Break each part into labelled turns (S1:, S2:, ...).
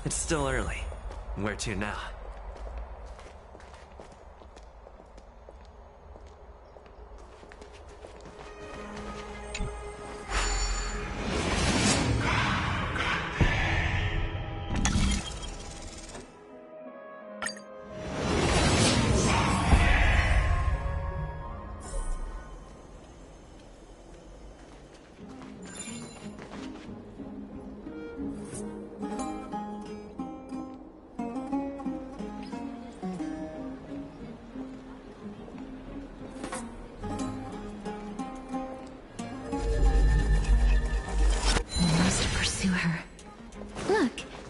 S1: It's still early. Where to now?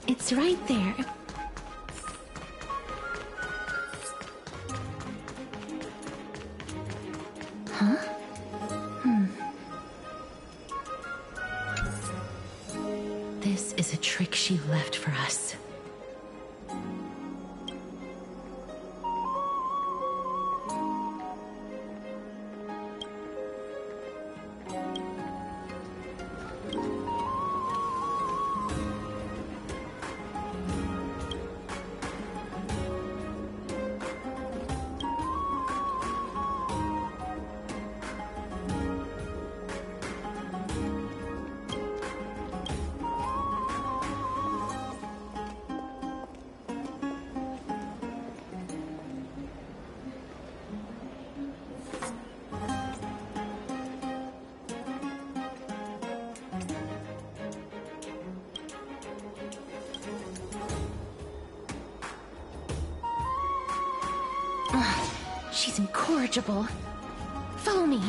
S2: It's right there. Huh? This is a trick she left for us. She's incorrigible. Follow me.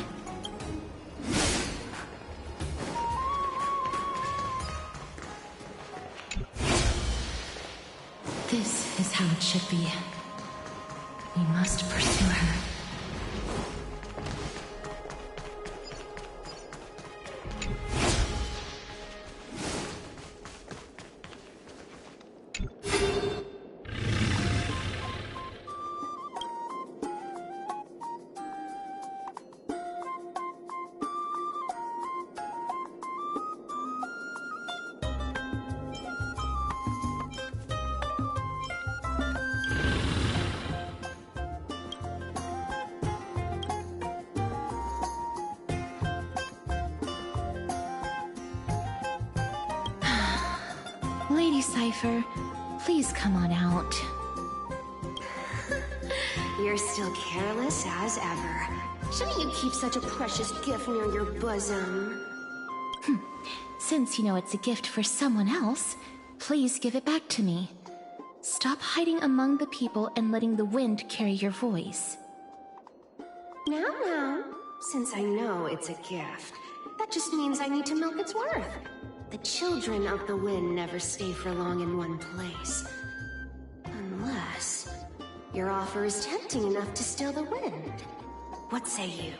S2: This is how it should be. We must pursue her. Lady Cypher, please come on out.
S3: You're still careless as ever. Shouldn't you keep such a precious gift near your bosom?
S2: Since you know it's a gift for someone else, please give it back to me. Stop hiding among the people and letting the wind carry your voice.
S3: Now, since I know it's a gift, that just means I need to milk its worth. The children of the wind never stay for long in one place. Unless your offer is tempting enough to steal the wind. What say you?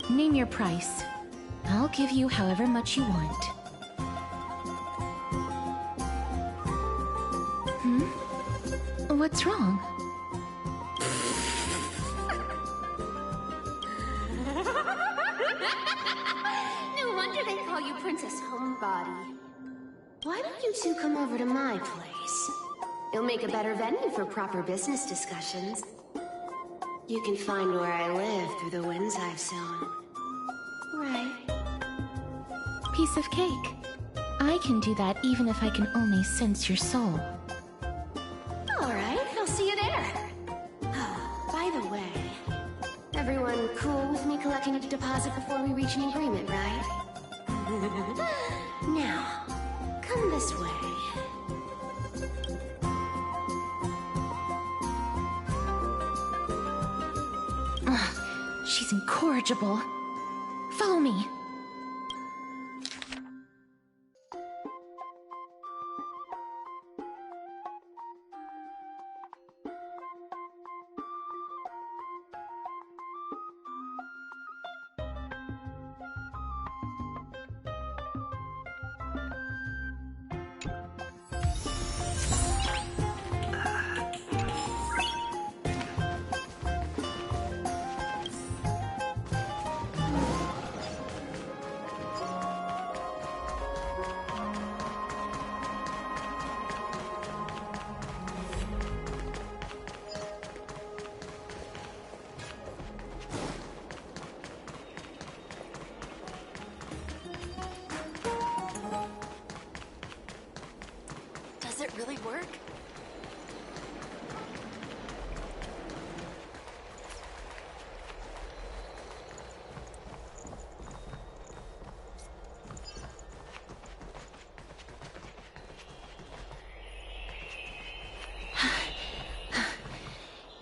S2: Name your price. I'll give you however much you want. What's wrong?
S3: No wonder they call you Princess Homebody. Why don't you two come over to my place? It'll make a better venue for proper business discussions. You can find where I live through the winds I've sown. Right.
S2: Piece of cake. I can do that even if I can only sense your soul.
S3: Alright, I'll see you there. By the way, everyone cool with me collecting collecting a deposit before we reach an agreement, right? Now, come this way.
S2: She's incorrigible. Follow me.
S3: Does it really work?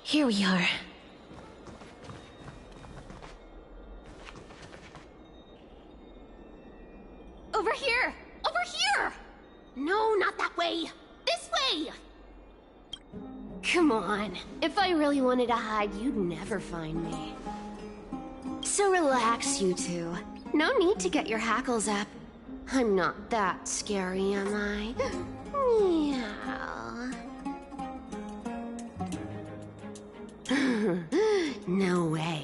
S2: Here we are.
S3: Over here! Over here! No, not that way! This way! Come on. If I really wanted to hide, you'd never find me. So relax, you two. No need to get your hackles up. I'm not that scary, am I? Meow. No way.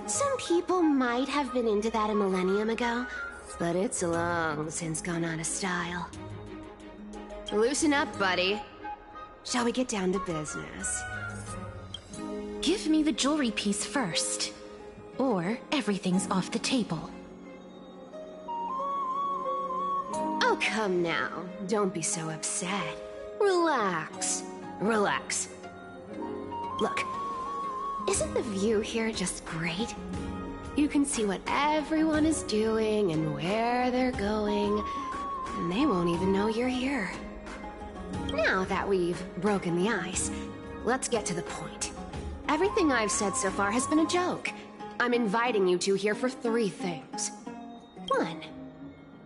S3: Some people might have been into that a millennium ago, but it's long since gone out of style. Loosen up, buddy. Shall we get down to business?
S2: Give me the jewelry piece first. Or everything's off the table.
S3: Oh, come now. Don't be so upset. Relax. Relax. Look, isn't the view here just great? You can see what everyone is doing and where they're going, and they won't even know you're here. Now that we've broken the ice, let's get to the point. Everything I've said so far has been a joke. I'm inviting you two here for 3 things. 1,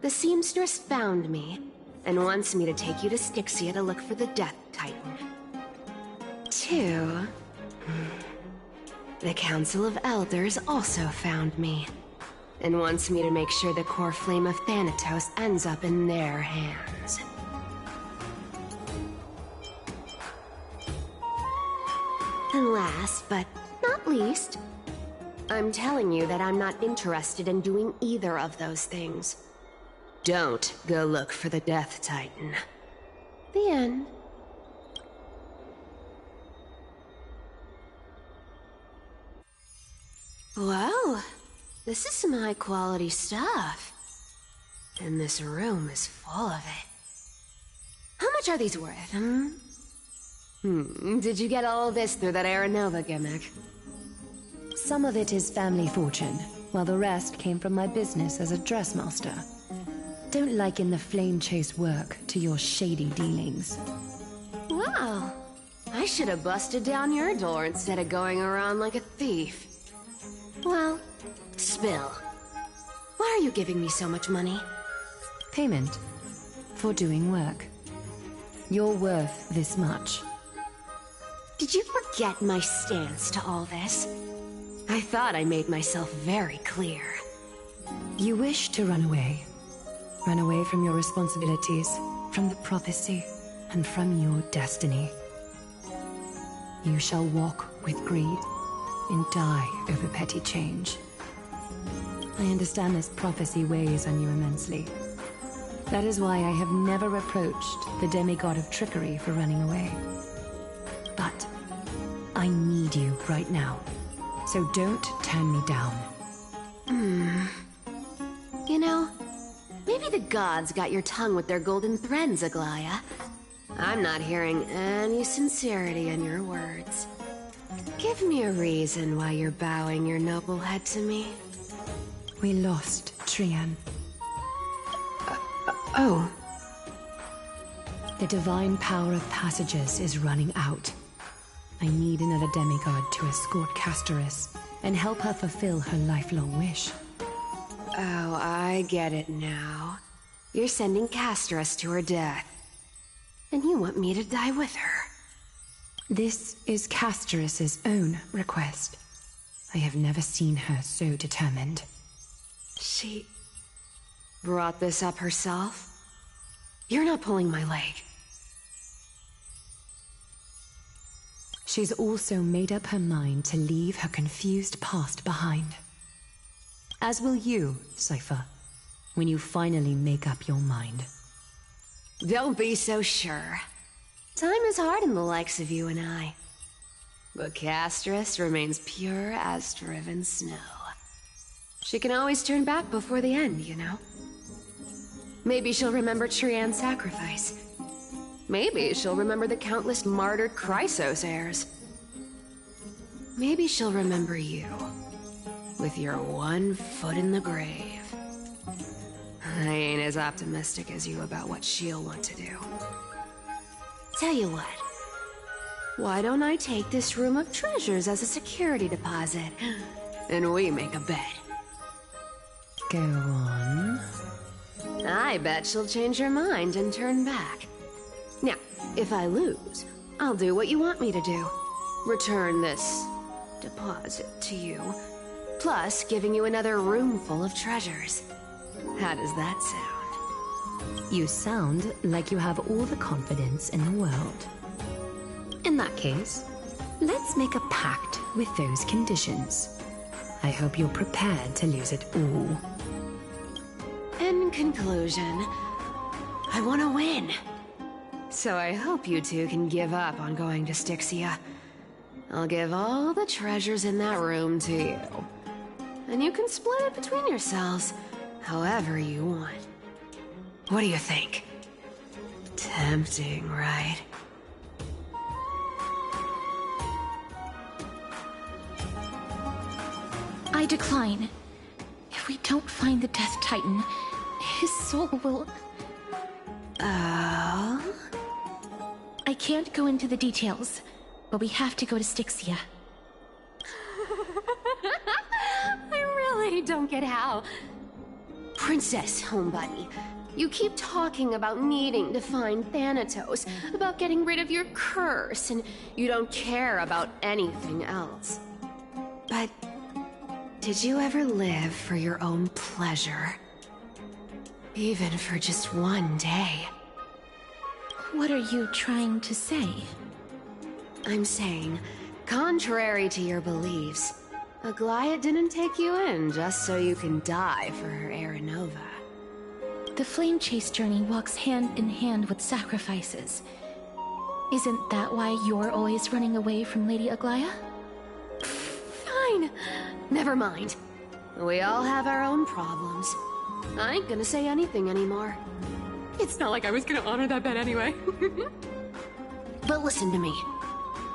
S3: the seamstress found me and wants me to take you to Styxia to look for the Death Titan. 2, the Council of Elders also found me and wants me to make sure the core flame of Thanatos ends up in their hands. And last, but not least, I'm telling you that I'm not interested in doing either of those things. Don't go look for the Death Titan. The end. Whoa, this is some high-quality stuff. And this room is full of it. How much are these worth, Did you get all this through that Aranova gimmick?
S4: Some of it is family fortune, while the rest came from my business as a dressmaster. Don't liken the flame chase work to your shady dealings.
S3: Wow. I should have busted down your door instead of going around like a thief. Well, spill. Why are you giving me so much money?
S4: Payment for doing work. You're worth this much.
S3: Did you forget my stance to all this? I thought I made myself very clear.
S4: You wish to run away. Run away from your responsibilities, from the prophecy, and from your destiny. You shall walk with greed and die over petty change. I understand this prophecy weighs on you immensely. That is why I have never approached the demigod of trickery for running away. But I need you right now, so don't turn me down.
S3: You know, maybe the gods got your tongue with their golden threads, Aglaya. I'm not hearing any sincerity in your words. Give me a reason why you're bowing your noble head to me.
S4: We lost Trian.
S3: Oh.
S4: The divine power of passages is running out. I need another demigod to escort Castorus and help her fulfill her lifelong wish.
S3: Oh, I get it now. You're sending Castorus to her death. And you want me to die with her.
S4: This is Castorus's own request. I have never seen her so determined.
S3: She brought this up herself? You're not pulling my leg.
S4: She's also made up her mind to leave her confused past behind. As will you, Cypher, when you finally make up your mind.
S3: Don't be so sure. Time is hard in the likes of you and I. But Castorus remains pure as driven snow. She can always turn back before the end, you know? Maybe she'll remember Trian's sacrifice. Maybe she'll remember the countless martyred Chrysos heirs. Maybe she'll remember you, with your one foot in the grave. I ain't as optimistic as you about what she'll want to do. Tell you what, why don't I take this room of treasures as a security deposit, and we make a bet?
S4: Go on.
S3: I bet she'll change her mind and turn back. Now, if I lose, I'll do what you want me to do. Return this deposit to you, plus giving you another room full of treasures. How does that sound?
S4: You sound like you have all the confidence in the world. In that case, let's make a pact with those conditions. I hope you're prepared to lose it all.
S3: In conclusion, I want to win. So I hope you two can give up on going to Styxia. I'll give all the treasures in that room to you. And you can split it between yourselves, however you want. What do you think? Tempting, right?
S2: I decline. If we don't find the Death Titan, his soul will...
S3: Oh?
S2: I can't go into the details, but we have to go to Styxia.
S3: I really don't get how. Princess, homebuddy, you keep talking about needing to find Thanatos, about getting rid of your curse, and you don't care about anything else. But did you ever live for your own pleasure? Even for just one day?
S2: What are you trying to say?
S3: I'm saying, contrary to your beliefs, Aglaia didn't take you in just so you can die for her Aranova.
S2: The flame chase journey walks hand in hand with sacrifices. Isn't that why you're always running away from Lady Aglaia?
S3: Fine. Never mind. We all have our own problems. I ain't gonna say anything anymore. It's not like I was gonna honor that bet anyway. But listen to me.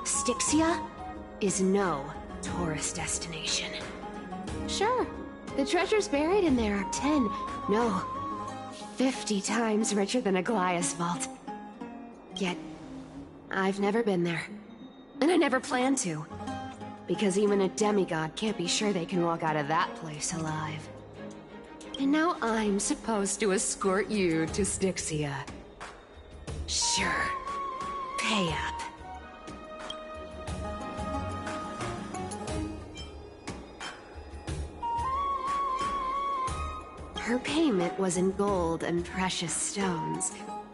S3: Styxia is no tourist destination. Sure, the treasures buried in there are 10, no, 50 times richer than Aglaia's vault. Yet, I've never been there. And I never plan to. Because even a demigod can't be sure they can walk out of that place alive. And now I'm supposed to escort you to Styxia. Sure. Pay up. Her payment was in gold and precious stones,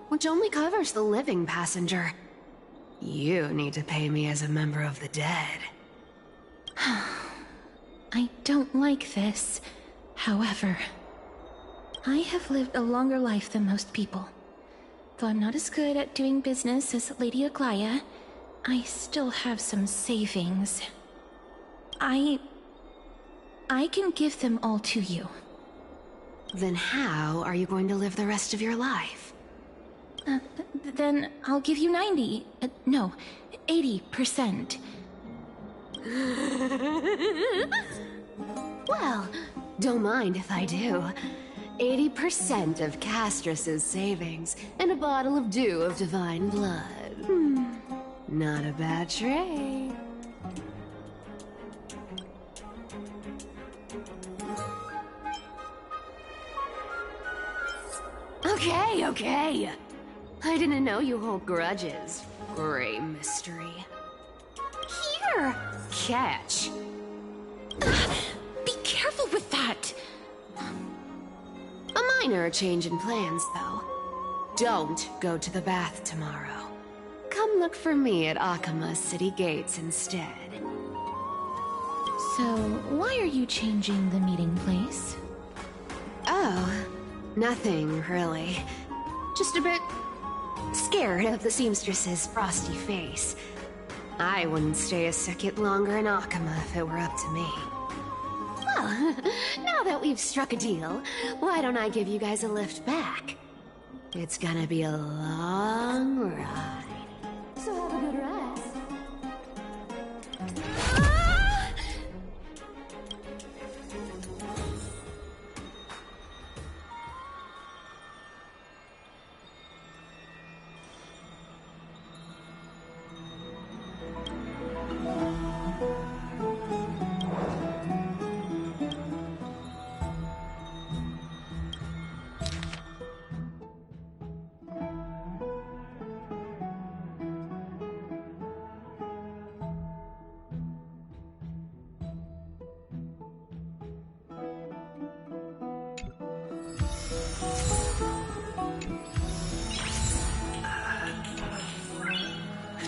S3: which only covers the living passenger. You need to pay me as a member of the dead.
S2: I don't like this. However, I have lived a longer life than most people. Though I'm not as good at doing business as Lady Aglaia, I still have some savings. I can give them all to you.
S3: Then how are you going to live the rest of your life?
S2: Then I'll give you 90, no, 80%.
S3: Well, Don't mind if I do. 80% of Castrus's savings and a bottle of dew of divine blood. Not a bad trade. Okay. I didn't know you hold grudges. Great mystery. Here! Catch.
S2: Be careful with that!
S3: A minor change in plans, though. Don't go to the bath tomorrow. Come look for me at Akama's city gates instead.
S2: So, why are you changing the meeting place?
S3: Oh, nothing really. Just a bit scared of the seamstress's frosty face. I wouldn't stay a second longer in Akama if it were up to me. Well, now that we've struck a deal, why don't I give you guys a lift back? It's gonna be a long ride. So have a good rest.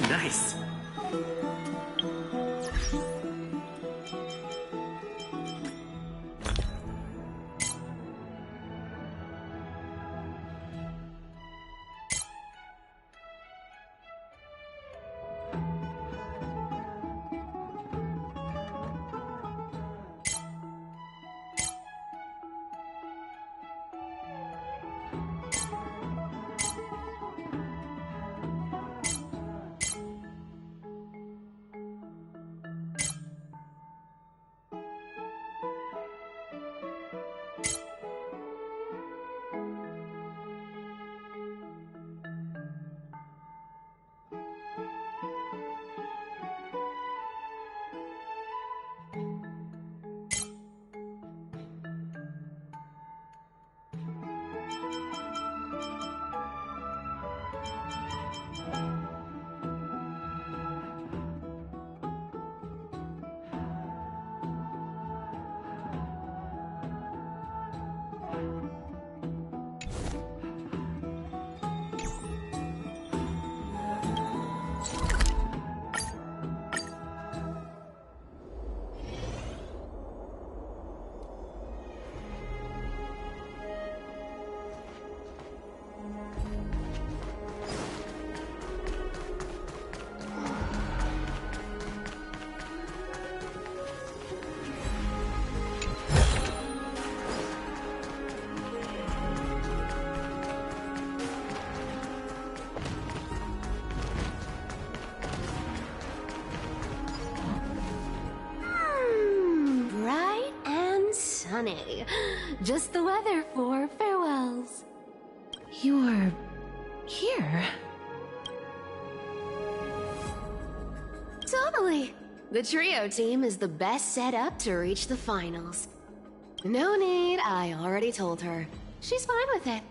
S1: Nice.
S3: Sunny. Just the weather for farewells.
S2: You're... here?
S3: Totally. The trio team is the best set up to reach the finals. No need, I already told her. She's fine with it.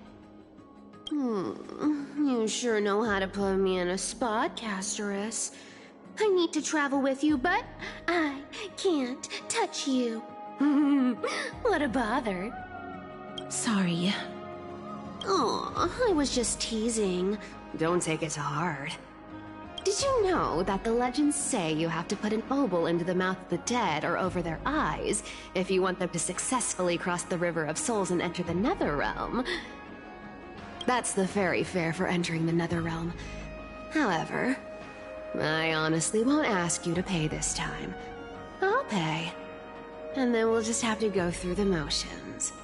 S3: You sure know how to put me in a spot, Casterus. I need to travel with you, but I can't touch you. What a bother.
S2: Sorry.
S3: Oh, I was just teasing. Don't take it to heart. Did you know that the legends say you have to put an obol into the mouth of the dead or over their eyes if you want them to successfully cross the River of Souls and enter the Netherrealm? That's the fairy fare for entering the Netherrealm. However, I honestly won't ask you to pay this time. I'll pay. And then we'll just have to go through the motions.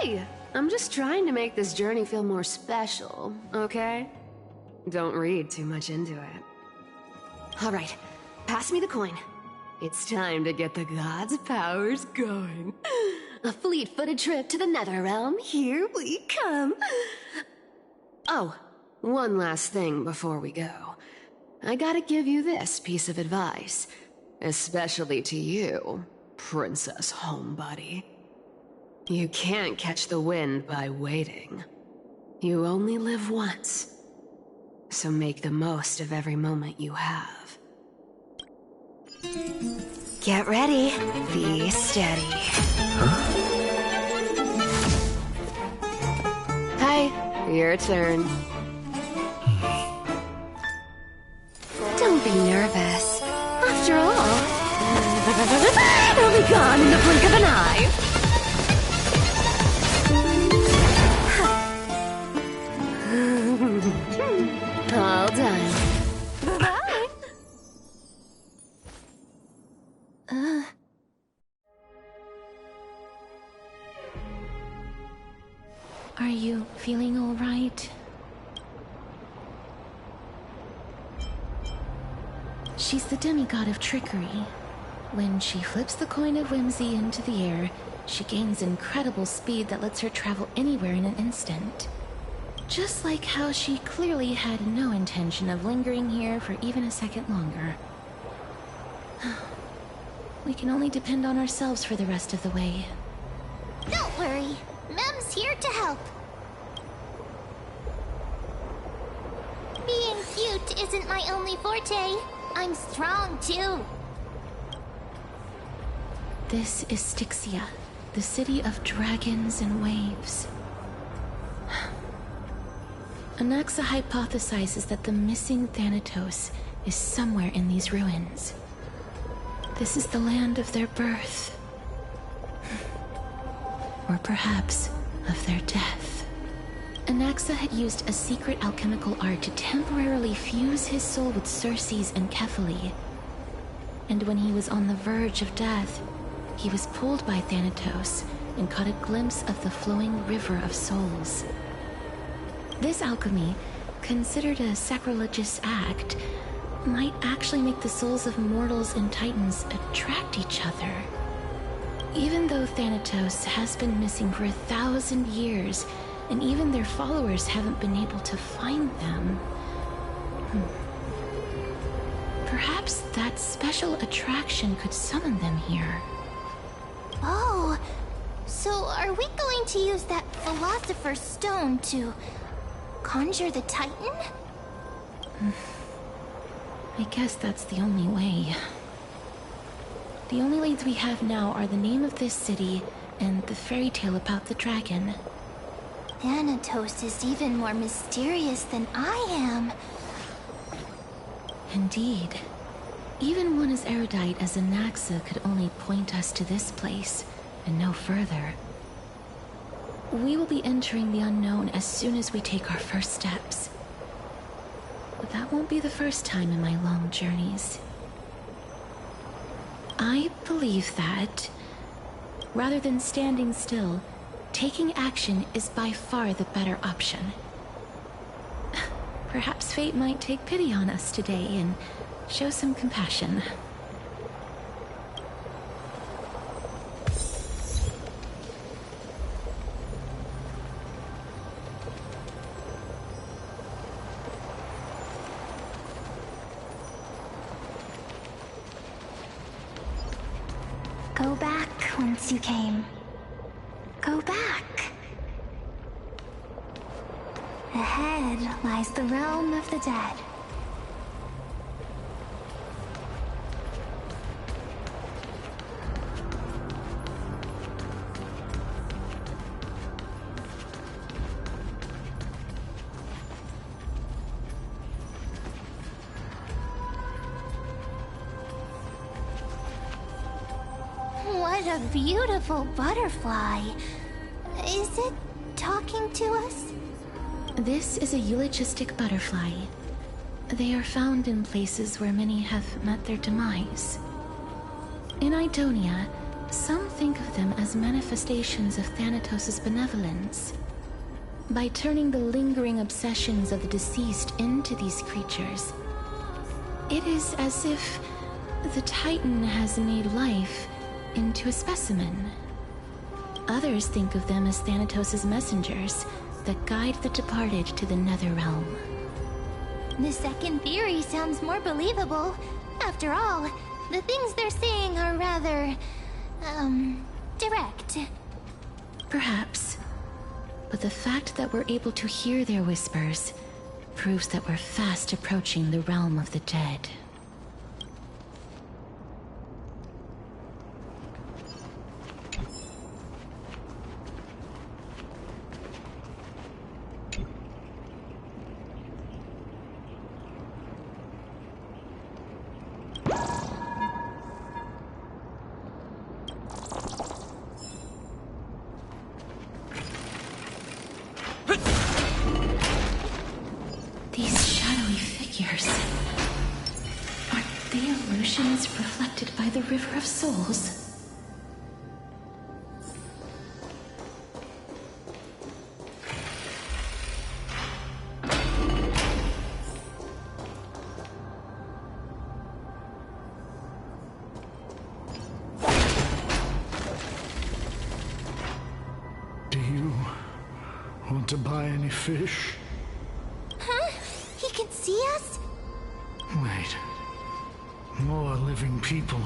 S3: Hey! I'm just trying to make this journey feel more special, okay? Don't read too much into it. Alright, pass me the coin. It's time to get the gods' powers going. A fleet-footed trip to the Netherrealm, here we come. Oh, one last thing before we go. I gotta give you this piece of advice, especially to you, Princess Homebody. You can't catch the wind by waiting. You only live once, so make the most of every moment you have. Get ready, be steady.
S1: Huh?
S3: Hi, your turn. Don't be nervous. After all, it'll be gone in the blink of an eye. All done. Bye-bye.
S2: Are you feeling all right? She's the demigod of trickery. When she flips the coin of whimsy into the air, she gains incredible speed that lets her travel anywhere in an instant. Just like how she clearly had no intention of lingering here for even a second longer. We can only depend on ourselves for the rest of the way.
S5: Don't worry, Mem's here to help. Being cute isn't my only forte. I'm strong too.
S2: This is Styxia, the city of dragons and waves. Anaxa hypothesizes that the missing Thanatos is somewhere in these ruins. This is the land of their birth. Or perhaps of their death. Anaxa had used a secret alchemical art to temporarily fuse his soul with Circe's and Kephae. And when he was on the verge of death, he was pulled by Thanatos and caught a glimpse of the flowing river of souls. This alchemy, considered a sacrilegious act, might actually make the souls of mortals and titans attract each other. Even though Thanatos has been missing for 1,000 years, and even their followers haven't been able to find them. Perhaps that special attraction could summon them here.
S5: Oh, so are we going to use that Philosopher's Stone to conjure the Titan?
S2: I guess that's the only way. The only leads we have now are the name of this city and the fairy tale about the dragon.
S5: Thanatos is even more mysterious than I am.
S2: Indeed. Even one as erudite as Anaxa could only point us to this place, and no further. We will be entering the unknown as soon as we take our first steps. But that won't be the first time in my long journeys. I believe that, rather than standing still, taking action is by far the better option. Perhaps fate might take pity on us today and show some compassion.
S5: Go back whence you came. Go back. Ahead lies the realm of the dead. What a beautiful butterfly. Is it talking to us?
S2: This is a eulogistic butterfly. They are found in places where many have met their demise. In Idonia, Some think of them as manifestations of Thanatos' benevolence. By turning the lingering obsessions of the deceased into these creatures, it is as if the Titan has made life into a specimen. Others think of them as Thanatos' messengers that guide the departed to the Netherrealm.
S5: The second theory sounds more believable. After all, the things they're saying are rather, direct.
S2: Perhaps. But the fact that we're able to hear their whispers proves that we're fast approaching the realm of the dead. These shadowy figures. Aren't they illusions reflected by the River of Souls?
S6: Do you want to buy any fish?
S5: Huh? He can see us?
S6: Wait. More living people.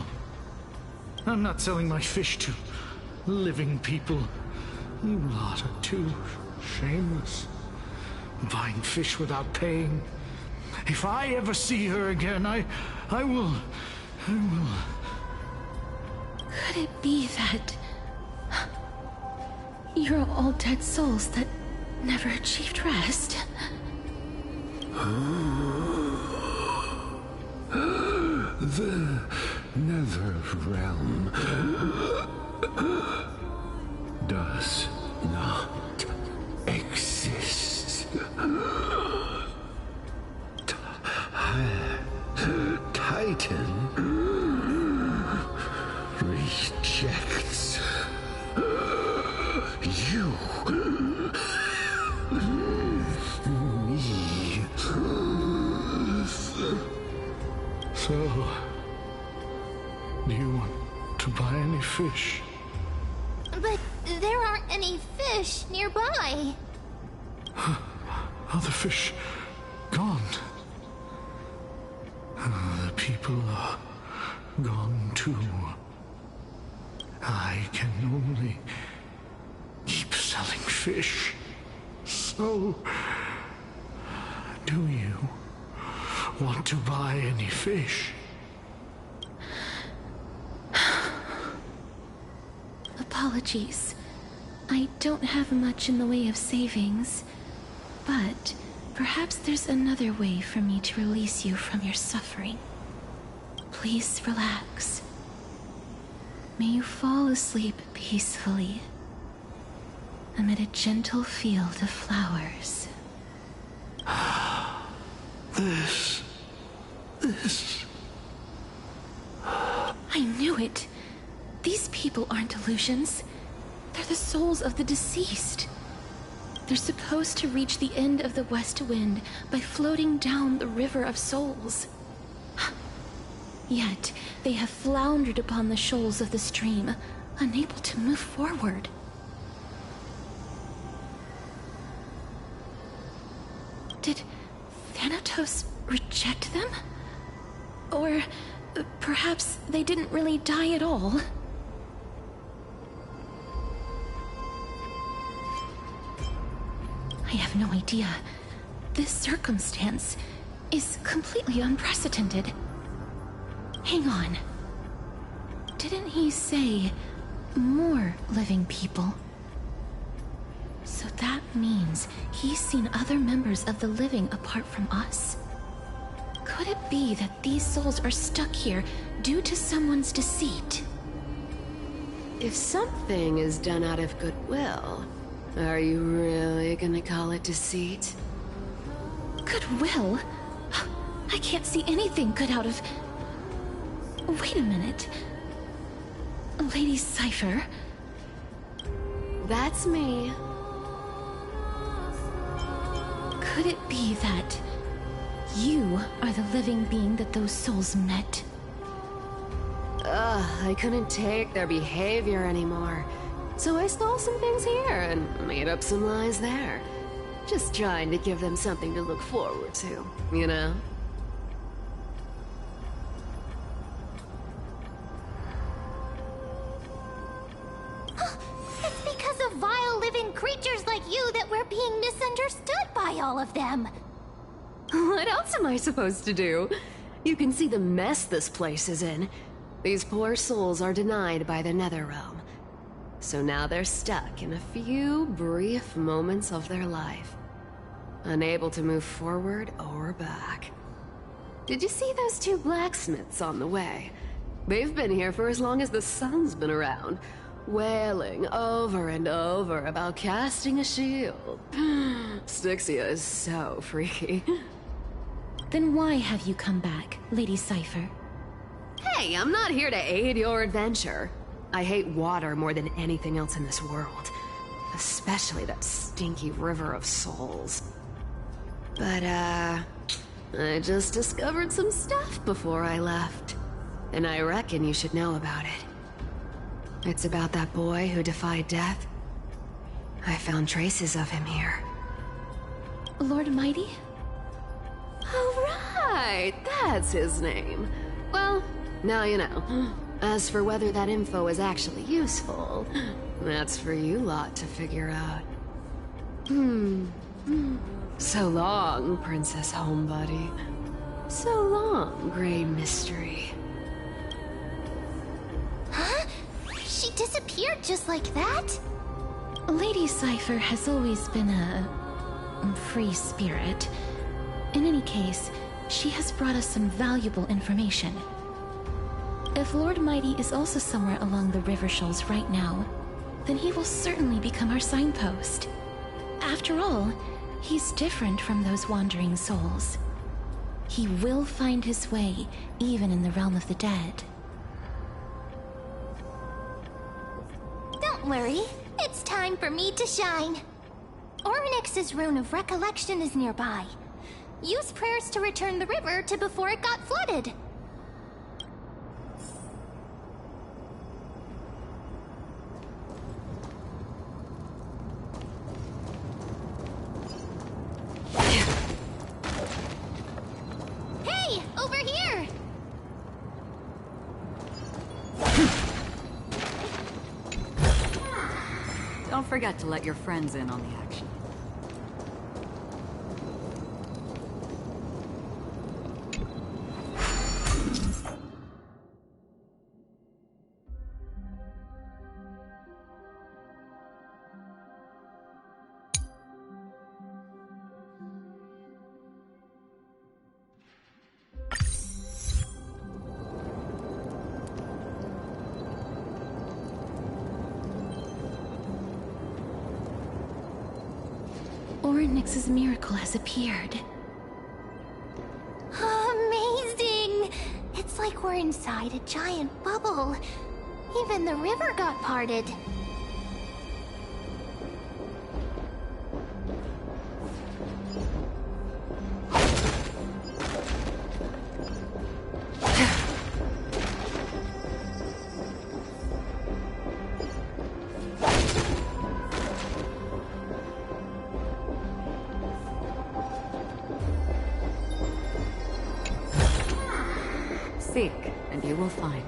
S6: I'm not selling my fish to living people. You lot are too shameless. Buying fish without paying. If I ever see her again, I will...
S2: Could it be that you're all dead souls that never achieved rest?
S7: The Nether Realm does not exist. Titan rejects you. Me.
S6: So... do you want to buy any fish?
S5: But there aren't any fish nearby.
S6: Other fish gone. The people are gone too. I can only keep selling fish. So, do you want to buy any fish?
S2: Apologies. I don't have much in the way of savings, but perhaps there's another way for me to release you from your suffering. Please relax. May you fall asleep peacefully amid a gentle field of flowers.
S6: This...
S2: I knew it! These people aren't illusions. They're the souls of the deceased. They're supposed to reach the end of the West Wind by floating down the River of Souls. Yet, they have floundered upon the shoals of the stream, unable to move forward. Did Thanatos reject them? Or perhaps they didn't really die at all? I have no idea. This circumstance is completely unprecedented. Hang on. Didn't he say more living people? So that means he's seen other members of the living apart from us? Could it be that these souls are stuck here due to someone's deceit?
S3: If something is done out of goodwill, are you really gonna call it deceit?
S2: Goodwill? I can't see anything good out of... Wait a minute. Lady Cypher?
S3: That's me.
S2: Could it be that you are the living being that those souls met?
S3: I couldn't take their behavior anymore. So I stole some things here and made up some lies there. Just trying to give them something to look forward to, you know?
S5: It's because of vile living creatures like you that we're being misunderstood by all of them.
S3: What else am I supposed to do? You can see the mess this place is in. These poor souls are denied by the Netherrealm. So now they're stuck in a few brief moments of their life. Unable to move forward or back. Did you see those two blacksmiths on the way? They've been here for as long as the sun's been around, wailing over and over about casting a shield. Styxia is so freaky.
S2: Then why have you come back, Lady Cypher?
S3: Hey, I'm not here to aid your adventure. I hate water more than anything else in this world. Especially that stinky river of souls. But, I just discovered some stuff before I left. And I reckon you should know about it. It's about that boy who defied death. I found traces of him here.
S2: Lord Mighty?
S3: Oh, right! That's his name. Well, now you know. As for whether that info is actually useful, that's for you lot to figure out. So long, Princess Homebody. So long, Grey Mystery.
S5: Huh? She disappeared just like that?
S2: Lady Cypher has always been a free spirit. In any case, she has brought us some valuable information. If Lord Mighty is also somewhere along the river shoals right now, then he will certainly become our signpost. After all, he's different from those wandering souls. He will find his way, even in the realm of the dead.
S5: Don't worry, it's time for me to shine. Ornyx's rune of recollection is nearby. Use prayers to return the river to before it got flooded. Hey, over here!
S8: Don't forget to let your friends in on the action.
S2: Ornyx's miracle has appeared.
S5: Amazing! It's like we're inside a giant bubble. Even the river got parted.
S8: Seek, and you will find.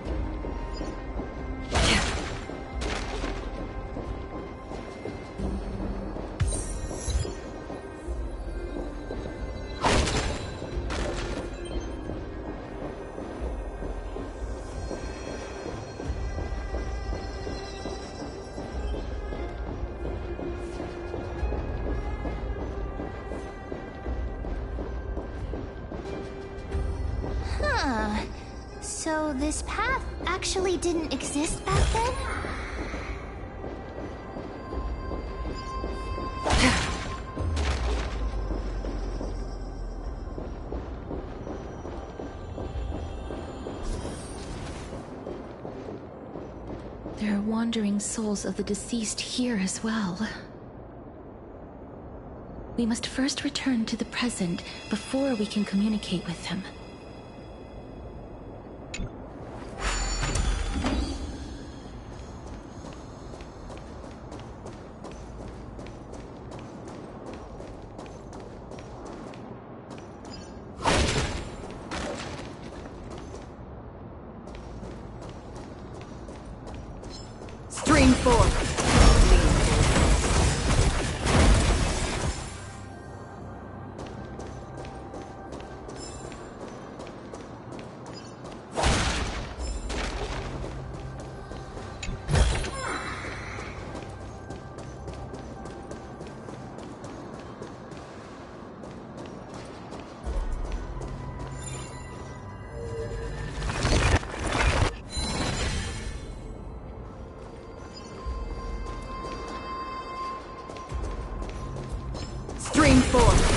S5: Huh. So this path actually didn't exist back then?
S2: There are wandering souls of the deceased here as well. We must first return to the present before we can communicate with them.
S8: Stream 4. Stream 4.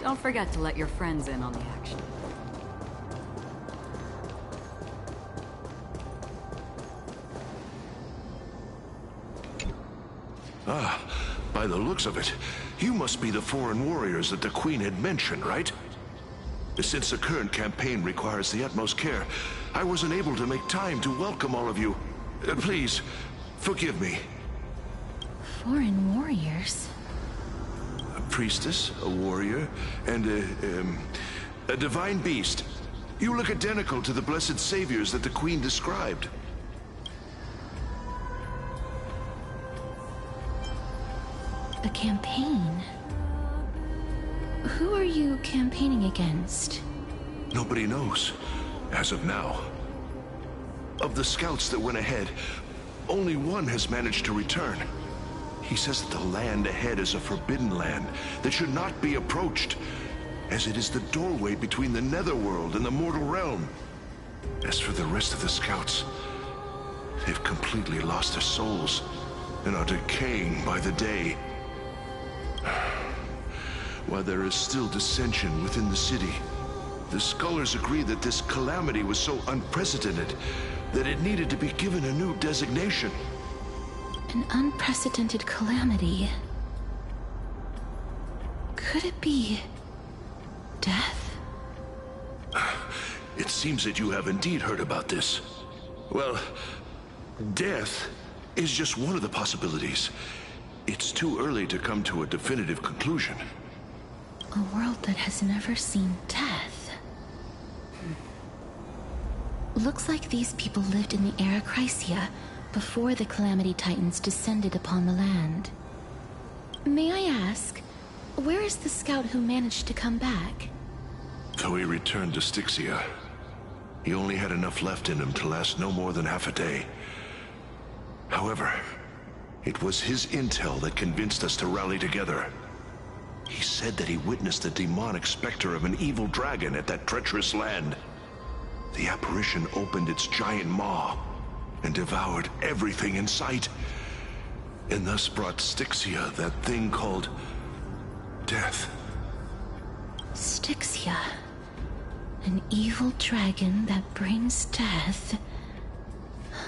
S8: Don't forget to let your friends in on the action.
S9: Ah, by the looks of it, you must be the foreign warriors that the Queen had mentioned, right? Since the current campaign requires the utmost care, I wasn't able to make time to welcome all of you. Please, forgive me.
S2: Foreign warriors?
S9: A priestess, a warrior, and a divine beast. You look identical to the blessed saviors that the Queen described.
S2: A campaign? Who are you campaigning against?
S9: Nobody knows, as of now. Of the scouts that went ahead, only one has managed to return. He says that the land ahead is a forbidden land that should not be approached, as it is the doorway between the netherworld and the mortal realm. As for the rest of the scouts, they've completely lost their souls and are decaying by the day. While there is still dissension within the city, the scholars agree that this calamity was so unprecedented that it needed to be given a new designation.
S2: An unprecedented calamity. Could it be death?
S9: It seems that you have indeed heard about this. Well, death is just one of the possibilities. it's too early to come to a definitive conclusion.
S2: A world that has never seen death. Looks like these people lived in the era Chrysia before the Calamity Titans descended upon the land. May I ask, where is the scout who managed to come back?
S9: Though he returned to Styxia, he only had enough left in him to last no more than half a day. However, it was his intel that convinced us to rally together. He said that he witnessed the demonic specter of an evil dragon at that treacherous land. The apparition opened its giant maw and devoured everything in sight, and thus brought Styxia that thing called death.
S2: Styxia. An evil dragon that brings death.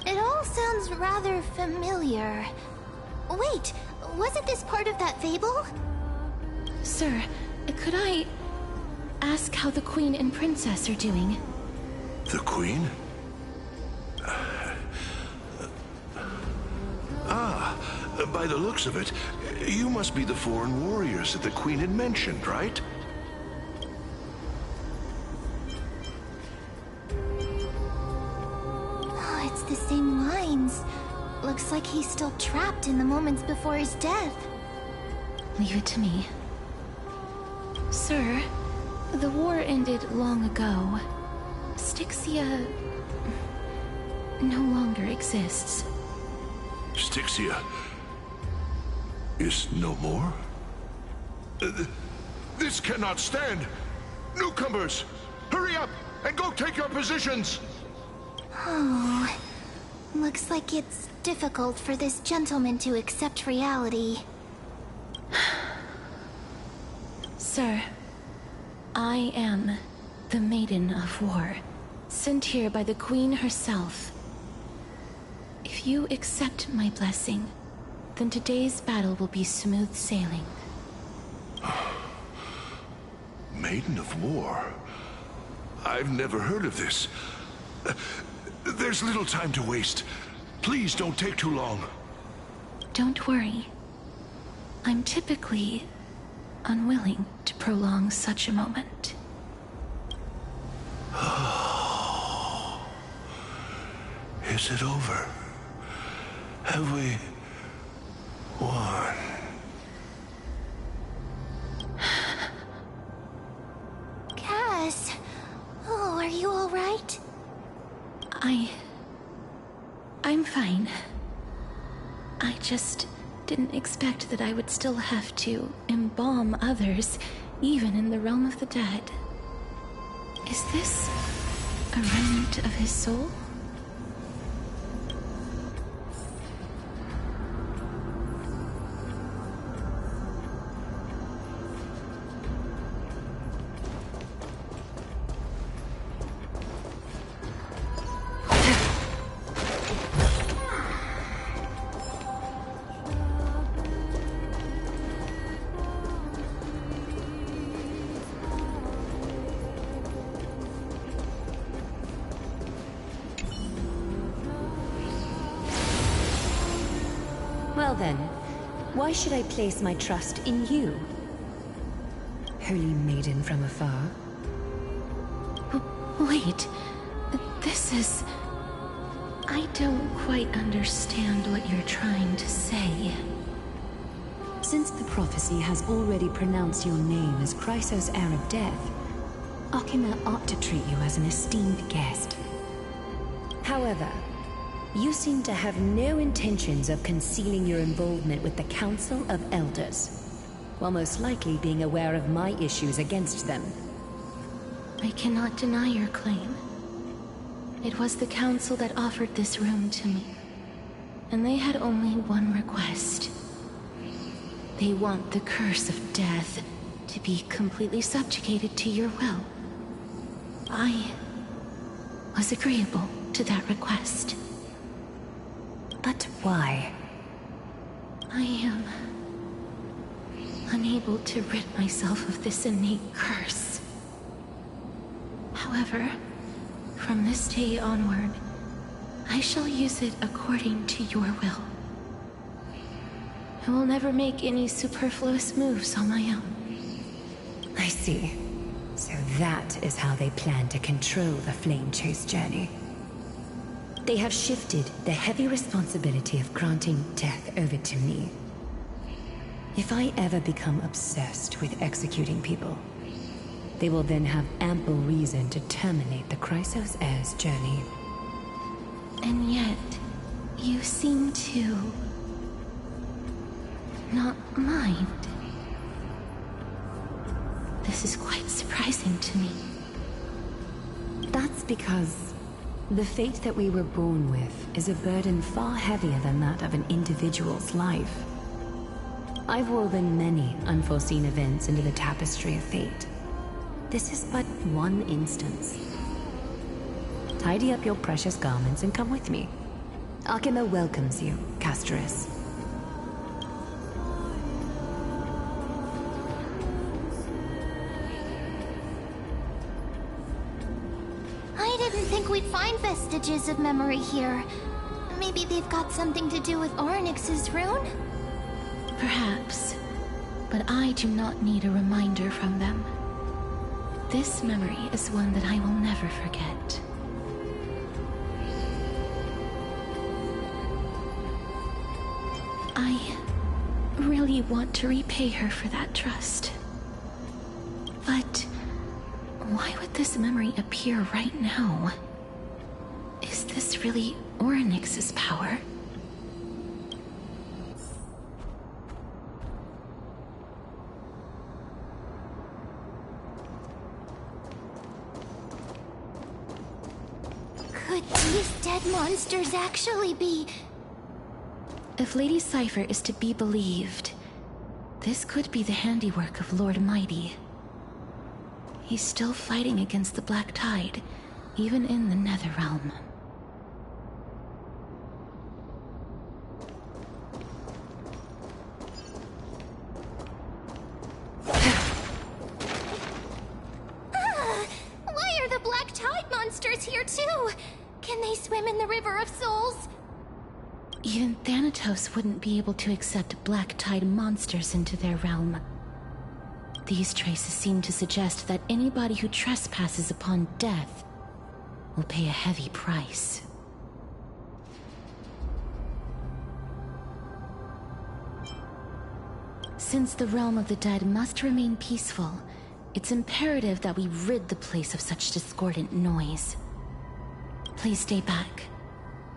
S5: It all sounds rather familiar. Wait, wasn't this part of that fable?
S2: Sir, could I ask how the Queen and Princess are doing?
S9: The Queen? By the looks of it, you must be the foreign warriors that the Queen had mentioned, right?
S5: Oh, it's the same lines. Looks like he's still trapped in the moments before his death.
S2: Leave it to me. Sir, the war ended long ago. Styxia no longer exists.
S9: Styxia is no more? This cannot stand! Newcomers, hurry up and go take your positions!
S5: Oh, looks like it's difficult for this gentleman to accept reality.
S2: Sir, I am the Maiden of War, sent here by the Queen herself. If you accept my blessing, then today's battle will be smooth sailing.
S9: Maiden of War? I've never heard of this. There's little time to waste. Please don't take too long.
S2: Don't worry. I'm typically unwilling to prolong such a moment.
S9: Is it over? Have we won?
S5: Cass, oh, are you all right?
S2: I'm fine. I just didn't expect that I would still have to embalm others, even in the realm of the dead. Is this a remnant of his soul?
S4: Well then, why should I place my trust in you? Holy maiden from afar.
S2: Wait, this is... I don't quite understand what you're trying to say.
S4: Since the prophecy has already pronounced your name as Chrysos, heir of death, Okima ought to treat you as an esteemed guest. However, you seem to have no intentions of concealing your involvement with the Council of Elders, while most likely being aware of my issues against them.
S2: I cannot deny your claim. It was the Council that offered this room to me, and they had only one request. They want the curse of death to be completely subjugated to your will. I was agreeable to that request.
S4: But why?
S2: I am unable to rid myself of this innate curse. However, from this day onward, I shall use it according to your will. I will never make any superfluous moves on my own.
S4: I see. So that is how they plan to control the Flame Chase journey. They have shifted the heavy responsibility of granting death over to me. If I ever become obsessed with executing people, they will then have ample reason to terminate the Chrysos Heir's journey.
S2: And yet, you seem to not mind. This is quite surprising to me.
S4: That's because the fate that we were born with is a burden far heavier than that of an individual's life. I've woven many unforeseen events into the tapestry of fate. This is but one instance. Tidy up your precious garments and come with me. Akima welcomes you, Casterus.
S5: I didn't think we'd find vestiges of memory here. Maybe they've got something to do with Orynyx's rune?
S2: Perhaps. But I do not need a reminder from them. This memory is one that I will never forget. I really want to repay her for that trust. But why would this memory appear right now? Is this really Orynyx's power?
S5: Could these dead monsters actually be...
S2: If Lady Cypher is to be believed, this could be the handiwork of Lord Mighty. He's still fighting against the Black Tide, even in the Netherrealm.
S5: Why are the Black Tide monsters here too? Can they swim in the River of Souls?
S2: Even Thanatos wouldn't be able to accept Black Tide monsters into their realm. These traces seem to suggest that anybody who trespasses upon death will pay a heavy price. Since the realm of the dead must remain peaceful, it's imperative that we rid the place of such discordant noise. Please stay back.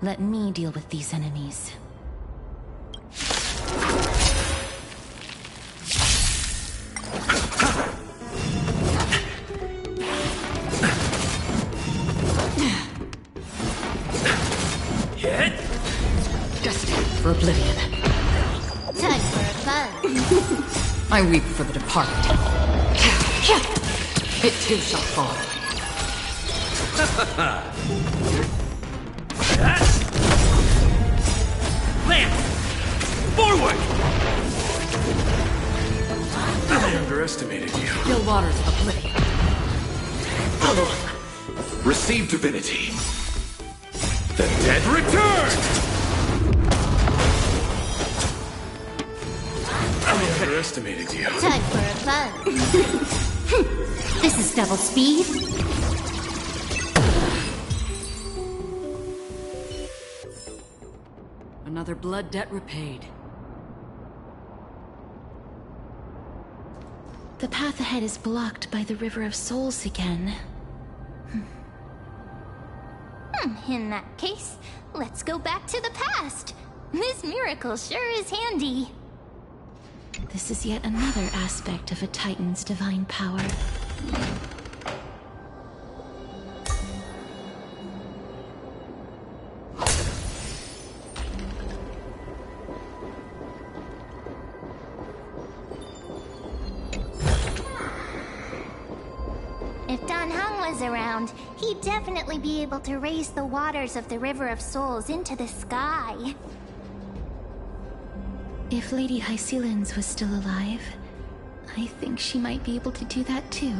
S2: Let me deal with these enemies.
S8: Destined for oblivion.
S5: Time for a fun.
S8: I weep for the departed. It too shall fall.
S10: Lance! Forward! I underestimated you.
S8: Still waters of oblivion.
S10: Receive divinity. The dead return! I underestimated you.
S5: Time for a fun. This is double speed.
S8: Another blood debt repaid.
S2: The path ahead is blocked by the River of Souls again.
S5: In that case, let's go back to the past. This miracle sure is handy.
S2: This is yet another aspect of a Titan's divine power.
S5: If Dan Heng was around, he'd definitely be able to raise the waters of the River of Souls into the sky.
S2: If Lady Hycelens was still alive, I think she might be able to do that too.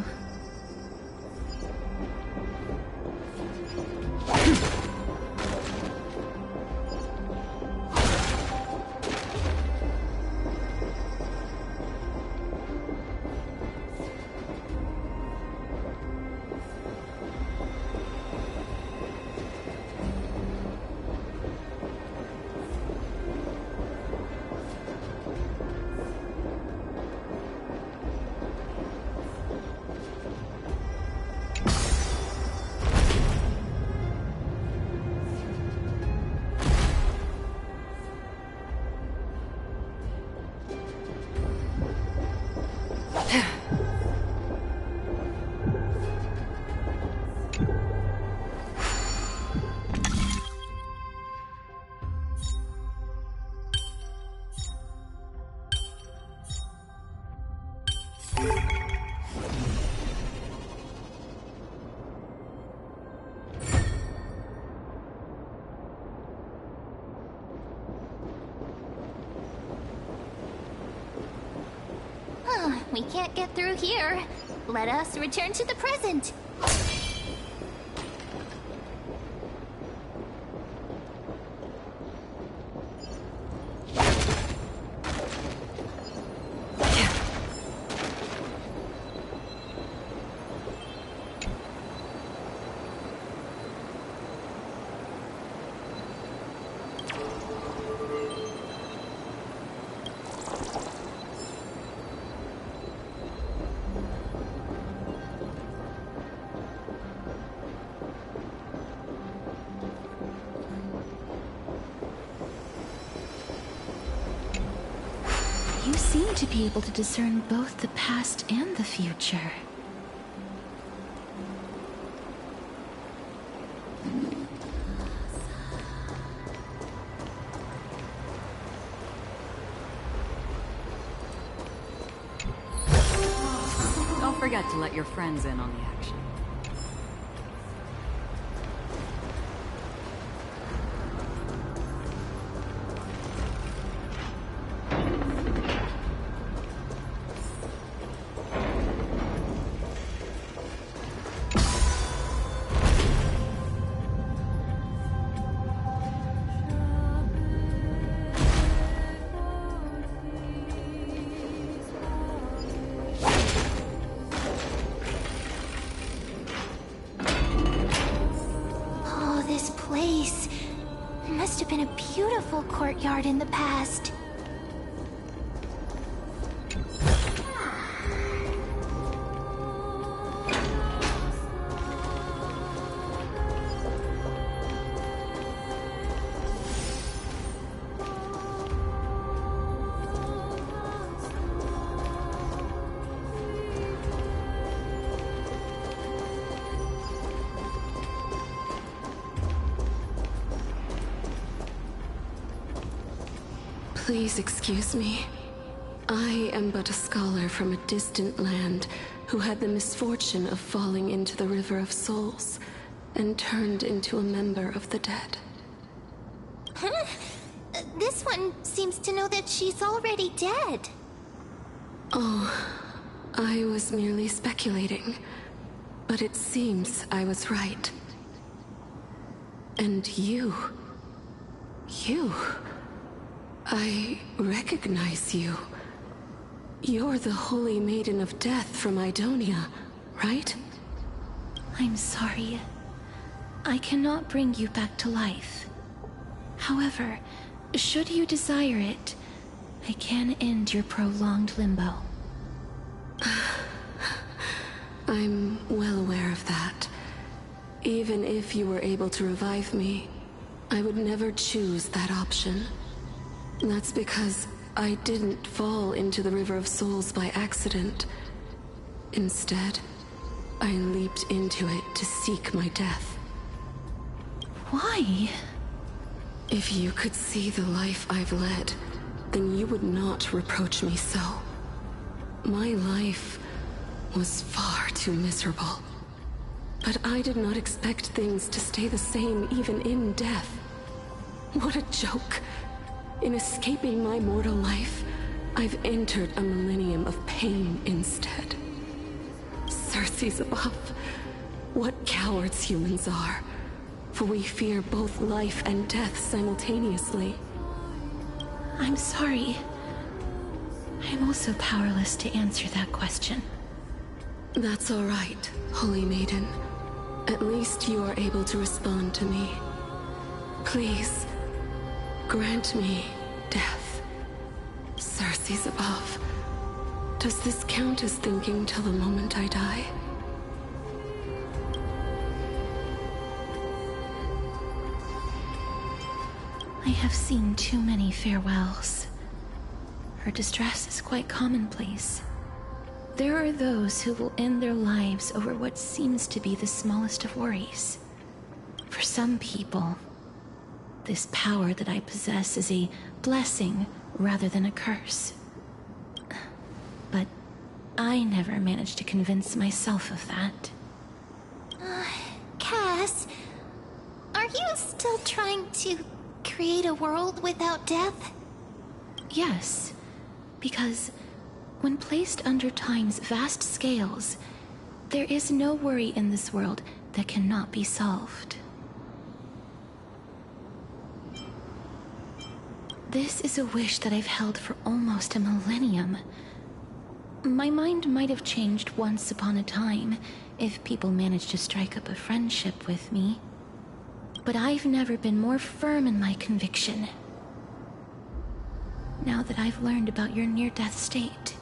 S5: we can't get through here. Let us return to the present.
S2: You seem to be able to discern both the past and the future.
S8: Don't forget to let your friends in on the action.
S5: Place. It must have been a beautiful courtyard in the past.
S4: Please excuse me. I am but a scholar from a distant land who had the misfortune of falling into the River of Souls and turned into a member of the dead.
S5: Huh? This one seems to know that she's already dead.
S4: Oh, I was merely speculating, but it seems I was right. And you... I recognize you. You're the Holy Maiden of Death from Idonia, right?
S2: I'm sorry. I cannot bring you back to life. However, should you desire it, I can end your prolonged limbo.
S4: I'm well aware of that. Even if you were able to revive me, I would never choose that option. That's because I didn't fall into the River of Souls by accident. Instead, I leaped into it to seek my death.
S2: Why?
S4: If you could see the life I've led, then you would not reproach me so. My life was far too miserable. But I did not expect things to stay the same even in death. What a joke. In escaping my mortal life, I've entered a millennium of pain instead. Circe's above. What cowards humans are. For we fear both life and death simultaneously.
S2: I'm sorry. I'm also powerless to answer that question.
S4: That's all right, Holy Maiden. At least you are able to respond to me. Please, grant me death. Circe's above. Does this count as thinking till the moment I die?
S2: I have seen too many farewells. Her distress is quite commonplace. There are those who will end their lives over what seems to be the smallest of worries. For some people, this power that I possess is a blessing rather than a curse. But I never managed to convince myself of that.
S5: Cass, are you still trying to create a world without death?
S2: Yes, because When placed under time's vast scales, there is no worry in this world that cannot be solved. This is a wish that I've held for almost a millennium. My mind might have changed once upon a time if people managed to strike up a friendship with me. But I've never been more firm in my conviction. Now that I've learned about your near-death state,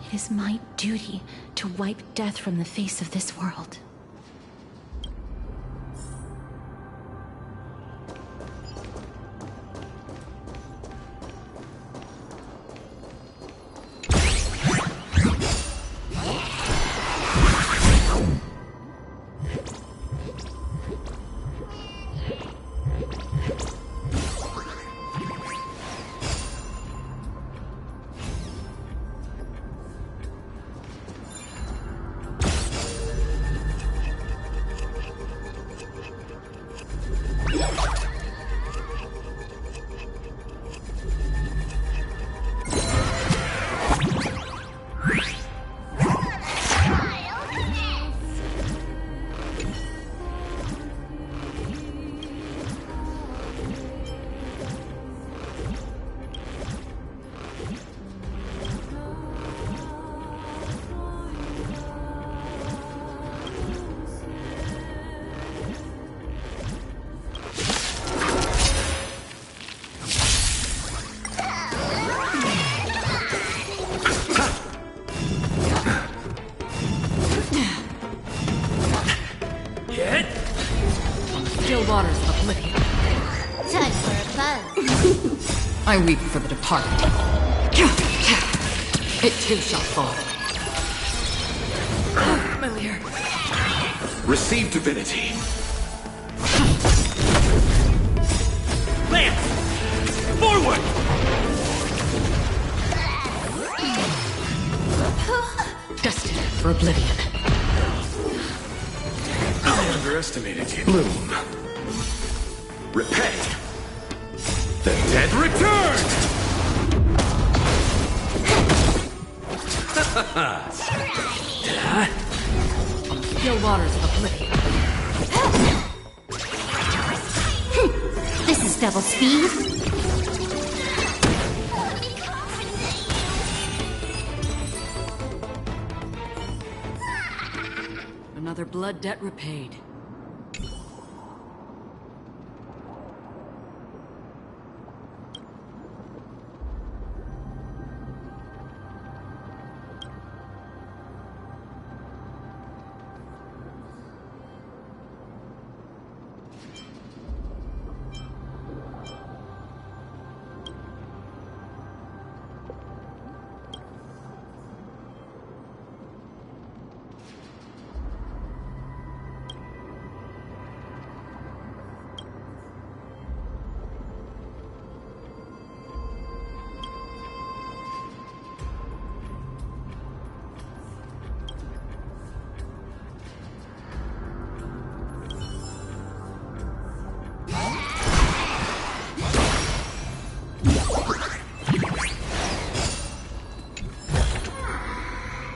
S2: it is my duty to wipe death from the face of this world.
S8: Waters of oblivion.
S5: Time for a buzz.
S8: I weep for the departed. It too shall fall. Familiar.
S10: Receive divinity.
S6: Lance! Forward!
S8: Destined for oblivion.
S10: I underestimated you.
S9: Bloom.
S10: Repent! The dead return!
S8: Still waters of oblivion.
S5: This is double speed.
S8: Another blood debt repaid.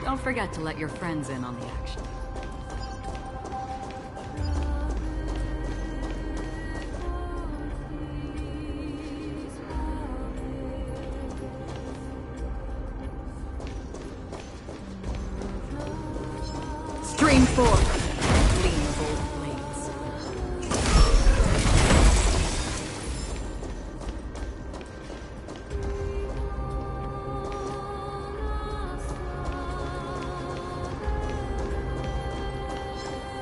S8: Don't forget to let your friends in on the action. Stream forth. Gleam of old blades.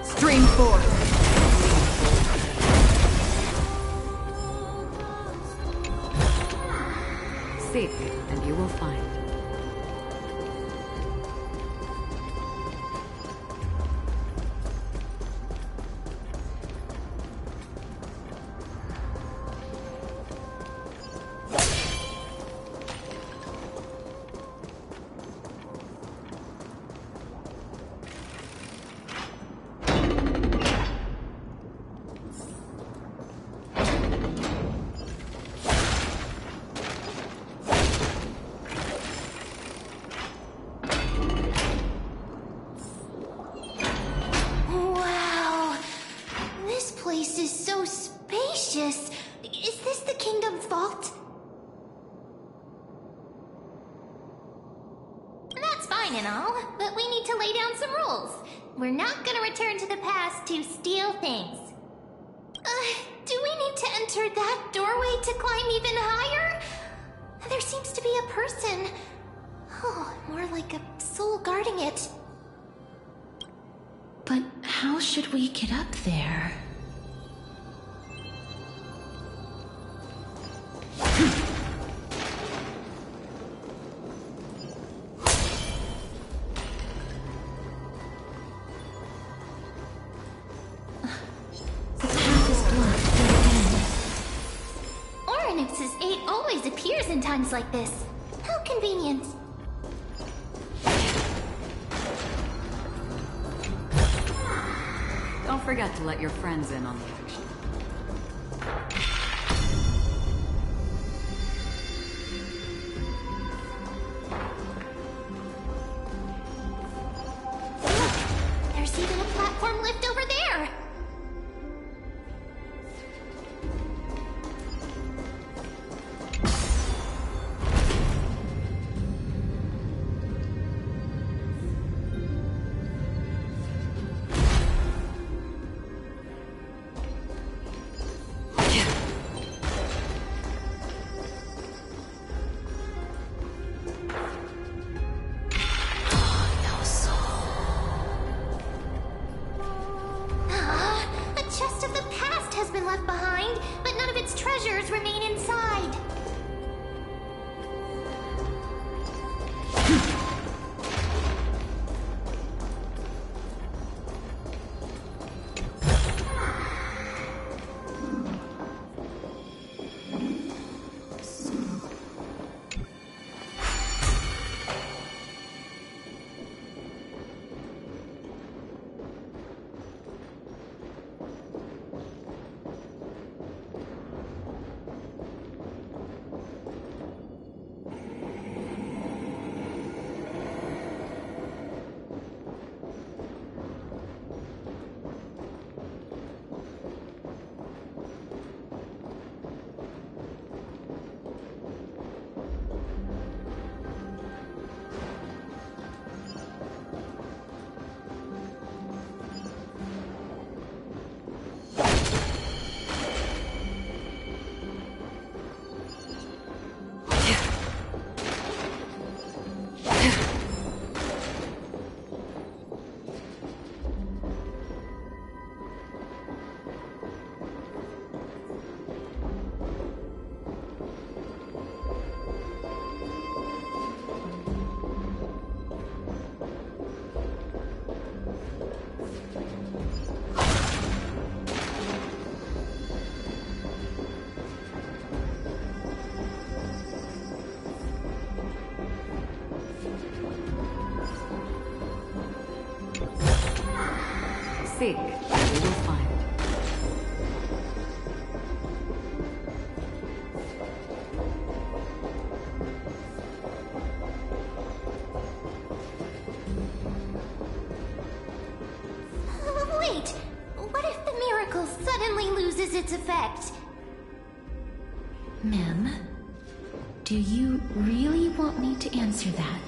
S8: Stream forth. Seek, and you will find.
S5: all, but we need to lay down some rules. We're not gonna return to the past to steal things. Do we need to enter that doorway to climb even higher? There seems to be a person. Oh, more like a soul guarding it.
S2: But how should we get up there?
S5: Oryx's 8 always appears in times like this. How convenient.
S8: Don't forget to let your friends in on the action.
S5: Look, there's even a platform lift over there. Remain inside.
S8: Seek, you will find.
S5: Wait, what if the miracle suddenly loses its effect?
S2: Mem, do you really want me to answer that?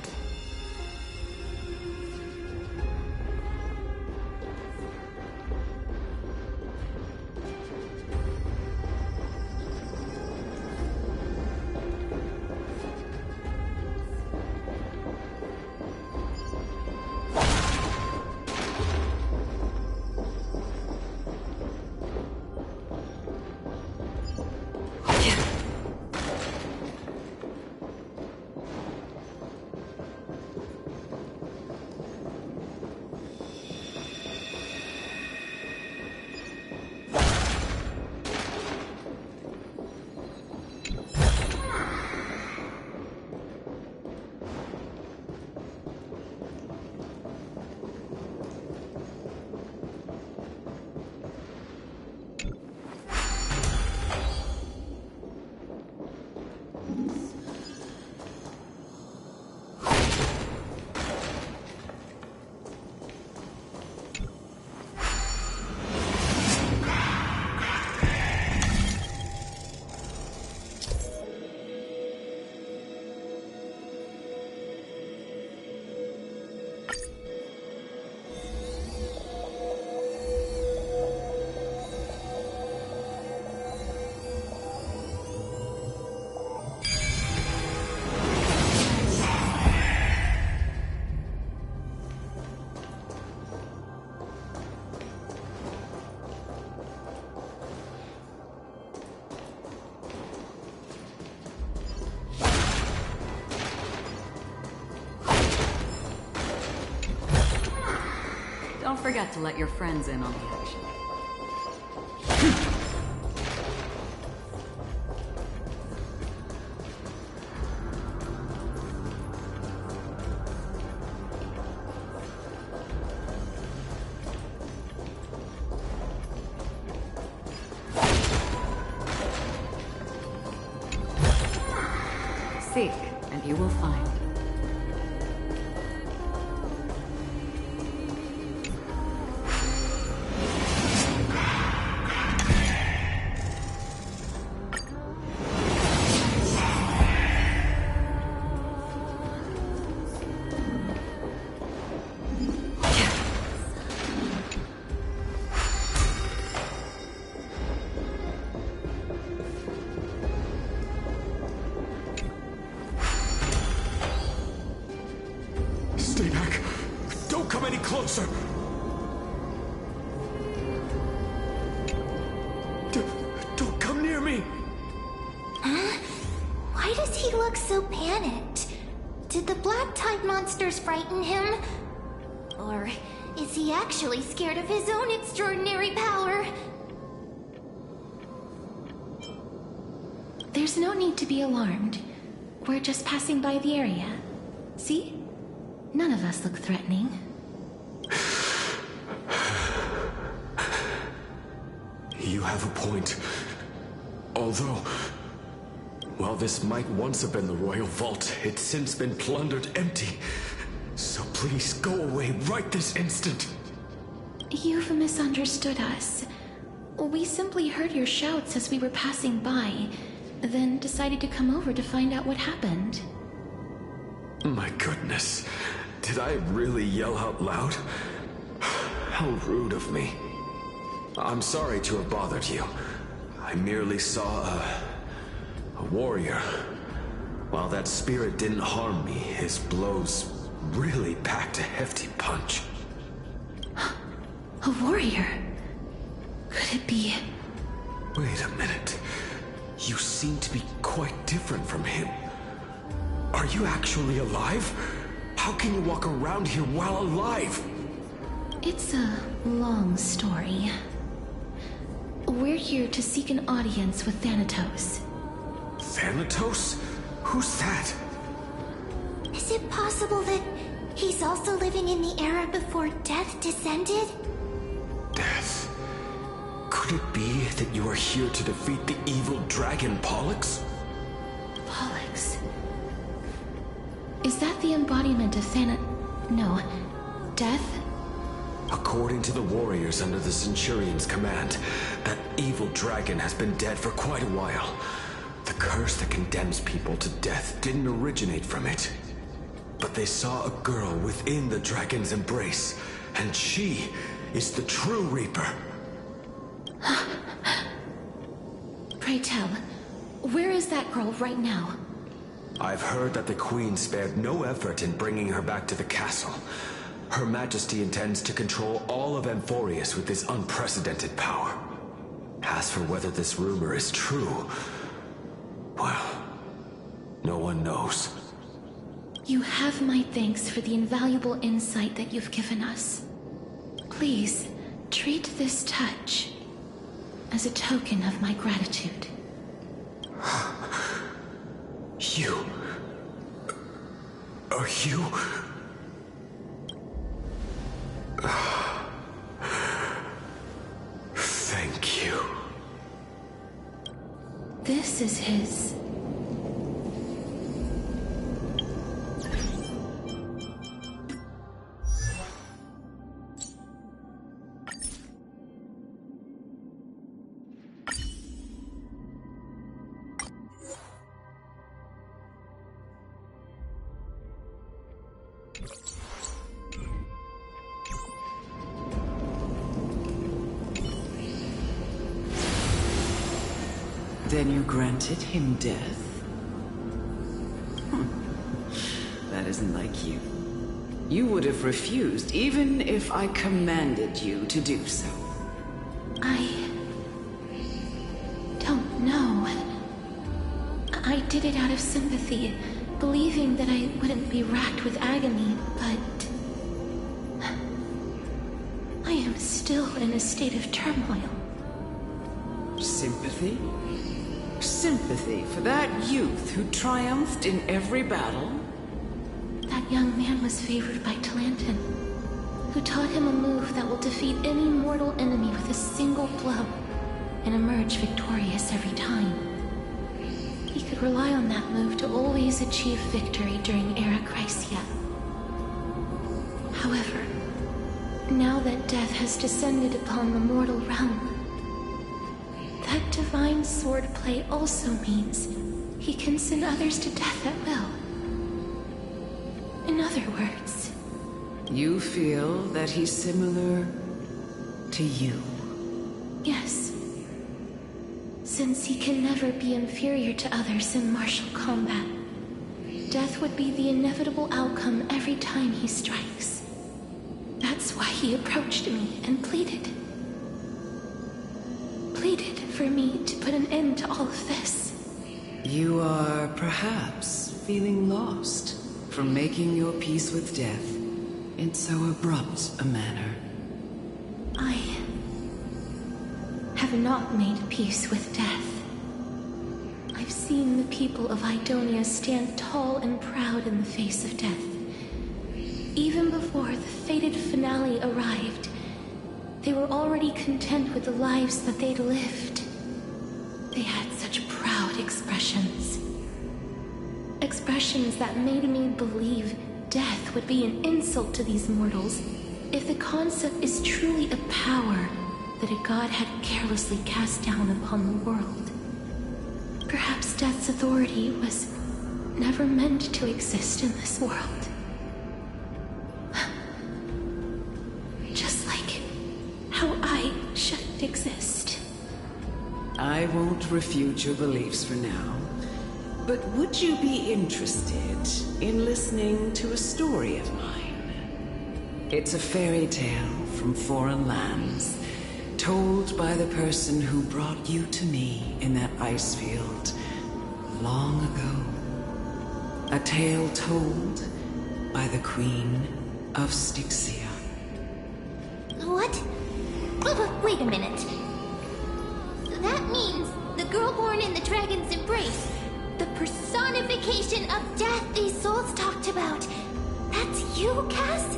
S8: forget to let your friends in on the action. Seek, and you will find.
S10: Stay back. Don't come any closer. Don't come near me.
S5: Huh? Why does he look so panicked? Did the black tide monsters frighten him? Or is he actually scared of his own extraordinary power?
S2: There's no need to be alarmed. We're just passing by the area. See? None of us look threatening.
S10: You have a point. Although, while this might once have been the royal vault, it's since been plundered empty. So please go away right this instant.
S2: You've misunderstood us. We simply heard your shouts as we were passing by, then decided to come over to find out what happened.
S10: My goodness. Did I really yell out loud? How rude of me. I'm sorry to have bothered you. I merely saw a warrior. While that spirit didn't harm me, his blows really packed a hefty punch.
S2: A warrior? Could it be...
S10: Wait a minute. You seem to be quite different from him. Are you actually alive? How can you walk around here while alive?
S2: It's a long story. We're here to seek an audience with Thanatos.
S10: Thanatos? Who's that?
S5: Is it possible that he's also living in the era before death descended?
S10: Death? Could it be that you are here to defeat the evil dragon Pollux?
S2: Pollux? Is that the embodiment of No. Death?
S10: According to the warriors under the Centurion's command, that evil dragon has been dead for quite a while. The curse that condemns people to death didn't originate from it. But they saw a girl within the dragon's embrace, and she is the true Reaper.
S2: Pray tell, where is that girl right now?
S10: I've heard that the Queen spared no effort in bringing her back to the castle. Her Majesty intends to control all of Amphorius with this unprecedented power. As for whether this rumor is true, well, no one knows.
S2: You have my thanks for the invaluable insight that you've given us. Please, treat this touch as a token of my gratitude.
S10: You... Are you... Thank you.
S2: This is his...
S11: Then you granted him death? That isn't like you. You would have refused even if I commanded you to do so.
S2: I don't know. I did it out of sympathy, believing that I wouldn't be racked with agony, but... still in a state of turmoil.
S11: Sympathy? Sympathy for that youth who triumphed in every battle?
S2: That young man was favored by Talantin, who taught him a move that will defeat any mortal enemy with a single blow and emerge victorious every time. He could rely on that move to always achieve victory during Era Chrysia. However, now that death has descended upon the mortal realm, that divine swordplay also means he can send others to death at will. In other words...
S11: You feel that he's similar to you?
S2: Yes. Since he can never be inferior to others in martial combat, death would be the inevitable outcome every time he strikes. That's why he approached me and pleaded. Pleaded for me to put an end to all of this.
S11: You are perhaps feeling lost from making your peace with death in so abrupt a manner.
S2: I have not made peace with death. I've seen the people of Idonia stand tall and proud in the face of death. Even before the fated finale arrived, they were already content with the lives that they'd lived. They had such proud expressions. Expressions that made me believe death would be an insult to these mortals if the concept is truly a power that a god had carelessly cast down upon the world. Perhaps death's authority was never meant to exist in this world. Just like how I shouldn't exist.
S11: I won't refute your beliefs for now, but would you be interested in listening to a story of mine? It's a fairy tale from foreign lands, told by the person who brought you to me in that ice field long ago. A tale told by the Queen of Styxia.
S5: What? Wait a minute. That means the girl born in the dragon's embrace, the personification of death these souls talked about. That's you, Cass?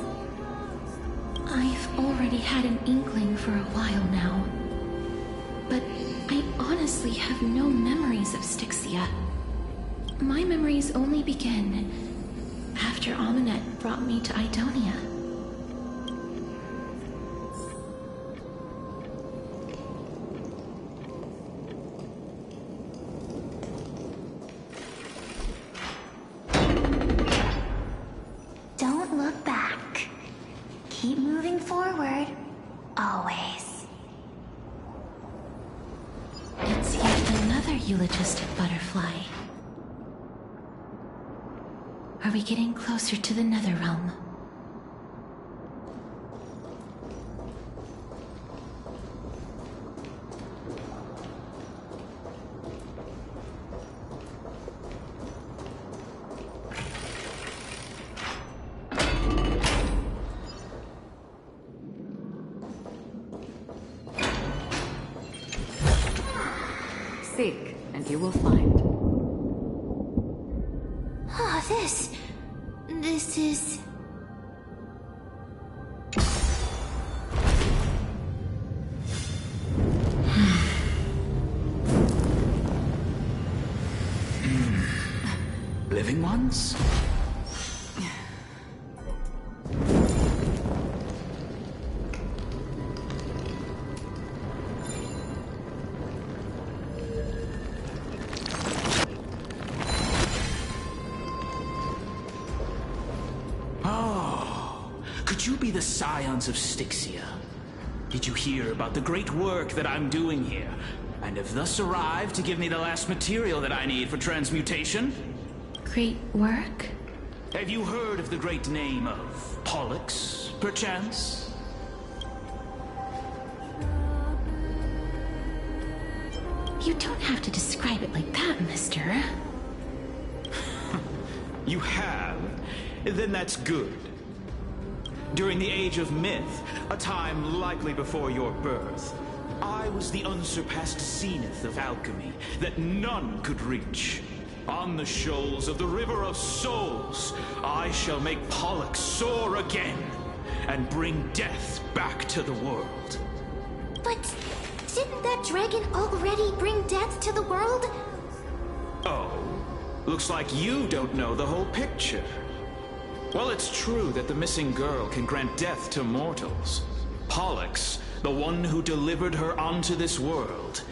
S2: I've already had an inkling for a while now. But I honestly have no memories of Styxia. My memories only begin after Aminet brought me to Idonia.
S5: Don't look back. Keep moving forward. Always.
S2: It's yet another eulogistic butterfly. Are we getting closer to the Netherrealm?
S8: Seek, and you will find.
S5: Oh, this is...
S6: Living ones?
S12: Could you be the scions of Styxia? Did you hear about the great work that I'm doing here, and have thus arrived to give me the last material that I need for transmutation?
S2: Great work?
S12: Have you heard of the great name of Pollux, perchance?
S2: You don't have to describe it like that, mister.
S12: You have? Then that's good. During the Age of Myth, a time likely before your birth, I was the unsurpassed zenith of alchemy that none could reach. On the shoals of the River of Souls, I shall make Pollux soar again and bring death back to the world.
S5: But didn't that dragon already bring death to the world?
S12: Oh, looks like you don't know the whole picture. Well, it's true that the missing girl can grant death to mortals. Pollux, the one who delivered her onto this world,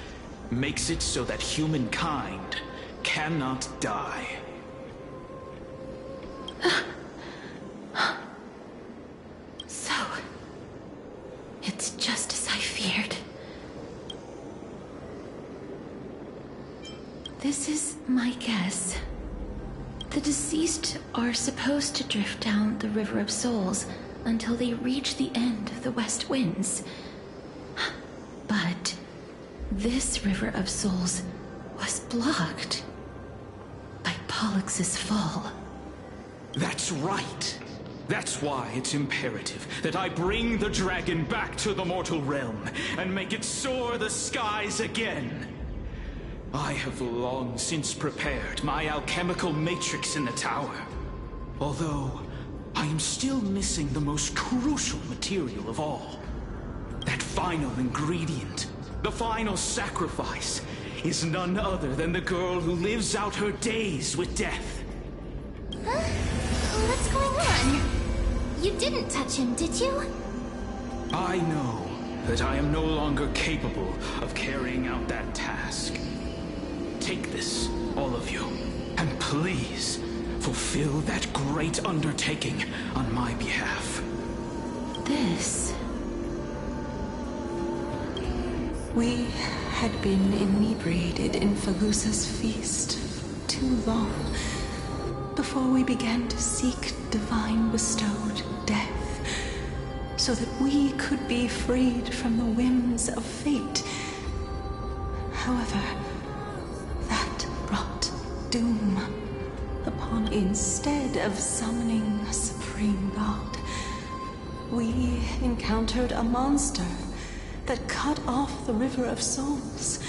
S12: makes it so that humankind cannot die.
S2: So, it's just as I feared. This is my guess. The deceased are supposed to drift down the River of Souls until they reach the end of the West Winds. But this River of Souls was blocked by Pollux's fall.
S12: That's right. That's why it's imperative that I bring the dragon back to the mortal realm and make it soar the skies again. I have long since prepared my alchemical matrix in the tower. Although, I am still missing the most crucial material of all. That final ingredient, the final sacrifice, is none other than the girl who lives out her days with death.
S5: Huh? What's going on? You didn't touch him, did you?
S12: I know that I am no longer capable of carrying out that task. Take this, all of you, and please fulfill that great undertaking on my behalf.
S2: This...
S4: We had been inebriated in Fagusa's feast too long before we began to seek divine bestowed death, so that we could be freed from the whims of fate. However, that brought doom upon, instead of summoning a supreme god, we encountered a monster that cut off the River of Souls.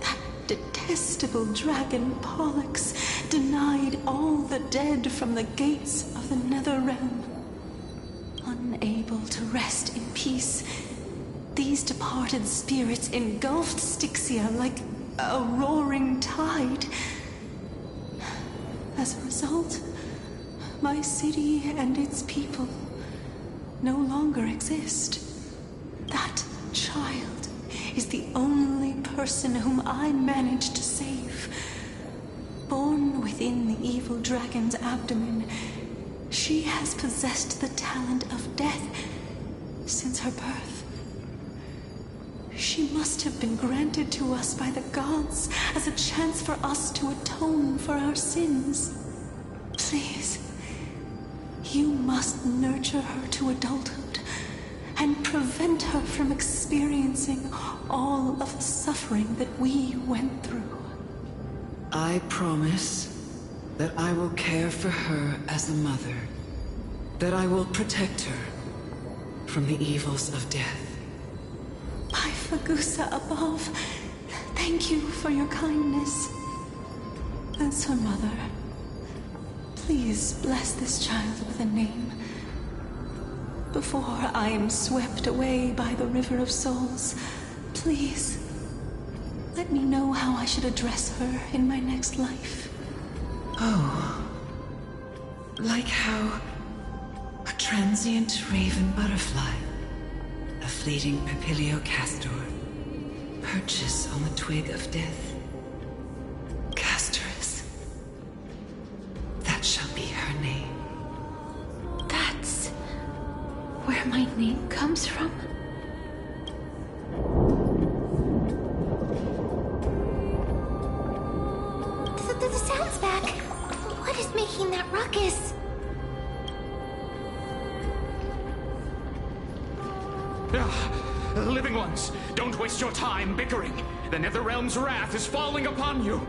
S4: That detestable dragon Pollux denied all the dead from the gates of the Nether Realm. Unable to rest in peace, these departed spirits engulfed Styxia like a roaring tide. As a result, my city and its people no longer exist. That child is the only person whom I managed to save. Born within the evil dragon's abdomen, she has possessed the talent of death since her birth. She must have been granted to us by the gods as a chance for us to atone for our sins. Please, you must nurture her to adulthood and prevent her from experiencing all of the suffering that we went through.
S11: I promise that I will care for her as a mother, that I will protect her from the evils of death.
S4: By Fagusa above, thank you for your kindness. As her mother, please bless this child with a name. Before I am swept away by the River of Souls, please, let me know how I should address her in my next life.
S11: Oh. Like how a transient raven butterfly, a fleeting papilio castor, perches on the twig of death. Castorus. That shall be her name.
S2: That's where my name comes from?
S5: The sound's back. What is making that ruckus?
S12: Living ones, don't waste your time bickering. The Netherrealm's wrath is falling upon you.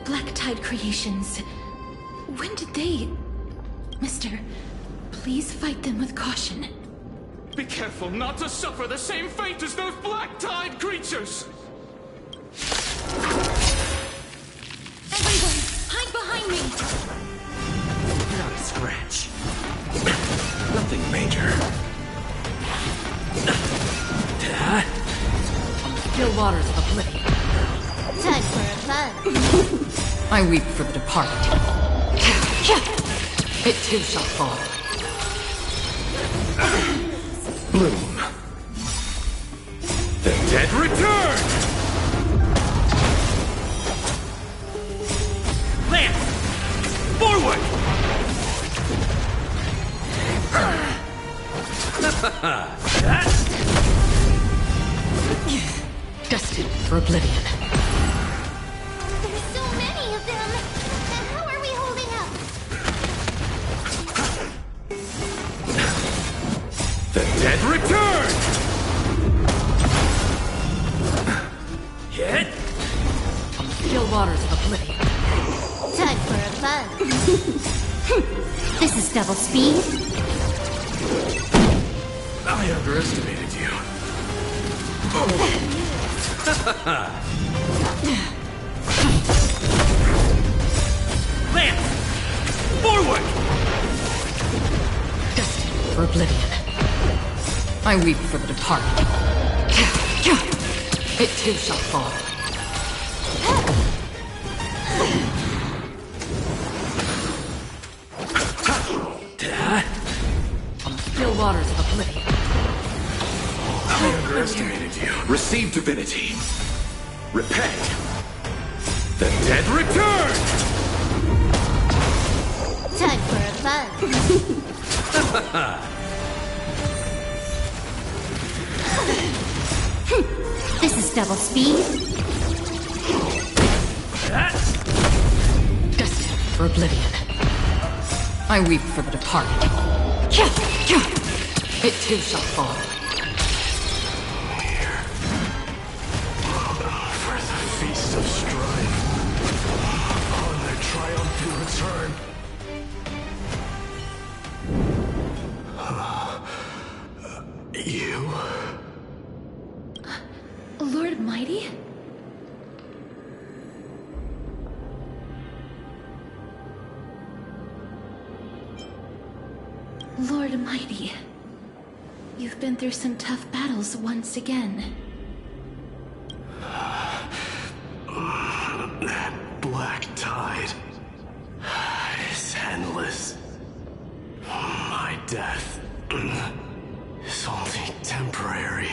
S2: Black Tide Creations. When did they... Mister, Please fight them with caution.
S12: Be careful not to suffer the same fate as those black-tide creatures!
S5: Everyone, hide behind me!
S1: Not a scratch.
S7: Nothing major.
S8: Still waters of oblivion.
S5: Time for a fun.
S8: I weep for the departed. It too shall fall.
S10: Bloom. The dead return!
S12: Lance! Forward!
S8: Destined for oblivion.
S5: There's so many of them! And how are we holding up?
S10: The dead return! Hit!
S8: Still waters of oblivion.
S5: Time for a fun. This is double speed.
S10: I underestimated you.
S12: Lance! Forward!
S8: Destined for oblivion. I weep for the departed. It too shall fall. Still waters of oblivion.
S10: I underestimated you. Receive divinity. Repay. The dead return!
S5: Time for a fun. This is double speed.
S8: Destined for oblivion. I weep for the departed. It too shall fall.
S10: Here. For the feast of strife. On their triumphant return. You?
S2: Lord Mighty? Lord Mighty, you've been through some tough battles once again.
S10: That black tide is endless. My death is only temporary.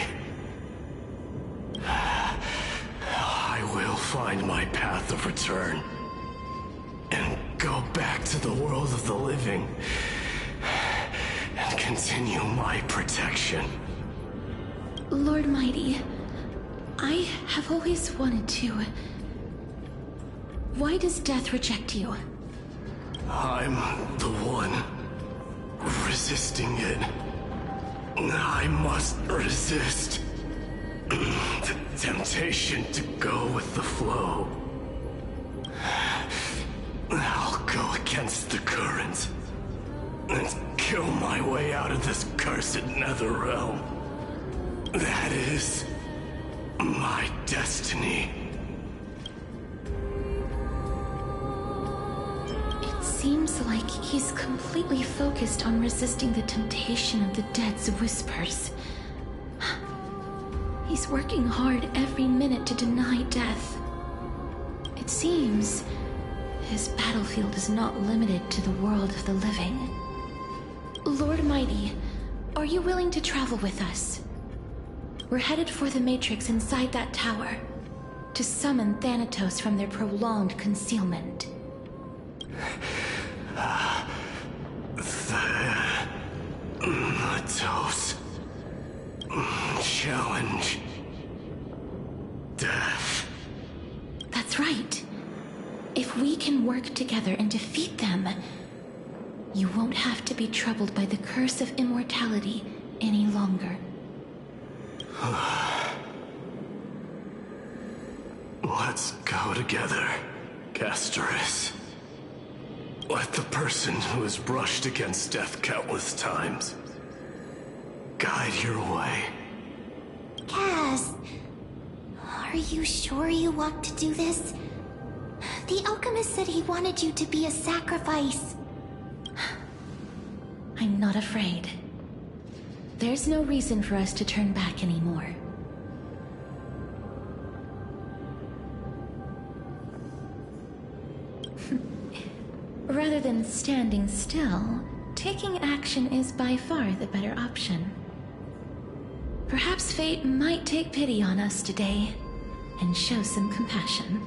S10: I will find my path of return and go back to the world of the living and continue my protection.
S2: Lord Mighty, I have always wanted to. Why does death reject you?
S10: I'm the one resisting it. I must resist the temptation to go with the flow. I'll go against the current and kill my way out of this cursed nether realm. That is my destiny.
S2: It seems like he's completely focused on resisting the temptation of the dead's whispers. He's working hard every minute to deny death. It seems his battlefield is not limited to the world of the living. Lord Mighty, are you willing to travel with us? We're headed for the Matrix inside that tower, to summon Thanatos from their prolonged concealment.
S10: Thanatos. Challenge. Death.
S2: That's right. If we can work together and defeat them, you won't have to be troubled by the curse of immortality any longer.
S10: Let's go together, Castoris. Let the person who has brushed against death countless times guide your way.
S5: Kaz, are you sure you want to do this? The alchemist said he wanted you to be a sacrifice.
S2: I'm not afraid. There's no reason for us to turn back anymore. Rather than standing still, taking action is by far the better option. Perhaps fate might take pity on us today and show some compassion.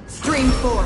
S11: Stream 4.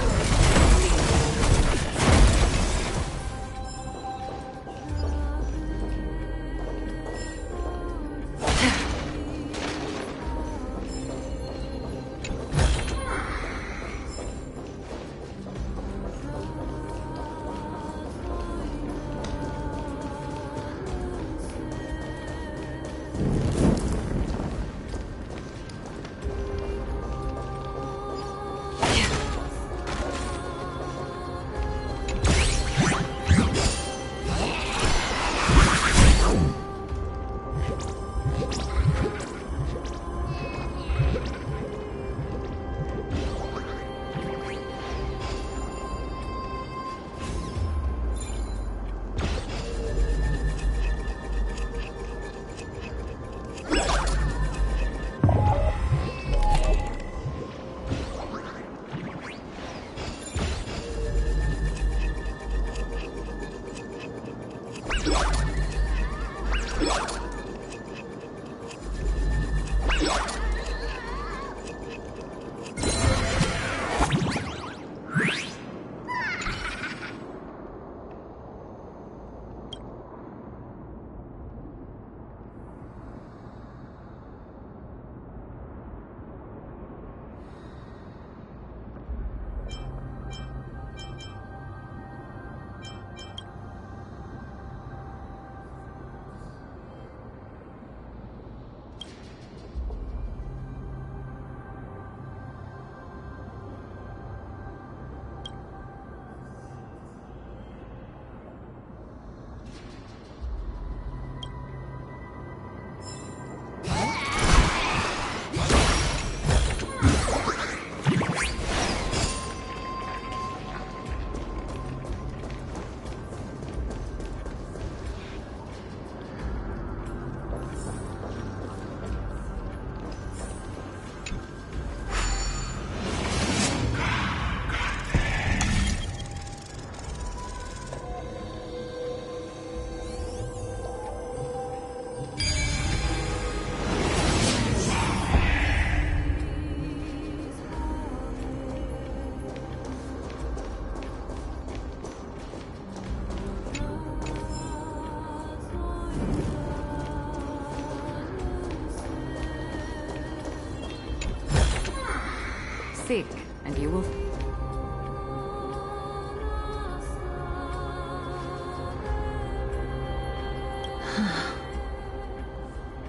S8: Seek, and you will...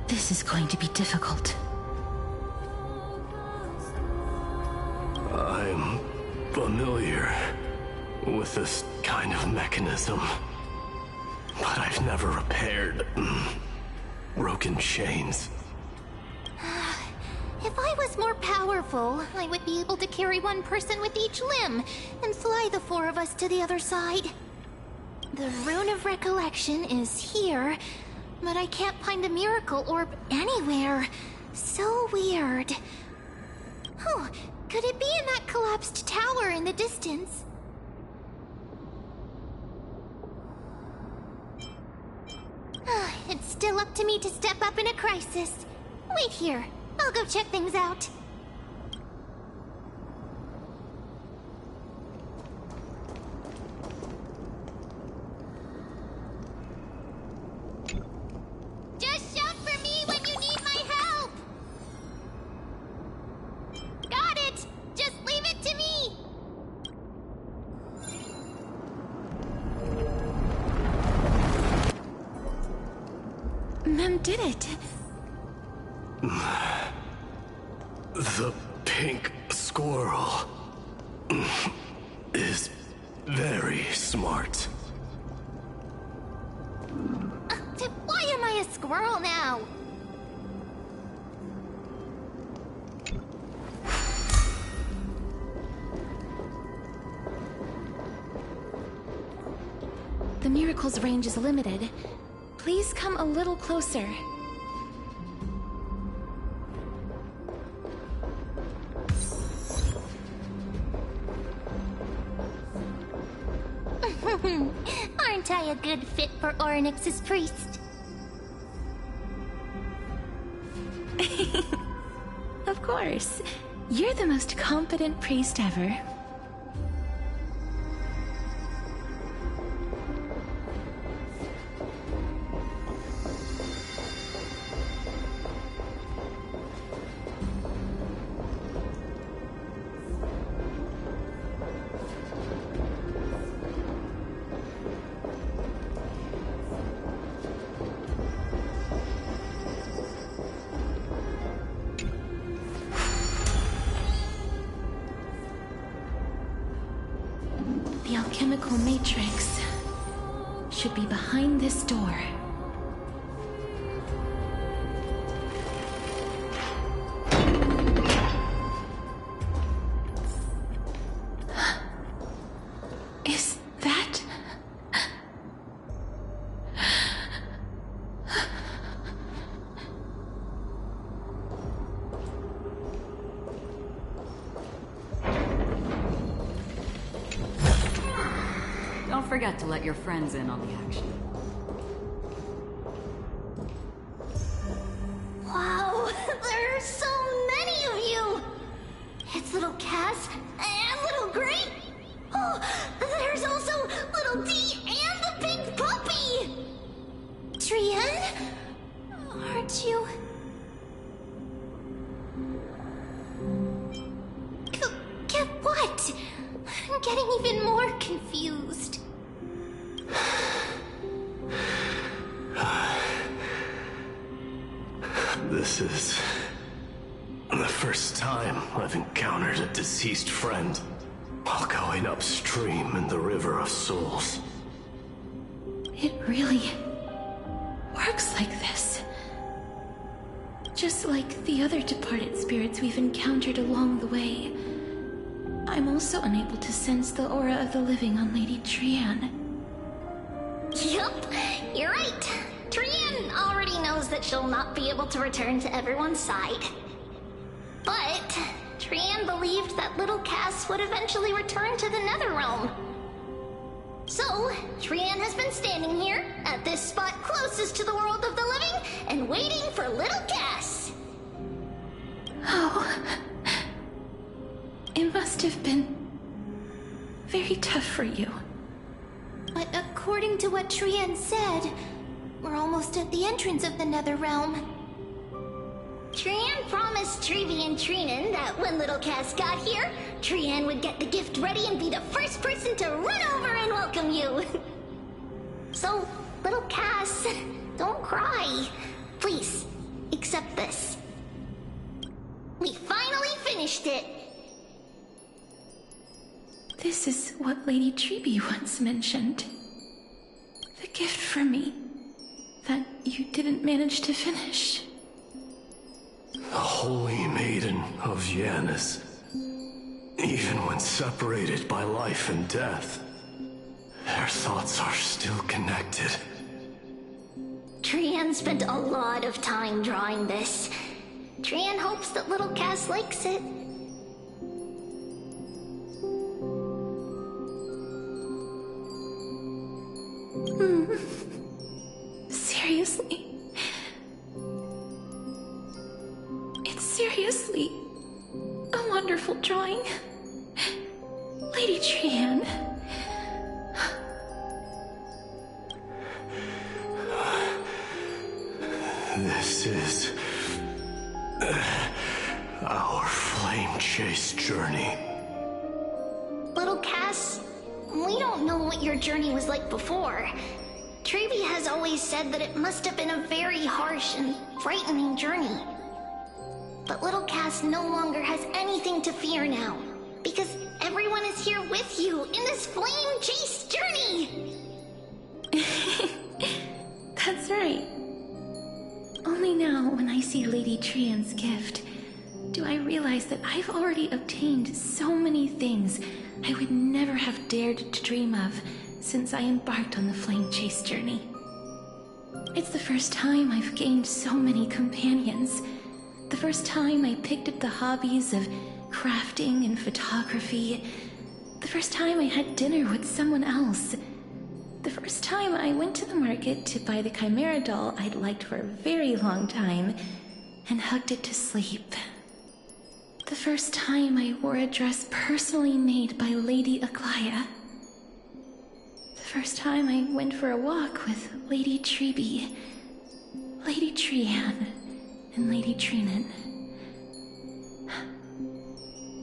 S2: This is going to be difficult.
S10: I'm familiar with this kind of mechanism, but I've never repaired broken chains.
S5: If I was more powerful, I would be able to carry one person with each limb and fly the four of us to the other side. The Rune of Recollection is here, but I can't find the miracle orb anywhere. So weird. Oh, could it be in that collapsed tower in the distance? It's still up to me to step up in a crisis. Wait here. I'll go check things out. Just shout for me when you need my help! Got it! Just leave it to me!
S10: The pink squirrel is very smart.
S5: Why am I a squirrel now?
S2: The miracle's range is limited. Please come a little closer.
S5: Aren't I a good fit for Oryx's priest?
S2: Of course. You're the most competent priest ever. The alchemical matrix should be behind this door. Is that...
S8: Don't forget to let your friends in on the action.
S5: Wow, there are so many of you! It's little Cass and little Grape. Oh, there's also little D and the big puppy! Trian? Aren't you... Get what? I'm getting even more confused.
S10: This is the first time I've encountered a deceased friend while going upstream in the River of Souls.
S2: It really works like this. Just like the other departed spirits we've encountered along the way. I'm also unable to sense the aura of the living on Lady Trian.
S5: Yup, you're right. Trian already knows that she'll not be able to return to everyone's side. But Trian believed that little Cass would eventually return to the Netherrealm. So, Trian has been standing here, at this spot closest to the world of the living, and waiting for little Cass.
S2: Oh... It must have been very tough for you.
S5: But according to what Trian said, we're almost at the entrance of the Netherrealm. Trian promised Trevi and Trinan that when little Cass got here, Trian would get the gift ready and be the first person to run over and welcome you. So, little Cass, don't cry. Please, accept this. We finally finished it.
S2: This is what Lady Trevi once mentioned. The gift for me that you didn't manage to finish.
S10: The Holy Maiden of Janus. Even when separated by life and death, their thoughts are still connected.
S5: Trian spent a lot of time drawing this. Trian hopes that little Cass likes it.
S2: Seriously? It's seriously a wonderful drawing. Lady Trian.
S10: This is our flame chase journey.
S5: Little Cass, we don't know what your journey was like before. Trevi has always said that it must have been a very harsh and frightening journey. But little Cass no longer has anything to fear now. Because everyone is here with you in this flame chase journey!
S2: That's right. Only now, when I see Lady Trian's gift, do I realize that I've already obtained so many things I would never have dared to dream of since I embarked on the flame chase journey. It's the first time I've gained so many companions. The first time I picked up the hobbies of crafting and photography. The first time I had dinner with someone else. The first time I went to the market to buy the Chimera doll I'd liked for a very long time and hugged it to sleep. The first time I wore a dress personally made by Lady Aglaia. The first time I went for a walk with Lady Treeby, Lady Trian, and Lady Trinan.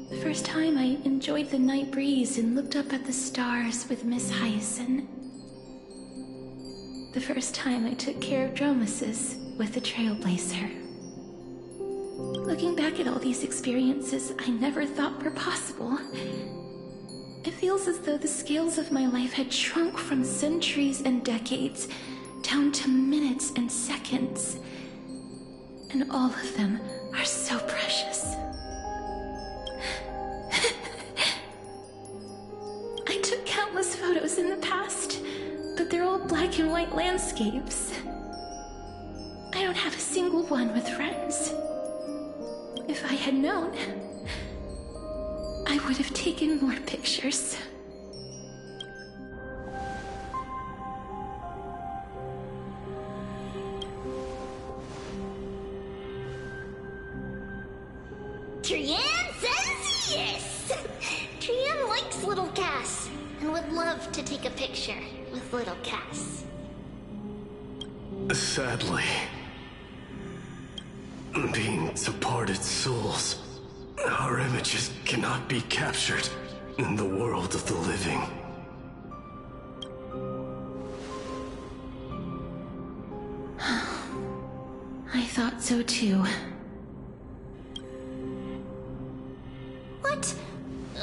S2: The first time I enjoyed the night breeze and looked up at the stars with Miss Hyacin. The first time I took care of Dromesis with the Trailblazer. Looking back at all these experiences I never thought were possible, it feels as though the scales of my life had shrunk from centuries and decades down to minutes and seconds. And all of them are so precious. I took countless photos in the past, but they're all black and white landscapes. I don't have a single one with friends. If I had known, I would have taken more pictures.
S5: Trian says yes! Trian likes little Cass and would love to take a picture with little Cass.
S10: Sadly, being departed souls, our images cannot be captured in the world of the living.
S2: I thought so too.
S5: What?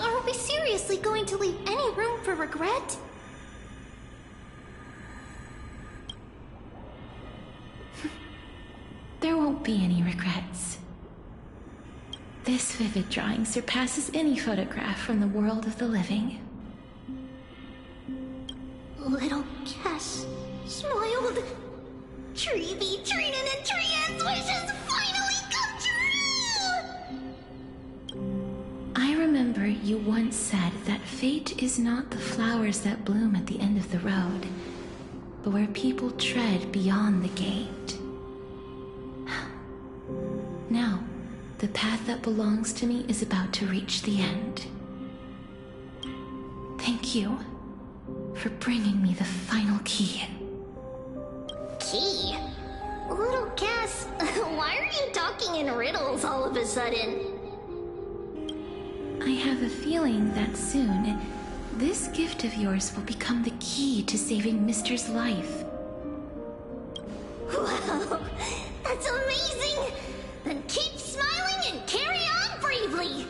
S5: Are we seriously going to leave any room for regret?
S2: There won't be any regrets. This vivid drawing surpasses any photograph from the world of the living.
S5: Little Cass smiled. Treeby, Trinan, and Trian's wishes finally come true!
S2: I remember you once said that fate is not the flowers that bloom at the end of the road, but where people tread beyond the gate. Now, the path that belongs to me is about to reach the end. Thank you for bringing me the final key.
S5: Key? Little Cass, why are you talking in riddles all of a sudden?
S2: I have a feeling that soon, this gift of yours will become the key to saving Mister's life.
S5: Wow, that's amazing! Then keep smiling and carry on bravely!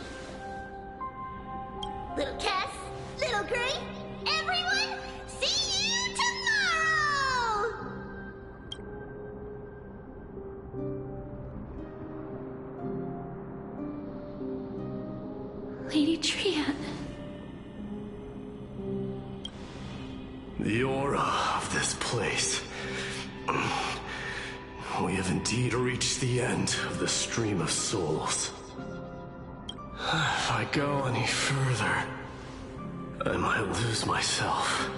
S5: Little Cass, Little Gray, everyone, see you tomorrow!
S2: Lady Trian.
S10: The aura of this place. We have indeed reached the end of the stream of souls. If I go any further, I might lose myself.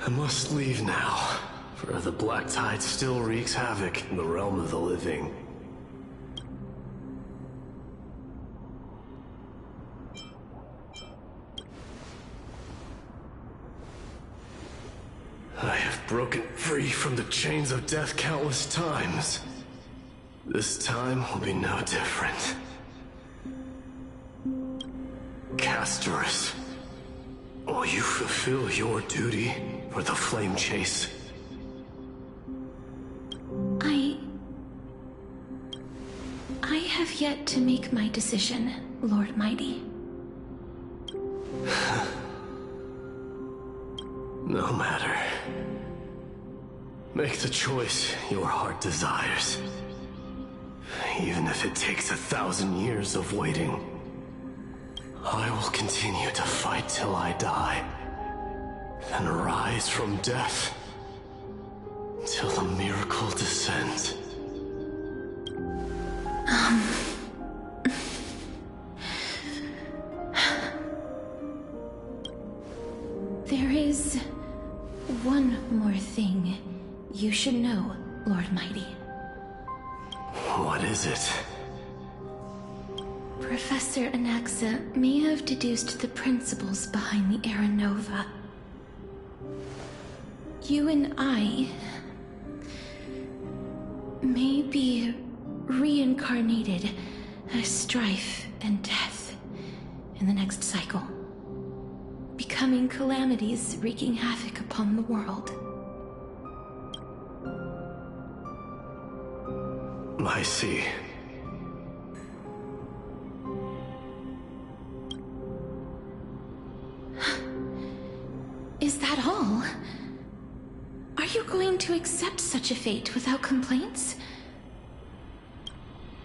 S10: I must leave now, for the black tide still wreaks havoc in the realm of the living. I have broken free from the chains of death countless times. This time will be no different. Castorus, will you fulfill your duty for the flame chase?
S2: I have yet to make my decision, Lord Mighty.
S10: No matter. Make the choice your heart desires. Even if it takes 1,000 years of waiting, I will continue to fight till I die, then rise from death till the miracle descends.
S2: There is one more thing you should know, Lord Mighty.
S10: What is it?
S2: Professor Anaxa may have deduced the principles behind the Era Nova. You and I may be reincarnated as strife and death in the next cycle, becoming calamities wreaking havoc upon the world.
S10: I see.
S2: Is that all? Are you going to accept such a fate without complaints?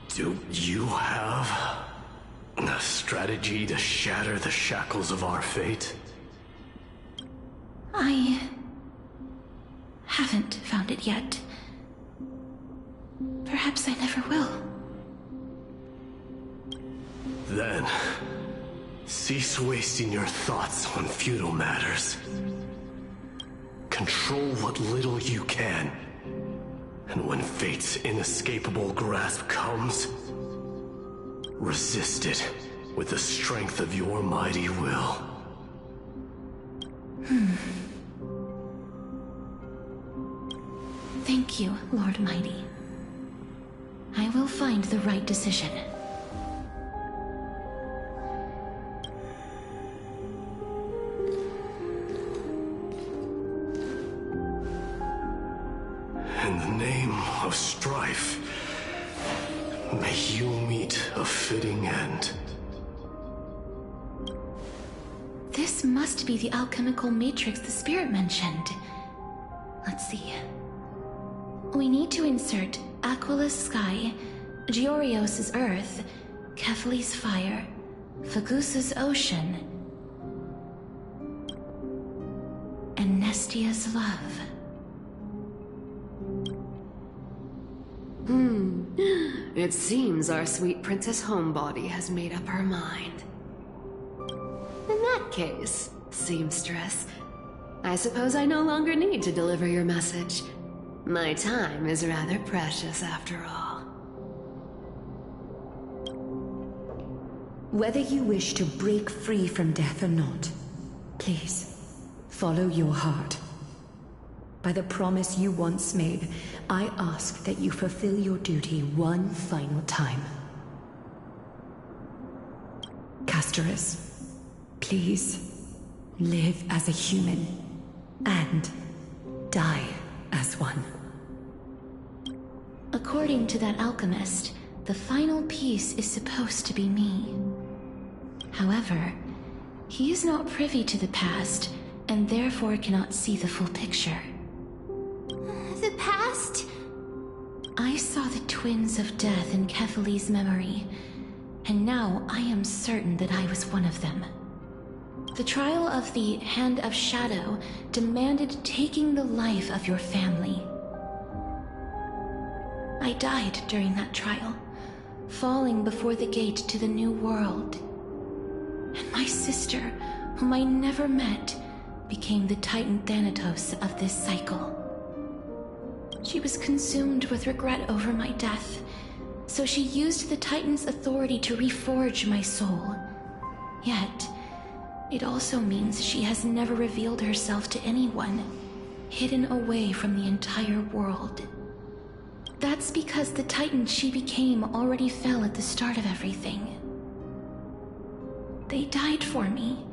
S10: Do you have a strategy to shatter the shackles of our fate?
S2: I haven't found it yet. Perhaps I never will.
S10: Then, cease wasting your thoughts on futile matters. Control what little you can. And when fate's inescapable grasp comes, resist it with the strength of your mighty will.
S2: Thank you, Lord Mighty. I will find the right decision.
S10: In the name of strife, may you meet a fitting end.
S2: This must be the alchemical matrix the spirit mentioned. Let's see. We need to insert Aquila's sky, Georios' earth, Kefali's fire, Fagusa's ocean, and Nestia's love.
S4: It seems our sweet Princess Homebody has made up her mind. In that case, seamstress, I suppose I no longer need to deliver your message. My time is rather precious after all. Whether you wish to break free from death or not, please, follow your heart. By the promise you once made, I ask that you fulfill your duty one final time. Castorus, please, live as a human, and die as one.
S2: According to that alchemist, the final piece is supposed to be me. However, he is not privy to the past, and therefore cannot see the full picture.
S5: The past?
S2: I saw the twins of death in Kefali's memory, and now I am certain that I was one of them. The trial of the Hand of Shadow demanded taking the life of your family. I died during that trial, falling before the gate to the new world. And my sister, whom I never met, became the Titan Thanatos of this cycle. She was consumed with regret over my death, so she used the Titan's authority to reforge my soul. Yet, it also means she has never revealed herself to anyone, hidden away from the entire world. That's because the Titan she became already fell at the start of everything. They died for me,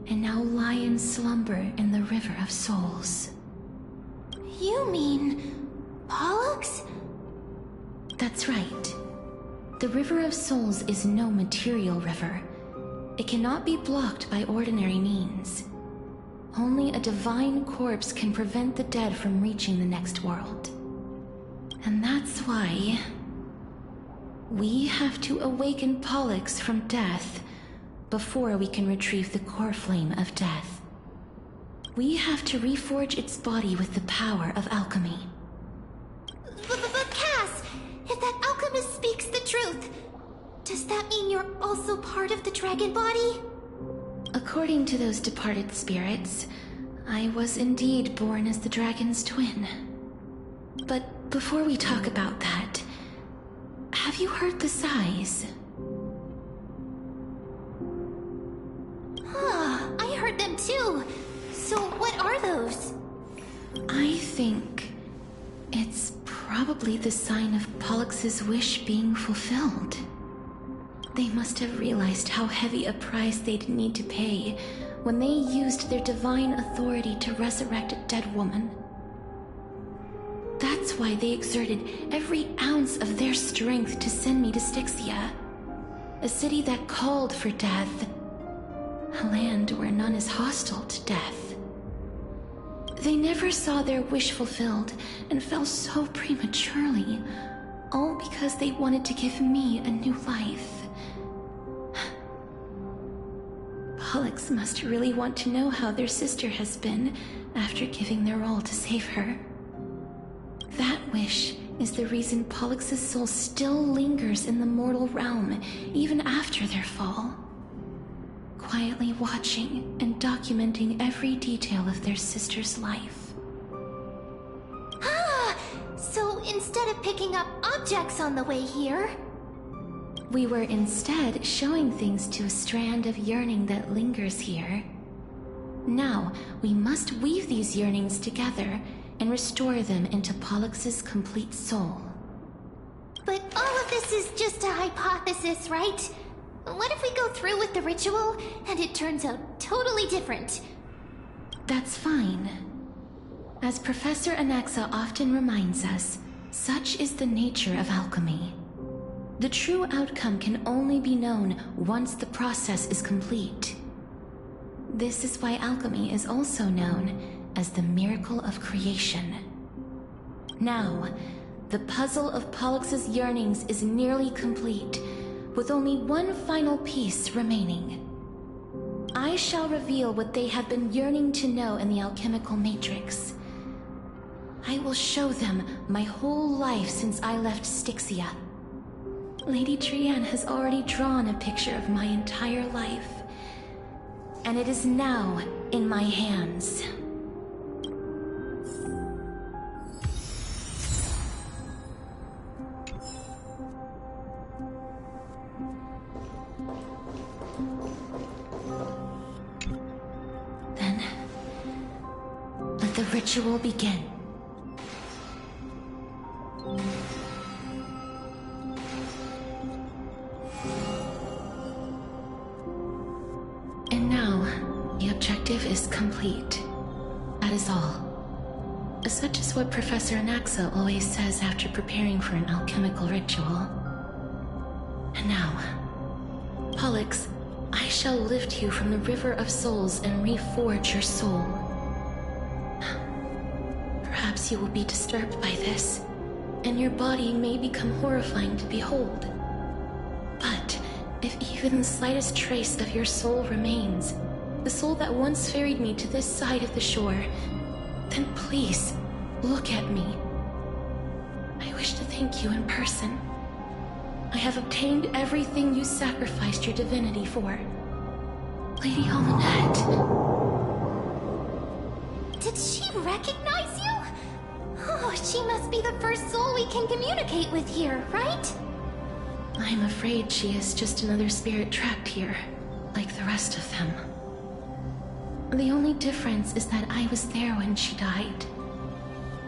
S2: and now lie in slumber in the River of Souls.
S5: You mean... Pollux?
S2: That's right. The River of Souls is no material river. It cannot be blocked by ordinary means. Only a divine corpse can prevent the dead from reaching the next world. And that's why we have to awaken Pollux from death before we can retrieve the core flame of death. We have to reforge its body with the power of alchemy.
S5: But Cass, if that alchemist speaks the truth, does that mean you're also part of the dragon body?
S2: According to those departed spirits, I was indeed born as the dragon's twin. But before we talk about that, have you heard the sighs?
S5: I heard them too. So what are those?
S2: I think it's probably the sign of Pollux's wish being fulfilled. They must have realized how heavy a price they'd need to pay when they used their divine authority to resurrect a dead woman. That's why they exerted every ounce of their strength to send me to Styxia, a city that called for death, a land where none is hostile to death. They never saw their wish fulfilled and fell so prematurely, all because they wanted to give me a new life. Pollux must really want to know how their sister has been after giving their all to save her. That wish is the reason Pollux's soul still lingers in the mortal realm even after their fall, quietly watching and documenting every detail of their sister's life.
S5: So instead of picking up objects on the way here,
S2: we were instead showing things to a strand of yearning that lingers here. Now, we must weave these yearnings together and restore them into Pollux's complete soul.
S5: But all of this is just a hypothesis, right? What if we go through with the ritual and it turns out totally different?
S2: That's fine. As Professor Anaxa often reminds us, such is the nature of alchemy. The true outcome can only be known once the process is complete. This is why alchemy is also known as the miracle of creation. Now, the puzzle of Pollux's yearnings is nearly complete, with only one final piece remaining. I shall reveal what they have been yearning to know in the alchemical matrix. I will show them my whole life since I left Styxia. Lady Trianne has already drawn a picture of my entire life, and it is now in my hands. Then, let the ritual begin. And now, the objective is complete. That is all. Such is what Professor Anaxa always says after preparing for an alchemical ritual. And now, Pollux, I shall lift you from the River of Souls and reforge your soul. Perhaps you will be disturbed by this, and your body may become horrifying to behold. But if even the slightest trace of your soul remains, the soul that once ferried me to this side of the shore, then please, look at me. I wish to thank you in person. I have obtained everything you sacrificed your divinity for. Lady Almanette.
S5: Did she recognize you? Oh, she must be the first soul we can communicate with here, right?
S2: I'm afraid she is just another spirit trapped here, like the rest of them. The only difference is that I was there when she died.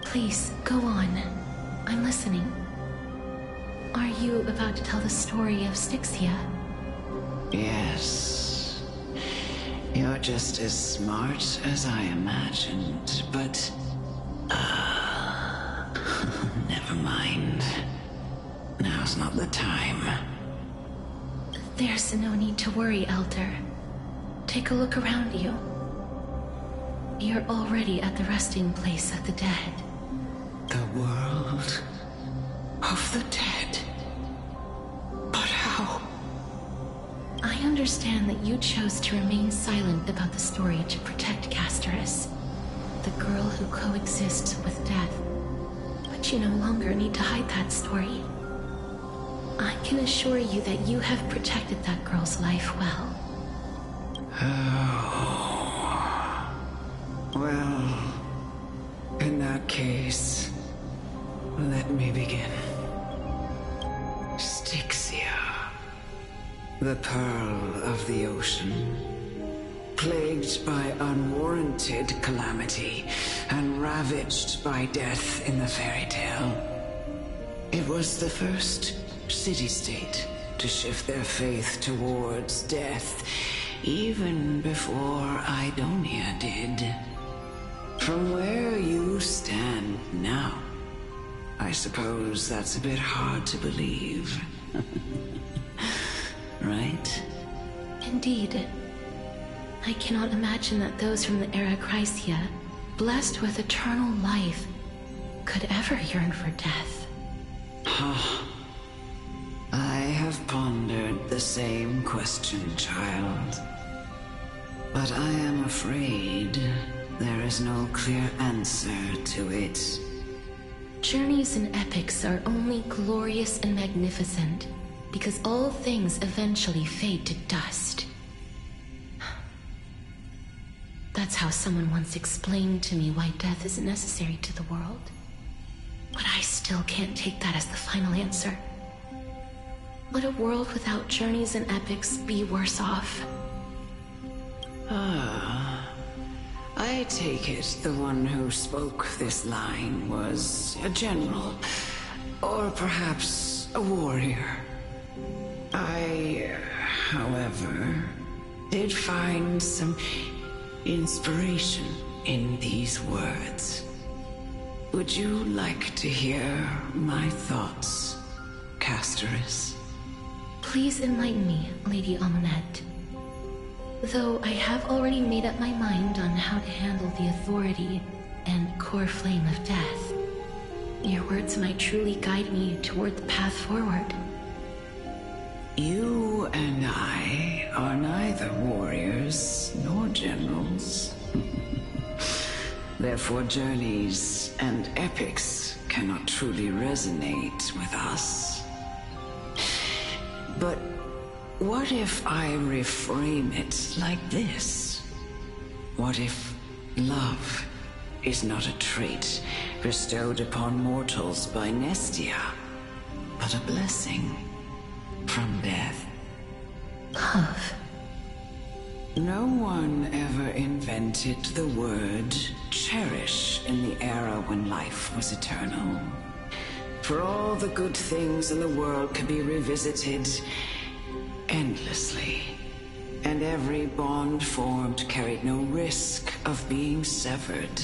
S2: Please, go on. I'm listening. Are you about to tell the story of Styxia?
S11: Yes. You're just as smart as I imagined, but... never mind. Now's not about the time.
S2: There's no need to worry, Elder. Take a look around you. You're already at the resting place of the dead.
S11: The world of the dead? But how?
S2: I understand that you chose to remain silent about the story to protect Castorus, the girl who coexists with death. But you no longer need to hide that story. I can assure you that you have protected that girl's life well.
S11: Oh. Well, in that case, let me begin. Styxia, the pearl of the ocean, plagued by unwarranted calamity and ravaged by death in the fairy tale. It was the first city-state to shift their faith towards death, even before Idonia did. From where you stand now, I suppose that's a bit hard to believe. Right?
S2: Indeed. I cannot imagine that those from the Era Chrysia, blessed with eternal life, could ever yearn for death.
S11: I have pondered the same question, child. But I am afraid there is no clear answer to it.
S2: Journeys and epics are only glorious and magnificent because all things eventually fade to dust. That's how someone once explained to me why death is necessary to the world. But I still can't take that as the final answer. Would a world without journeys and epics be worse off?
S11: I take it the one who spoke this line was a general, or perhaps a warrior. I, however, did find some inspiration in these words. Would you like to hear my thoughts, Castorus?
S2: Please enlighten me, Lady Amunet. Though I have already made up my mind on how to handle the authority and core flame of death, your words might truly guide me toward the path forward.
S11: You and I are neither warriors nor generals. Therefore, journeys and epics cannot truly resonate with us. But what if I reframe it like this? What if love is not a trait bestowed upon mortals by Nestia, but a blessing from death?
S2: Love.
S11: No one ever invented the word cherish in the era when life was eternal. For all the good things in the world could be revisited endlessly, and every bond formed carried no risk of being severed.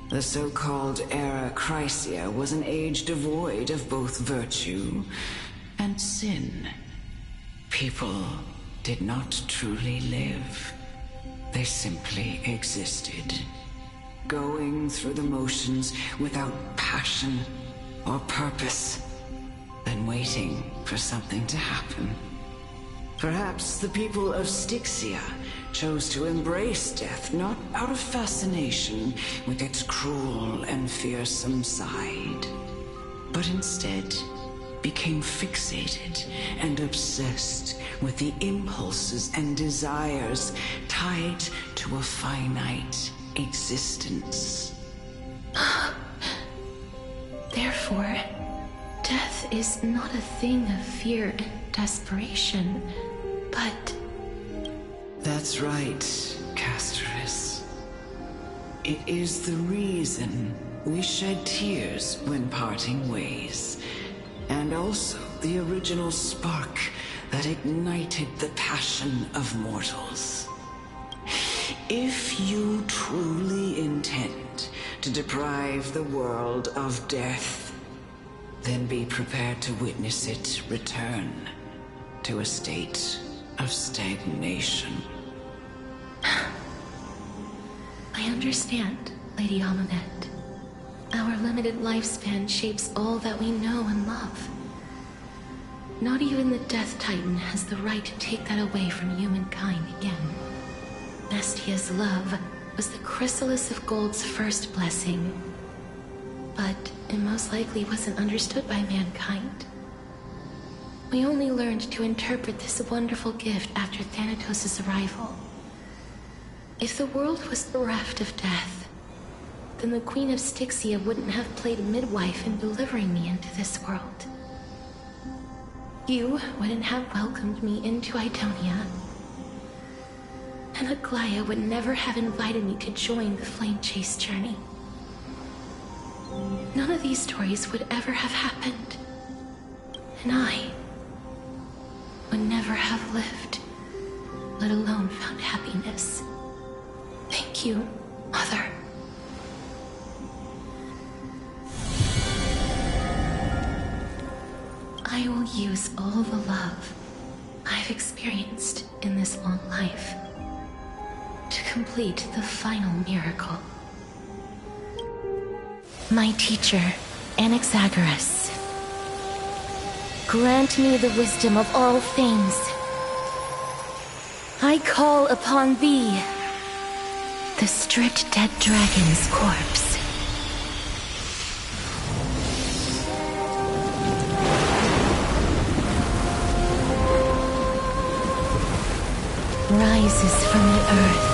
S11: The so-called Era Chrysia was an age devoid of both virtue and sin. People did not truly live. They simply existed, going through the motions without passion or purpose, then waiting for something to happen. Perhaps the people of Styxia chose to embrace death not out of fascination with its cruel and fearsome side, but instead became fixated and obsessed with the impulses and desires tied to a finite existence.
S2: Therefore, death is not a thing of fear and desperation, but...
S11: That's right, Castorus. It is the reason we shed tears when parting ways, and also the original spark that ignited the passion of mortals. If you truly intend to deprive the world of death, Then be prepared to witness it return to a state of stagnation.
S2: I understand, Lady Amunet. Our limited lifespan shapes all that we know and love. Not even the Death Titan has the right to take that away from humankind again. Nestia's love was the chrysalis of Gold's first blessing, but it most likely wasn't understood by mankind. We only learned to interpret this wonderful gift after Thanatos' arrival. If the world was bereft of death, then the Queen of Styxia wouldn't have played midwife in delivering me into this world. You wouldn't have welcomed me into Idonia, and Aglaia would never have invited me to join the Flame Chase journey. None of these stories would ever have happened, and I would never have lived, let alone found happiness. Thank you, Mother. I will use all the love I've experienced in this long life to complete the final miracle. My teacher, Anaxagoras, grant me the wisdom of all things. I call upon thee, the stripped dead dragon's corpse. Rises from the earth,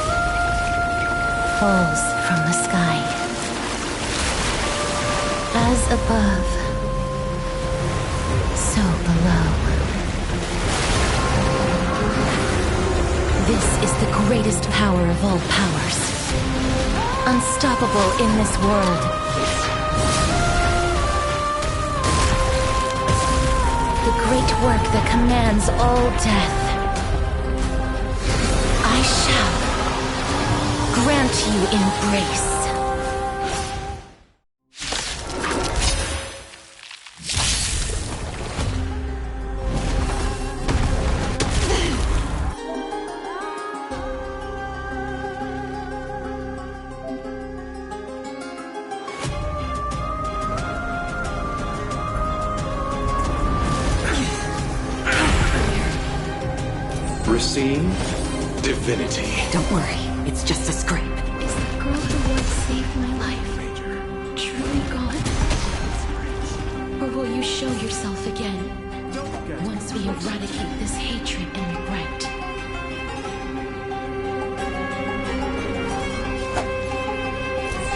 S2: falls from the sky. As above, so below. This is the greatest power of all powers. Unstoppable in this world. The great work that commands all death. I shall grant you embrace.
S10: Receive divinity.
S8: Don't worry, it's just a scrape.
S2: Is the girl who once saved my life truly gone? Or will you show yourself again, once we eradicate this hatred and regret?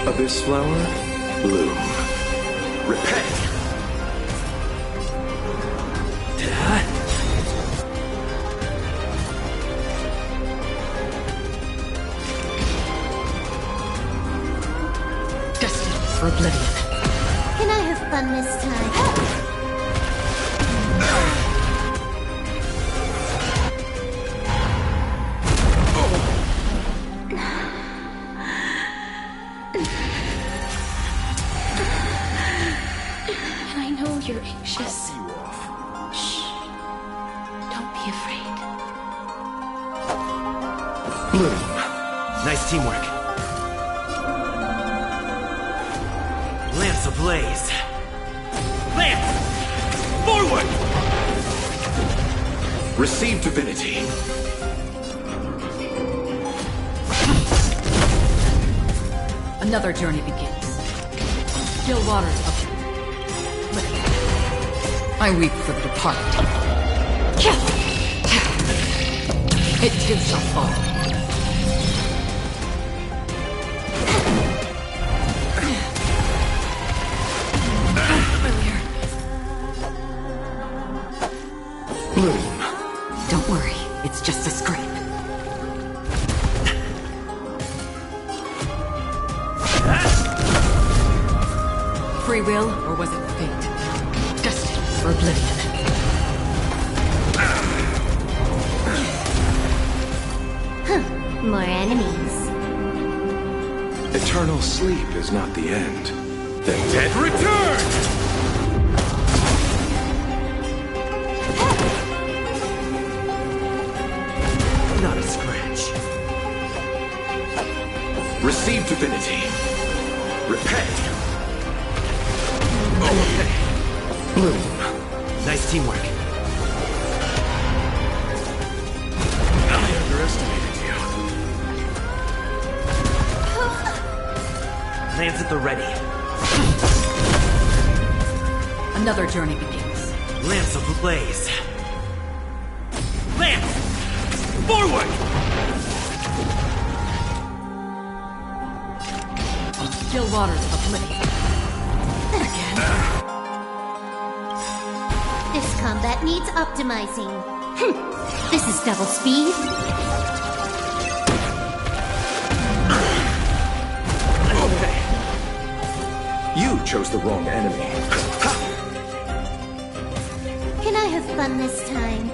S10: Abyss flower, bloom. Repent!
S8: For oblivion.
S5: Can I have fun this time?
S2: And I know you're anxious. Shh. Don't be afraid.
S1: Bloom. Nice teamwork. Lance ablaze. Lance! Forward!
S10: Receive divinity.
S8: Another journey begins. Still waters of I weep for the departed. It too shall fall.
S10: Bloom.
S8: Don't worry, it's just a scrape. Free will, or was it fate? Destined for oblivion.
S3: More enemies.
S10: Eternal sleep is not the end. The
S1: Dead return!
S10: Receive divinity. Repay.
S1: Bloom. Nice teamwork.
S7: I underestimated you.
S1: Lance at the ready.
S8: Another journey begins.
S1: Lance ablaze. Lance! Forward!
S8: Still waters of oblivion. Again.
S5: This combat needs optimizing. This is double speed.
S10: You chose the wrong enemy.
S5: Can I have fun this time?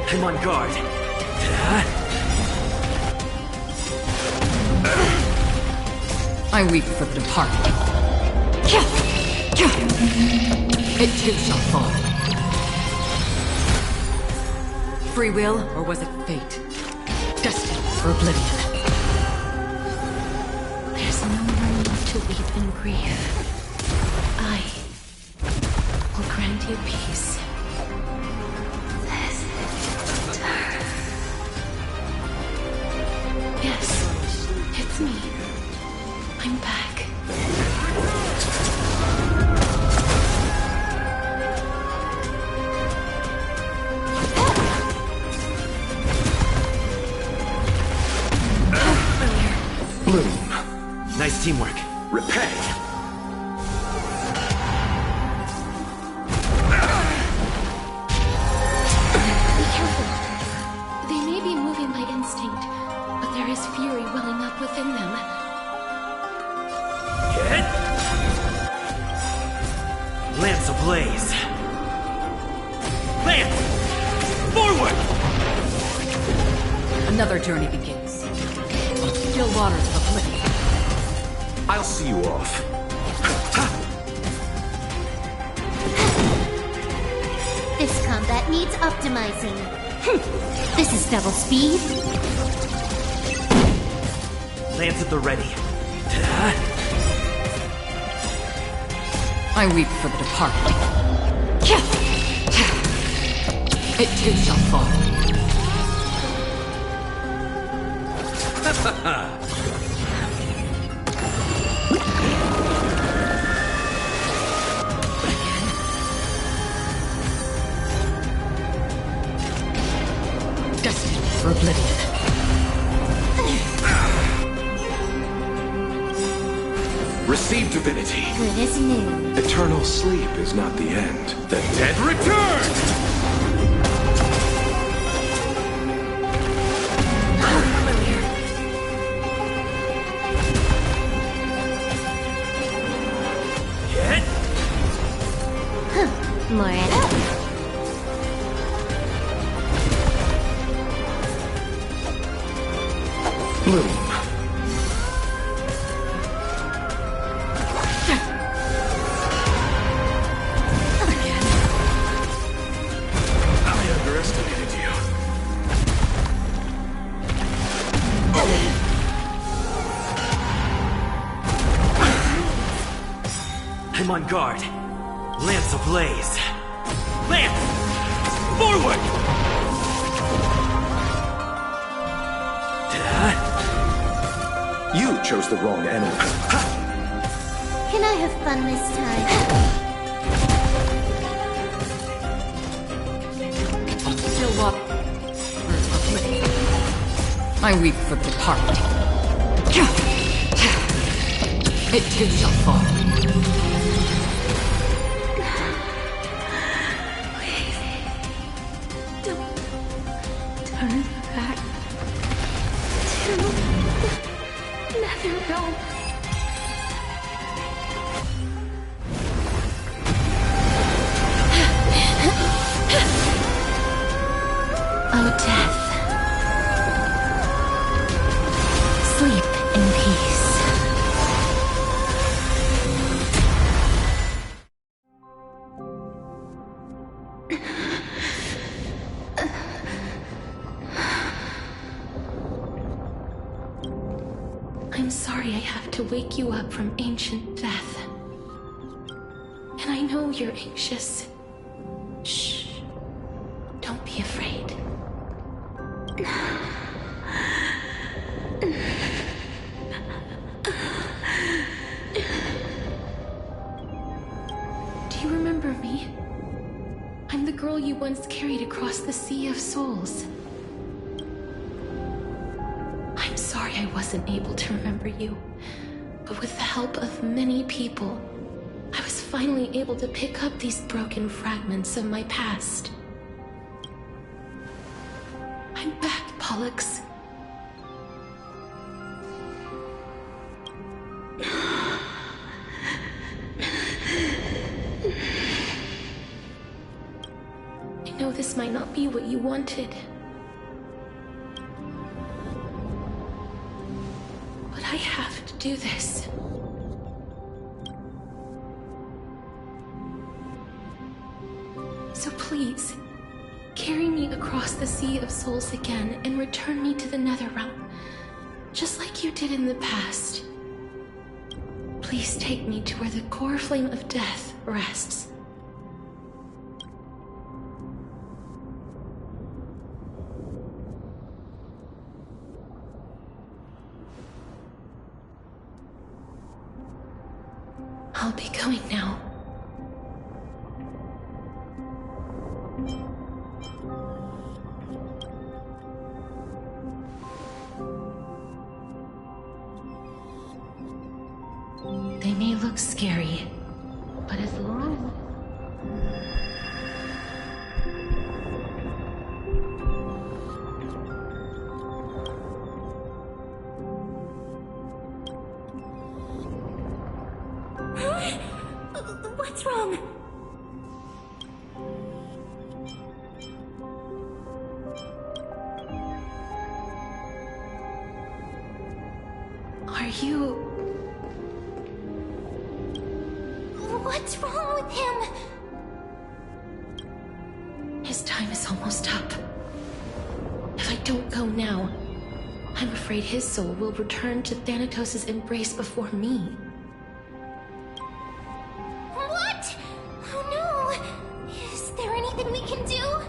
S1: I'm on guard.
S8: I weep for the departed. It too shall fall. Free will, or was it fate? Destined for oblivion.
S2: There's no room to weep in grief. I will grant you peace. Yes, it's me. I'm back.
S1: Bloom. Nice teamwork.
S10: Repay.
S2: Be careful. They may be moving by instinct, but there is fury welling up within them.
S1: Hit! Lance ablaze. Lance! Forward!
S8: Another journey begins. Still waters of oblivion.
S10: I'll see you off.
S5: This combat needs optimizing. This is double speed.
S1: Lance at the ready.
S8: I weep for the departed. It too shall fall. Destined for oblivion.
S10: Receive divinity.
S5: Good as new.
S10: Eternal sleep is not the end. The dead
S1: Return! Hit!
S5: More energy.
S1: Bloom.
S7: I underestimated you.
S1: I'm on guard. Lance ablaze. Lance! Forward!
S10: You chose the wrong enemy.
S5: Can I have fun this time?
S8: Still waters of oblivion. I weep for the departed. It too shall fall.
S2: Turn back to Netherrealm. Oh, death. Sleep in peace. I'm sorry I have to wake you up from ancient death. And I know you're anxious. Shh. Don't be afraid. Do you remember me? I'm the girl you once carried across the Sea of Souls. I'm sorry I wasn't able to remember you, but with the help of many people, I was finally able to pick up these broken fragments of my past. I'm back, Pollux. I know this might not be what you wanted. But I have to do this. So please, carry me across the Sea of Souls again and return me to the Netherrealm, just like you did in the past. Please take me to where the core flame of death rests. I'll be going now. They may look scary, but as long
S5: What's wrong?
S2: Are you...
S5: What's wrong with him?
S2: His time is almost up. If I don't go now, I'm afraid his soul will return to Thanatos' embrace before me.
S5: What? Oh no! Is there anything we can do?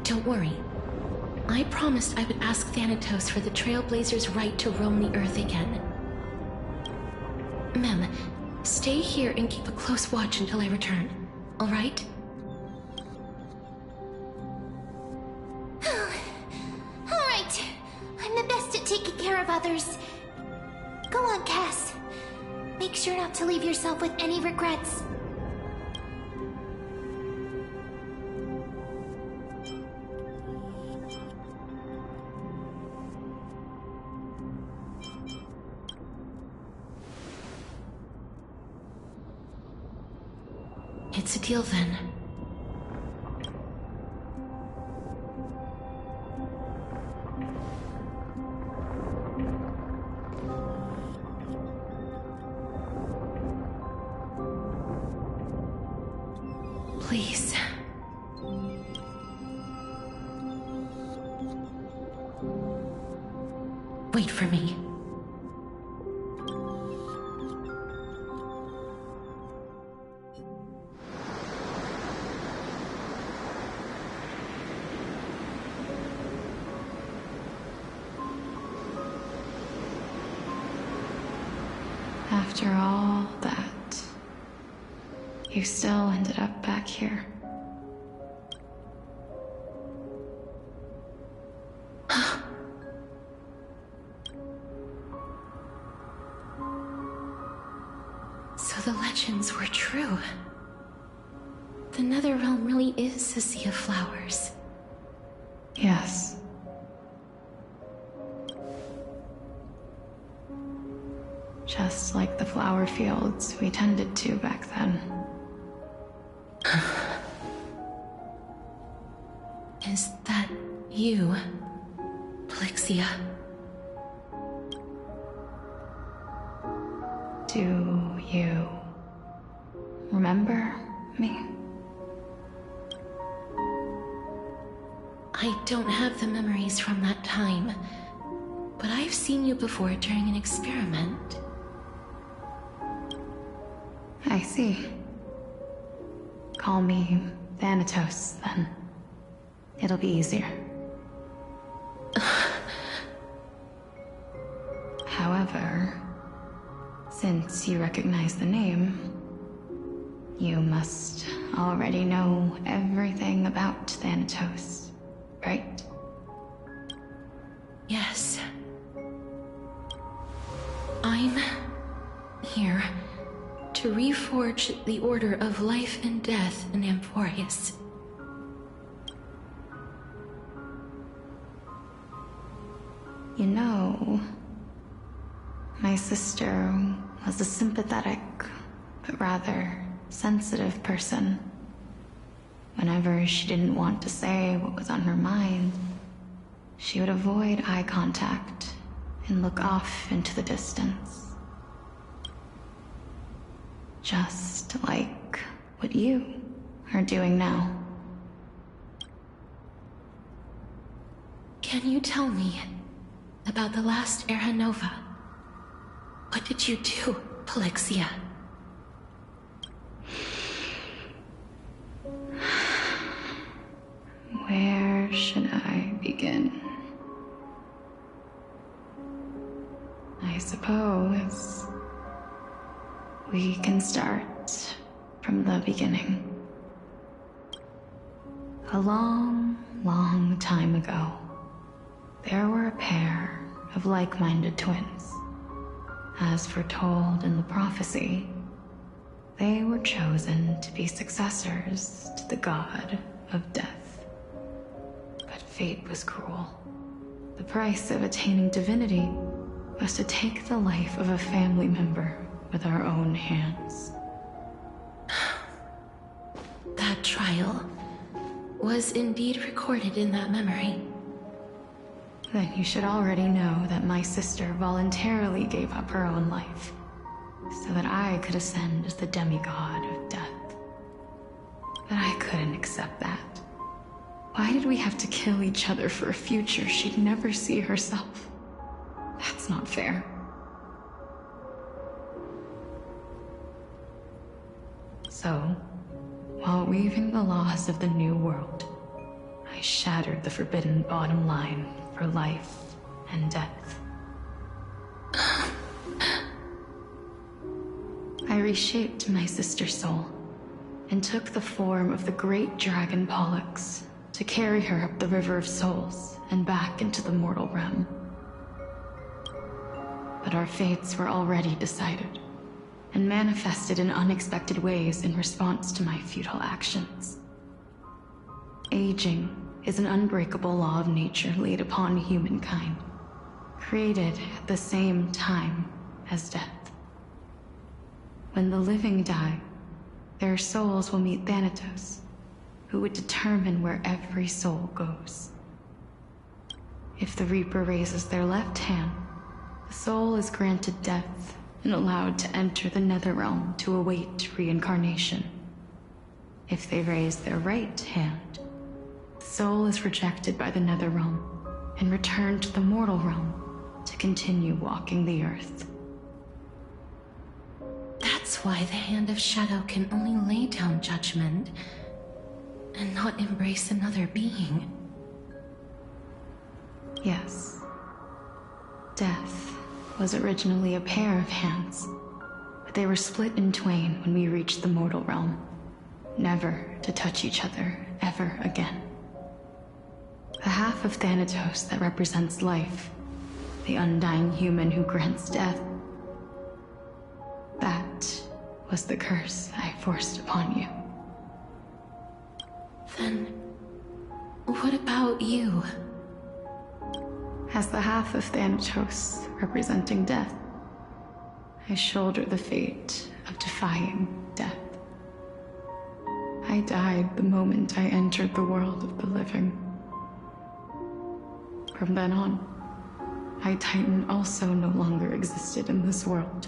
S2: Don't worry. I promised I would ask Thanatos for the Trailblazers' right to roam the Earth again. Mem, stay here and keep a close watch until I return, all right?
S5: All right. I'm the best at taking care of others. Go on, Cass. Make sure not to leave yourself with any regrets.
S2: It's a deal then. Please. Wait for me.
S13: After all that, you still ended up back here.
S2: So the legends were true. The Netherrealm really is a sea of flowers.
S13: Yes. Just like the flower fields we tended to back then.
S2: Is that you, Plixia?
S13: Do you remember me?
S2: I don't have the memories from that time, but I've seen you before during an experiment.
S13: I see. Call me Thanatos, then. It'll be easier. However, since you recognize the name, you must already know everything about Thanatos, right?
S2: Yes. I'm here to reforge the order of life and death in Amphorius.
S13: You know, my sister was a sympathetic, but rather sensitive person. Whenever she didn't want to say what was on her mind, she would avoid eye contact and look off into the distance. Just like what you are doing now.
S2: Can you tell me about the last Era Nova? What did you do, Polixia?
S13: Where should I begin? I suppose we can start from the beginning. A long, long time ago, there were a pair of like-minded twins. As foretold in the prophecy, they were chosen to be successors to the god of death. But fate was cruel. The price of attaining divinity was to take the life of a family member with our own hands.
S2: That trial was indeed recorded in that memory.
S13: Then you should already know that my sister voluntarily gave up her own life, so that I could ascend as the demigod of death. But I couldn't accept that. Why did we have to kill each other for a future she'd never see herself? That's not fair. So, while weaving the laws of the new world, I shattered the forbidden bottom line for life and death. I reshaped my sister's soul and took the form of the great dragon Pollux to carry her up the River of Souls and back into the mortal realm. But our fates were already decided and manifested in unexpected ways in response to my futile actions. Aging is an unbreakable law of nature laid upon humankind, created at the same time as death. When the living die, their souls will meet Thanatos, who would determine where every soul goes. If the Reaper raises their left hand, the soul is granted death and allowed to enter the Netherrealm to await reincarnation. If they raise their right hand, the soul is rejected by the Netherrealm and returned to the mortal realm to continue walking the earth.
S2: That's why the Hand of Shadow can only lay down judgment and not embrace another being.
S13: Yes. Death was originally a pair of hands, but they were split in twain when we reached the mortal realm, never to touch each other ever again. The half of Thanatos that represents life, the undying human who grants death, that was the curse I forced upon you.
S2: Then, what about you?
S13: As the half of Thanatos representing death, I shoulder the fate of defying death. I died the moment I entered the world of the living. From then on, High Titan also no longer existed in this world.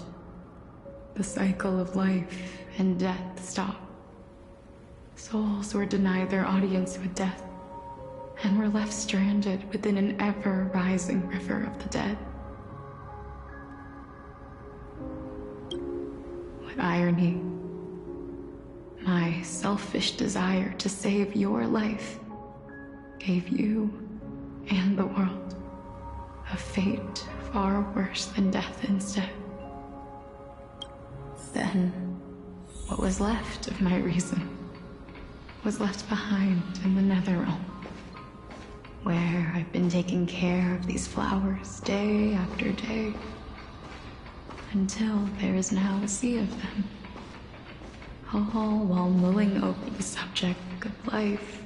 S13: The cycle of life and death stopped. Souls were denied their audience with death, and were left stranded within an ever-rising river of the dead. irony. My selfish desire to save your life gave you and the world a fate far worse than death instead. Then, what was left of my reason was left behind in the Netherrealm, where I've been taking care of these flowers day after day, until there is now a sea of them, all while mulling over the subject of life,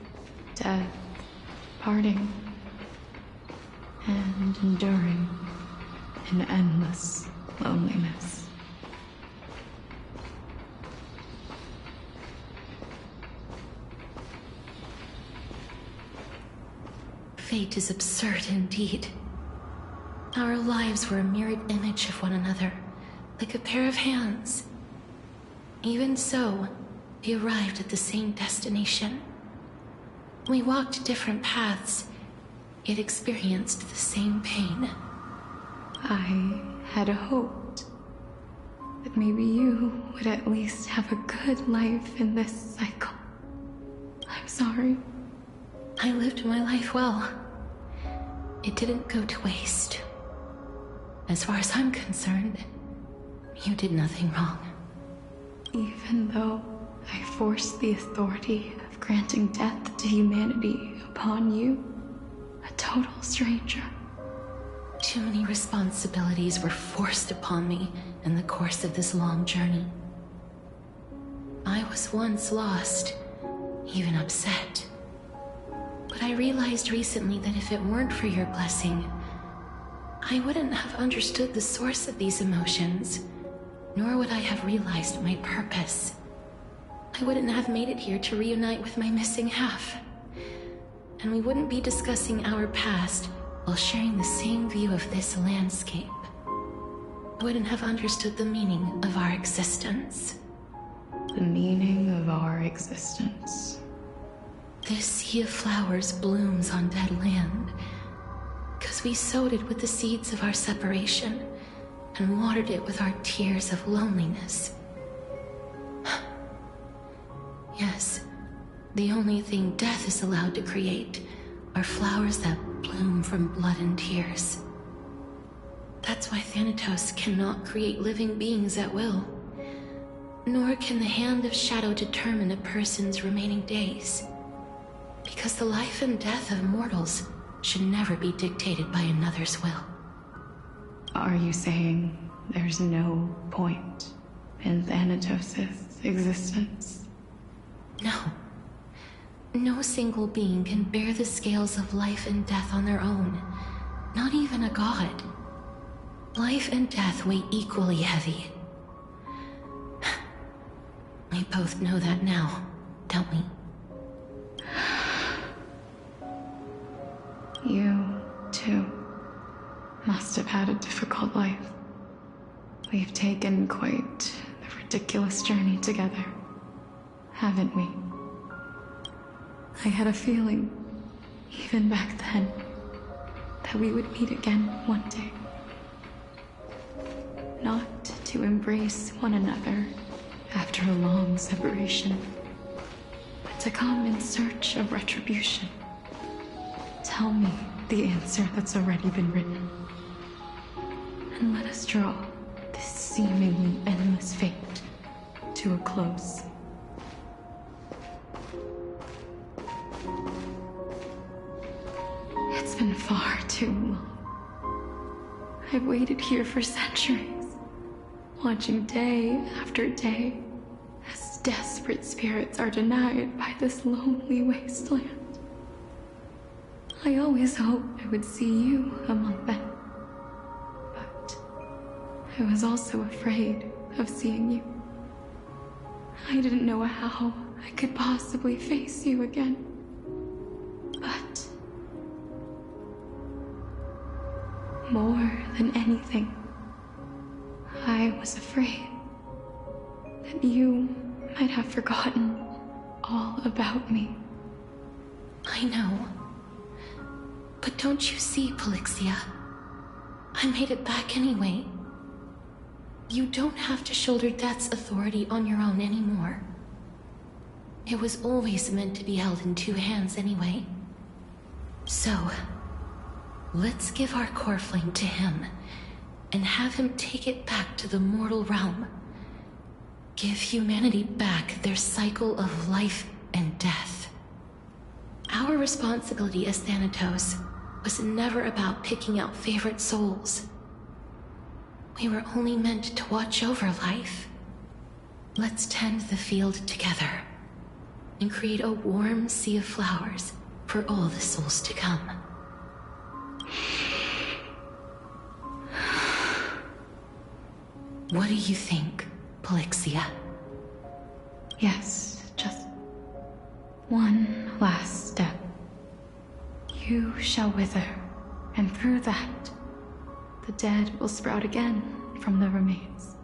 S13: death, parting, and enduring an endless loneliness.
S2: Fate is absurd indeed. Our lives were a mirrored image of one another, like a pair of hands. Even so, we arrived at the same destination. We walked different paths, yet experienced the same pain.
S13: I had hoped that maybe you would at least have a good life in this cycle. I'm sorry.
S2: I lived my life well. It didn't go to waste. As far as I'm concerned, you did nothing wrong.
S13: Even though I forced the authority of granting death to humanity upon you, a total stranger.
S2: Too many responsibilities were forced upon me in the course of this long journey. I was once lost, even upset. But I realized recently that if it weren't for your blessing, I wouldn't have understood the source of these emotions, nor would I have realized my purpose. I wouldn't have made it here to reunite with my missing half. And we wouldn't be discussing our past while sharing the same view of this landscape. I wouldn't have understood the meaning of our existence.
S13: The meaning of our existence.
S2: This sea of flowers blooms on dead land, because we sowed it with the seeds of our separation and watered it with our tears of loneliness. Yes, the only thing death is allowed to create are flowers that bloom from blood and tears. That's why Thanatos cannot create living beings at will, nor can the Hand of Shadow determine a person's remaining days. Because the life and death of mortals should never be dictated by another's will.
S13: Are you saying there's no point in Thanatos' existence?
S2: No. No single being can bear the scales of life and death on their own. Not even a god. Life and death weigh equally heavy. We both know that now, don't we?
S13: You, too, must have had a difficult life. We've taken quite the ridiculous journey together, haven't we? I had a feeling, even back then, that we would meet again one day. Not to embrace one another after a long separation, but to come in search of retribution. Tell me the answer that's already been written, and let us draw this seemingly endless fate to a close. It's been far too long. I've waited here for centuries, watching day after day as desperate spirits are denied by this lonely wasteland. I always hoped I would see you among them, but I was also afraid of seeing you. I didn't know how I could possibly face you again, but more than anything, I was afraid that you might have forgotten all about me.
S2: I know. But don't you see, Polixia? I made it back anyway. You don't have to shoulder death's authority on your own anymore. It was always meant to be held in two hands anyway. So, let's give our core flame to him, and have him take it back to the mortal realm. Give humanity back their cycle of life and death. Our responsibility as Thanatos was never about picking out favorite souls. We were only meant to watch over life. Let's tend the field together, and create a warm sea of flowers for all the souls to come. What do you think, Polixia?
S13: Yes, just one last step. You shall wither, and through that, the dead will sprout again from the remains,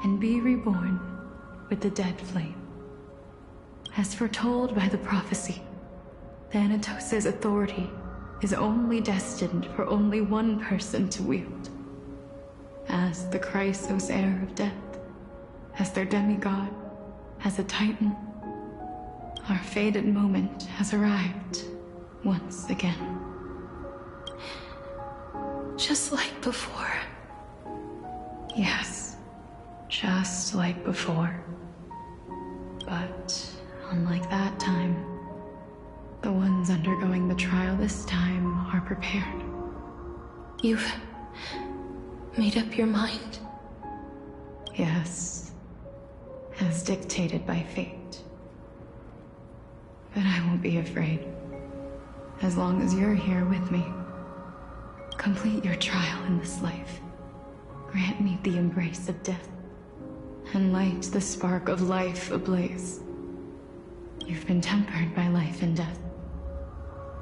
S13: and be reborn with the dead flame. As foretold by the prophecy, Thanatos' authority is only destined for only one person to wield. As the Chrysos heir of death, as their demigod, as a titan, our fated moment has arrived once again.
S2: Just like before.
S13: Yes, just like before. But unlike that time, the ones undergoing the trial this time are prepared.
S2: You've made up your mind?
S13: Yes, as dictated by fate. But I won't be afraid, as long as you're here with me. Complete your trial in this life. Grant me the embrace of death, and light the spark of life ablaze. You've been tempered by life and death.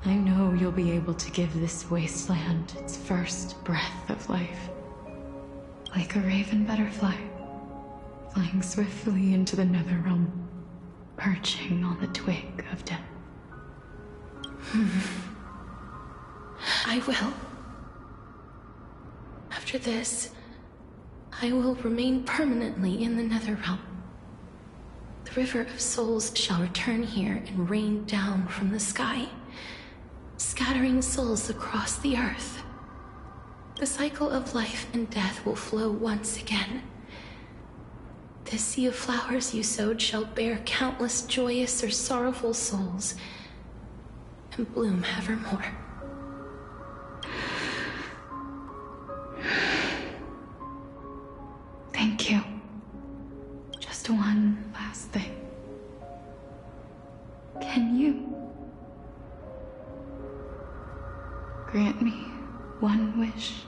S13: I know you'll be able to give this wasteland its first breath of life. Like a raven butterfly, flying swiftly into the netherrealm, perching on the twig of death.
S2: I will. After this, I will remain permanently in the netherrealm. The River of Souls shall return here and rain down from the sky, scattering souls across the earth. The cycle of life and death will flow once again. The sea of flowers you sowed shall bear countless joyous or sorrowful souls, and bloom evermore.
S13: Thank you. Just one last thing. Can you grant me one wish?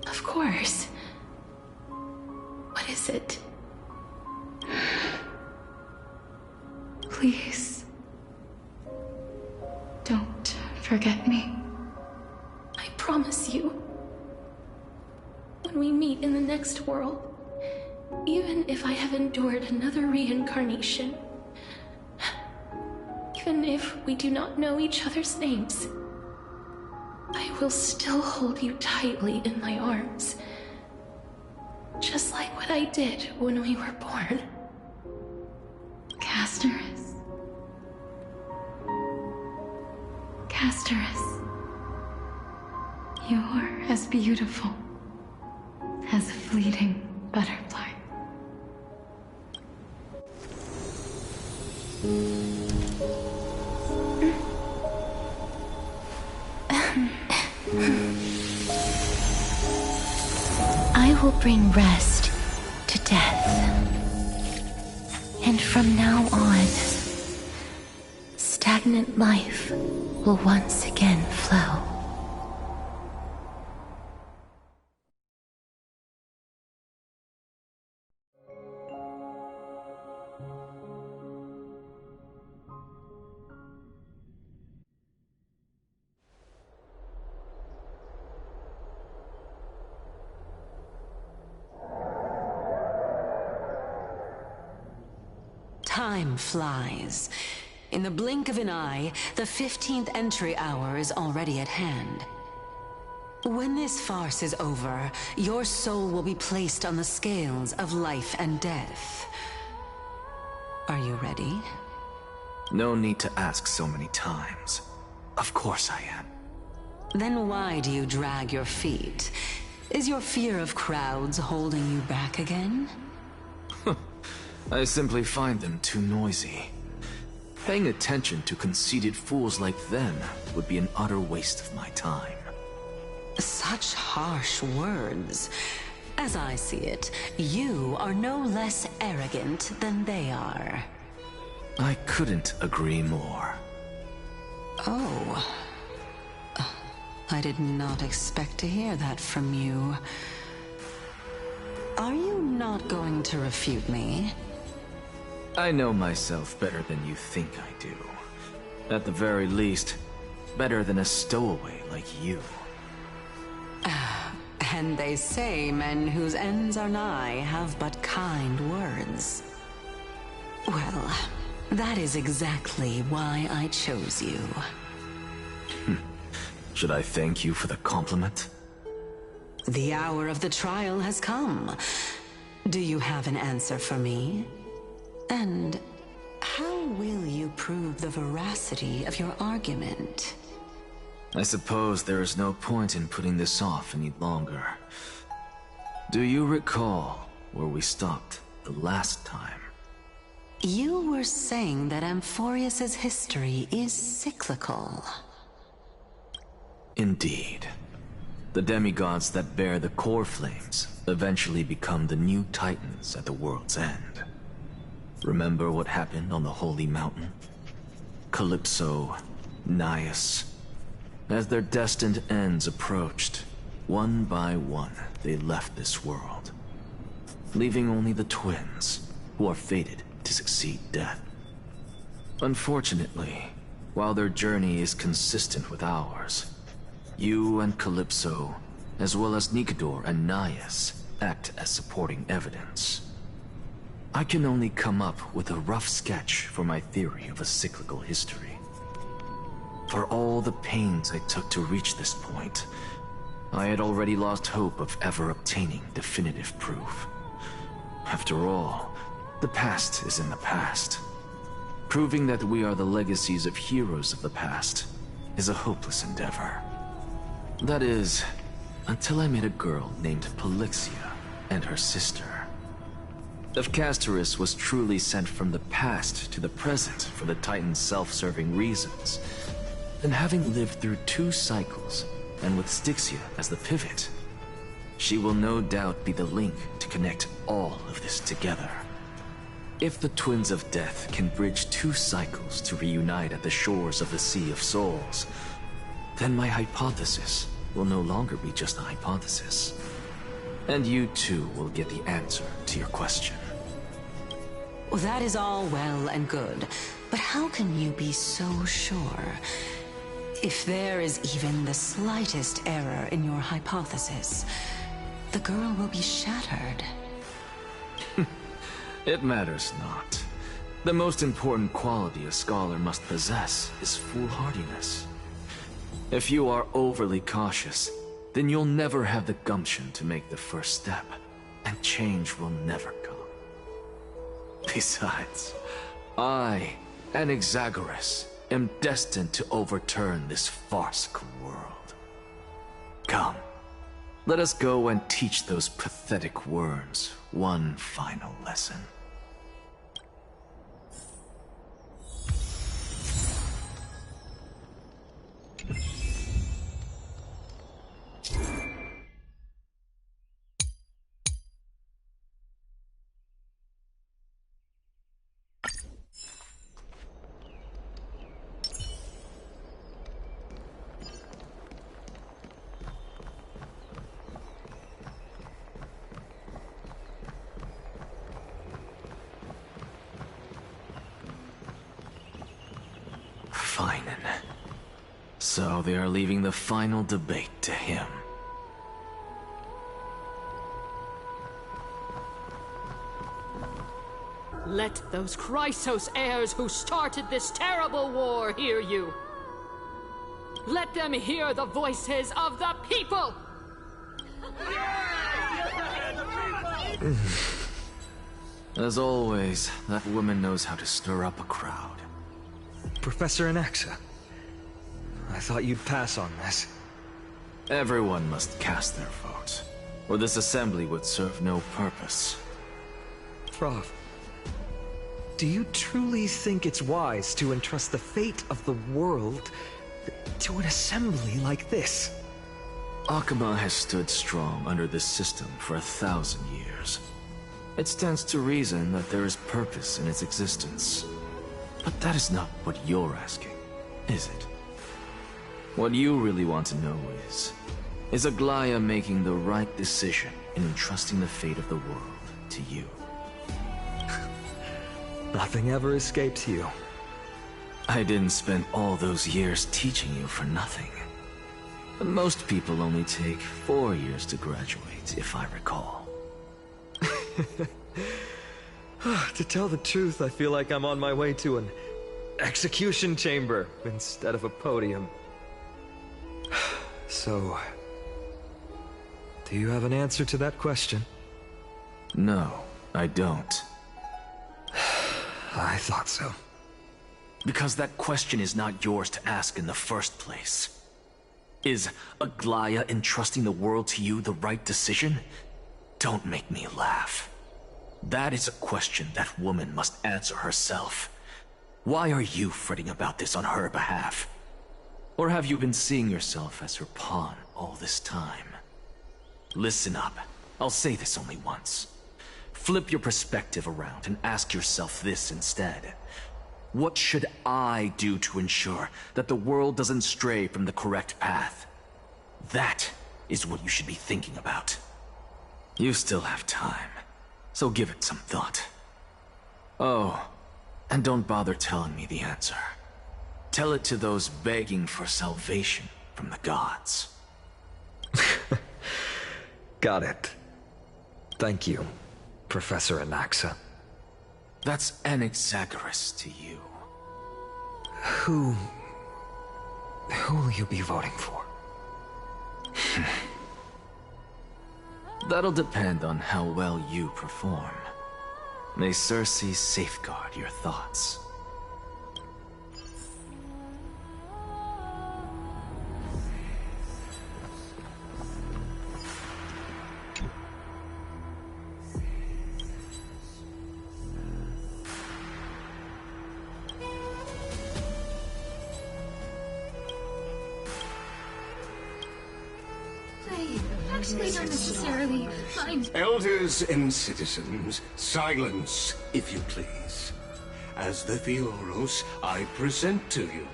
S2: Of course. What is it?
S13: Please, don't forget me.
S2: I promise you. When we meet in the next world, even if I have endured another reincarnation, even if we do not know each other's names, I will still hold you tightly in my arms, just like what I did when we were born.
S13: Casterus. Casterus. You're as beautiful as a fleeting butterfly.
S2: I will bring rest to death. And from now on, stagnant life will once again flow.
S14: Time flies. In the blink of an eye, the 15th entry hour is already at hand. When this farce is over, your soul will be placed on the scales of life and death. Are you ready?
S10: No need to ask so many times. Of course I am.
S14: Then why do you drag your feet? Is your fear of crowds holding you back again?
S10: I simply find them too noisy. Paying attention to conceited fools like them would be an utter waste of my time.
S14: Such harsh words. As I see it, you are no less arrogant than they are.
S10: I couldn't agree more.
S14: Oh. I did not expect to hear that from you. Are you not going to refute me?
S10: I know myself better than you think I do. At the very least, better than a stowaway like you.
S14: And they say men whose ends are nigh have but kind words. Well, that is exactly why I chose you.
S10: Should I thank you for the compliment?
S14: The hour of the trial has come. Do you have an answer for me? And how will you prove the veracity of your argument?
S10: I suppose there is no point in putting this off any longer. Do you recall where we stopped the last time?
S14: You were saying that Amphorius's history is cyclical.
S10: Indeed. The demigods that bear the core flames eventually become the new titans at the world's end. Remember what happened on the Holy Mountain? Calypso, Naias. As their destined ends approached, one by one they left this world, leaving only the twins, who are fated to succeed death. Unfortunately, while their journey is consistent with ours, you and Calypso, as well as Nicodor and Naias, act as supporting evidence. I can only come up with a rough sketch for my theory of a cyclical history. For all the pains I took to reach this point, I had already lost hope of ever obtaining definitive proof. After all, the past is in the past. Proving that we are the legacies of heroes of the past is a hopeless endeavor. That is, until I met a girl named Polixia and her sister. If Castorus was truly sent from the past to the present for the Titan's self-serving reasons, then having lived through 2 cycles, and with Styxia as the pivot, she will no doubt be the link to connect all of this together. If the Twins of Death can bridge 2 cycles to reunite at the shores of the Sea of Souls, then my hypothesis will no longer be just a hypothesis. And you too will get the answer to your question.
S14: Well, that is all well and good, but how can you be so sure? If there is even the slightest error in your hypothesis, the girl will be shattered.
S10: It matters not. The most important quality a scholar must possess is foolhardiness. If you are overly cautious, then you'll never have the gumption to make the first step, and change will never come. Besides, I, Anaxagoras, am destined to overturn this farcical world. Come, let us go and teach those pathetic worms one final lesson. So they are leaving the final debate to him.
S15: Let those Chrysos heirs who started this terrible war hear you. Let them hear the voices of the people!
S10: As always, that woman knows how to stir up a crowd.
S16: Professor Anaxa, I thought you'd pass on this.
S10: Everyone must cast their vote, or this assembly would serve no purpose.
S16: Prof, do you truly think it's wise to entrust the fate of the world to an assembly like this?
S10: Akuma has stood strong under this system for 1,000 years. It stands to reason that there is purpose in its existence. But that is not what you're asking, is it? What you really want to know is Aglaya making the right decision in entrusting the fate of the world to you?
S16: Nothing ever escapes you.
S10: I didn't spend all those years teaching you for nothing. Most people only take 4 years to graduate, if I recall.
S16: To tell the truth, I feel like I'm on my way to an execution chamber instead of a podium. So, do you have an answer to that question?
S10: No, I don't.
S16: I thought so.
S10: Because that question is not yours to ask in the first place. Is Aglaya entrusting the world to you the right decision? Don't make me laugh. That is a question that woman must answer herself. Why are you fretting about this on her behalf? Or have you been seeing yourself as her pawn all this time? Listen up. I'll say this only once. Flip your perspective around and ask yourself this instead. What should I do to ensure that the world doesn't stray from the correct path? That is what you should be thinking about. You still have time, so give it some thought. Oh, and don't bother telling me the answer. Tell it to those begging for salvation from the gods.
S16: Got it. Thank you, Professor Anaxa.
S10: That's Anaxagoras to you.
S16: Who will you be voting for?
S10: That'll depend on how well you perform. May Circe safeguard your thoughts.
S15: Actually, not necessarily.
S17: Elders and citizens, silence, if you please. As the Theoros, I present to you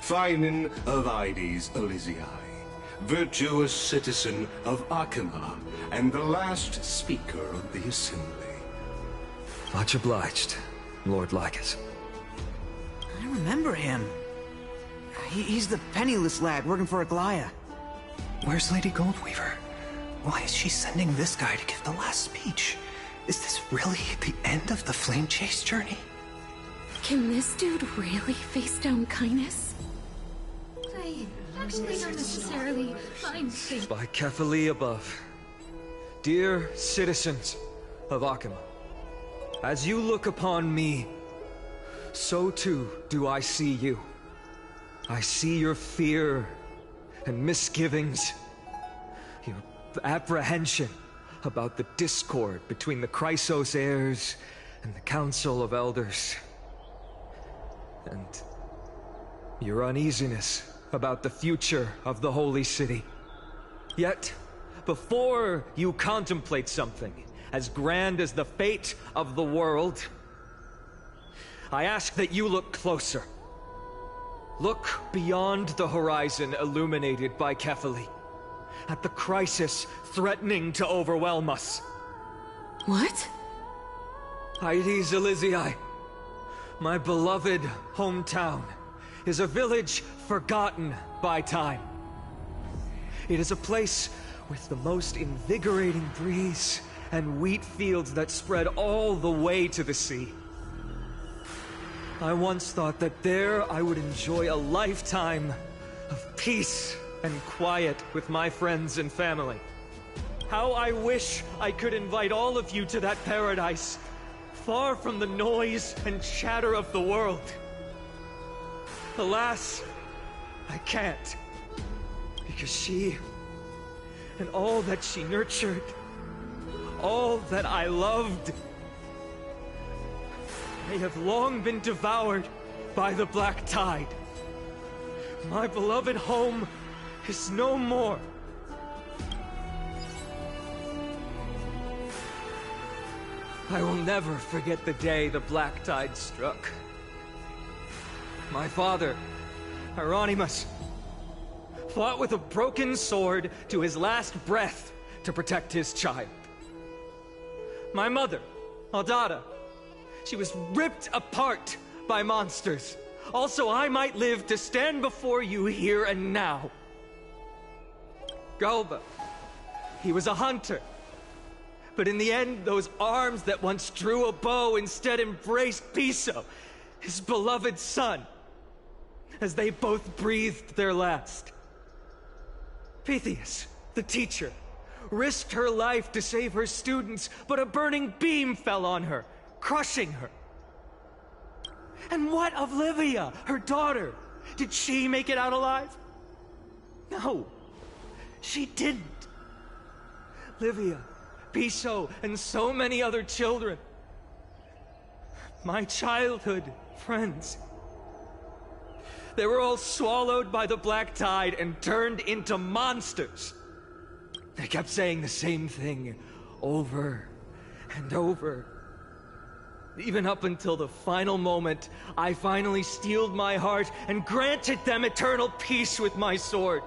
S17: Phinin of Ides Elysiae, virtuous citizen of Akima, and the last speaker of the assembly.
S16: Much obliged, Lord Lycus.
S18: I remember him. He's the penniless lad working for Aglaya. Where's Lady Goldweaver? Why is she sending this guy to give the last speech? Is this really the end of the Flame Chase journey?
S2: Can this dude really face down kindness?
S15: Actually, not necessarily.
S16: By Kefali above. Dear citizens of Akima, as you look upon me, so too do I see you. I see your fear and misgivings, your apprehension about the discord between the Chrysos heirs and the Council of Elders, and your uneasiness about the future of the Holy City. Yet, before you contemplate something as grand as the fate of the world, I ask that you look closer. Look beyond the horizon illuminated by Kefali, at the crisis threatening to overwhelm us.
S2: What?
S16: Ides Elysiae, my beloved hometown, is a village forgotten by time. It is a place with the most invigorating breeze and wheat fields that spread all the way to the sea. I once thought that there I would enjoy a lifetime of peace and quiet with my friends and family. How I wish I could invite all of you to that paradise, far from the noise and chatter of the world. Alas, I can't, because she and all that she nurtured, all that I loved, they have long been devoured by the black tide. My beloved home is no more. I will never forget the day the black tide struck. My father, Hieronymus, fought with a broken sword to his last breath to protect his child. My mother, Aldada, she was ripped apart by monsters. Also, I might live to stand before you here and now. Galba, he was a hunter. But in the end, those arms that once drew a bow instead embraced Piso, his beloved son, as they both breathed their last. Pythias, the teacher, risked her life to save her students, but a burning beam fell on her, crushing her. And what of Livia, her daughter? Did she make it out alive? No, she didn't. Livia, Piso, and so many other children. My childhood friends. They were all swallowed by the black tide and turned into monsters. They kept saying the same thing over and over. Even up until the final moment, I finally steeled my heart and granted them eternal peace with my sword.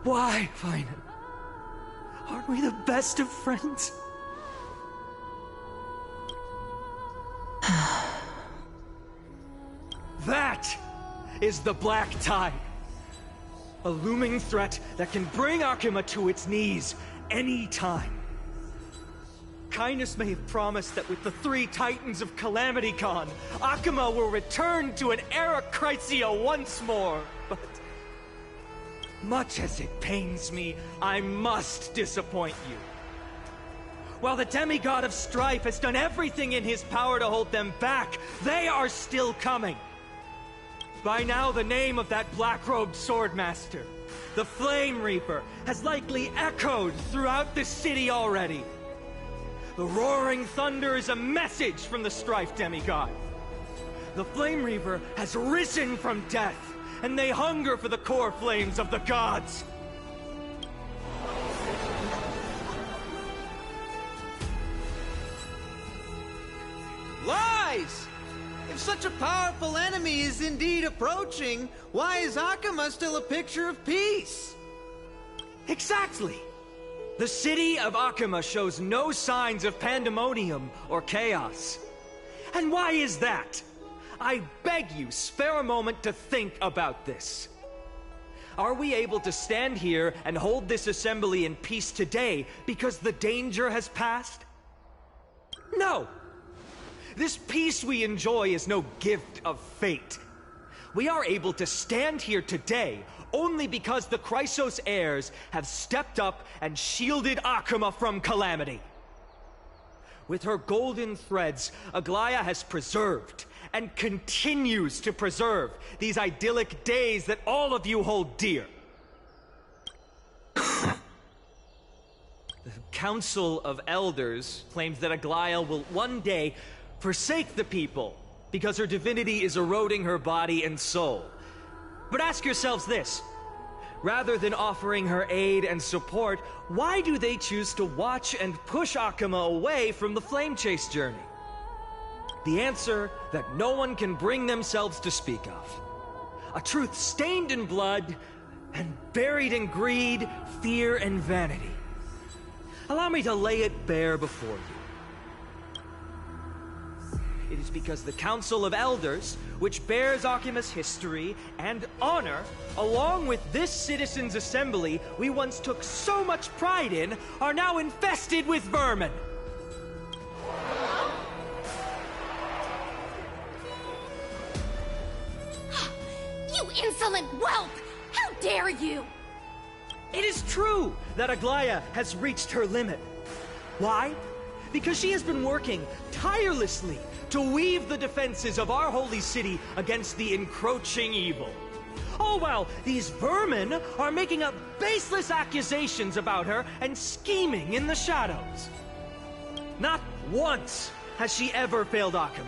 S16: Why, Finan? Aren't we the best of friends? That is the black tide. A looming threat that can bring Akuma to its knees any time. Kindness may have promised that with the 3 Titans of Calamity Con, Akuma will return to an era Chrysia once more, but much as it pains me, I must disappoint you. While the demigod of strife has done everything in his power to hold them back, they are still coming. By now, the name of that black-robed swordmaster, the Flame Reaper, has likely echoed throughout the city already. The roaring thunder is a message from the strife demigod. The Flame Reaper has risen from death, and they hunger for the core flames of the gods.
S19: Lies! If such a powerful enemy is indeed approaching, why is Akuma still a picture of peace?
S16: Exactly! The city of Akuma shows no signs of pandemonium or chaos. And why is that? I beg you, spare a moment to think about this. Are we able to stand here and hold this assembly in peace today because the danger has passed? No! This peace we enjoy is no gift of fate. We are able to stand here today only because the Chrysos heirs have stepped up and shielded Akuma from calamity. With her golden threads, Aglaya has preserved and continues to preserve these idyllic days that all of you hold dear. The Council of Elders claims that Aglaya will one day forsake the people because her divinity is eroding her body and soul. But ask yourselves this. Rather than offering her aid and support, why do they choose to watch and push Akuma away from the Flame Chase journey? The answer that no one can bring themselves to speak of. A truth stained in blood and buried in greed, fear, and vanity. Allow me to lay it bare before you. It is because the Council of Elders, which bears Akuma's history and honor, along with this citizens' assembly we once took so much pride in, are now infested with vermin.
S5: whelp! How dare you!
S1: It is true that Aglaya has reached her limit. Why? Because she has been working tirelessly to weave the defenses of our holy city against the encroaching evil. All while these vermin are making up baseless accusations about her and scheming in the shadows. Not once has she ever failed Akuma.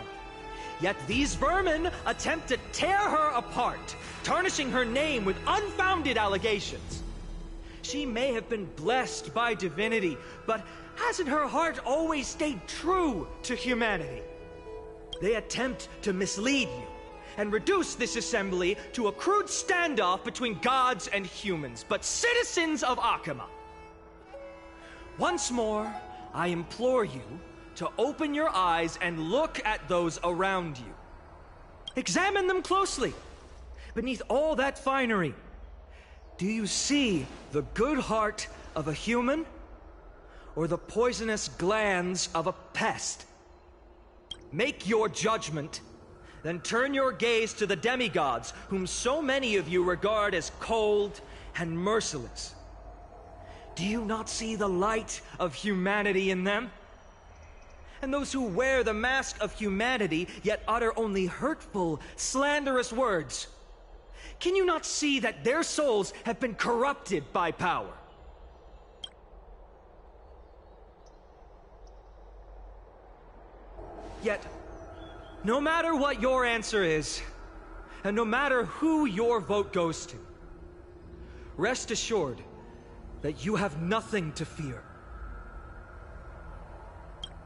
S1: Yet these vermin attempt to tear her apart, tarnishing her name with unfounded allegations. She may have been blessed by divinity, but hasn't her heart always stayed true to humanity? They attempt to mislead you and reduce this assembly to a crude standoff between gods and humans, but citizens of Akuma. Once more, I implore you to open your eyes and look at those around you. Examine them closely. Beneath all that finery, do you see the good heart of a human or the poisonous glands of a pest? Make your judgment, then turn your gaze to the demigods whom so many of you regard as cold and merciless. Do you not see the light of humanity in them? And those who wear the mask of humanity yet utter only hurtful, slanderous words. Can you not see that their souls have been corrupted by power? Yet, no matter what your answer is, and no matter who your vote goes to, rest assured that you have nothing to fear.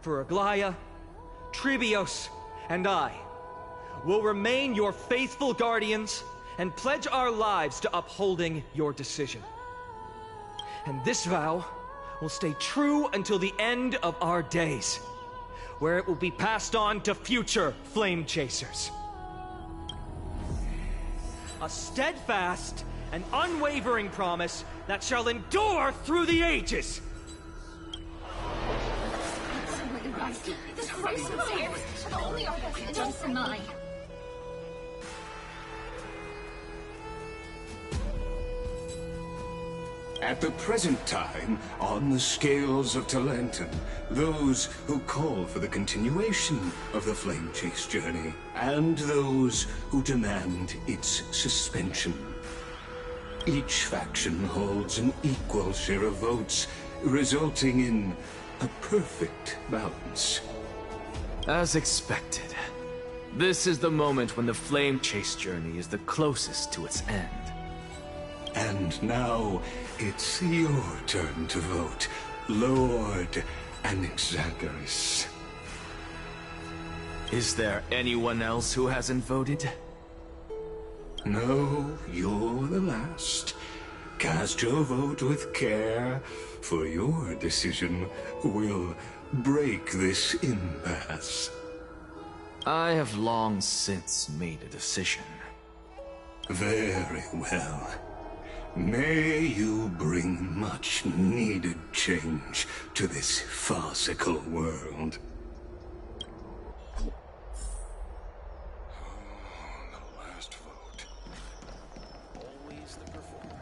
S1: For Aglaya, Tribios, and I will remain your faithful guardians and pledge our lives to upholding your decision. And this vow will stay true until the end of our days, where it will be passed on to future flame chasers. A steadfast and unwavering promise that shall endure through the ages.
S5: This place is here. Only our just mine.
S17: At the present time, on the scales of Talanton, those who call for the continuation of the Flame Chase journey, and those who demand its suspension. Each faction holds an equal share of votes, resulting in a perfect balance.
S10: As expected, this is the moment when the Flame Chase journey is the closest to its end.
S17: And now, it's your turn to vote, Lord Anaxagoras.
S10: Is there anyone else who hasn't voted?
S17: No, you're the last. Cast your vote with care, for your decision will break this impasse.
S10: I have long since made a decision.
S17: Very well. May you bring much needed change to this farcical world.
S9: The last vote. Always the performer.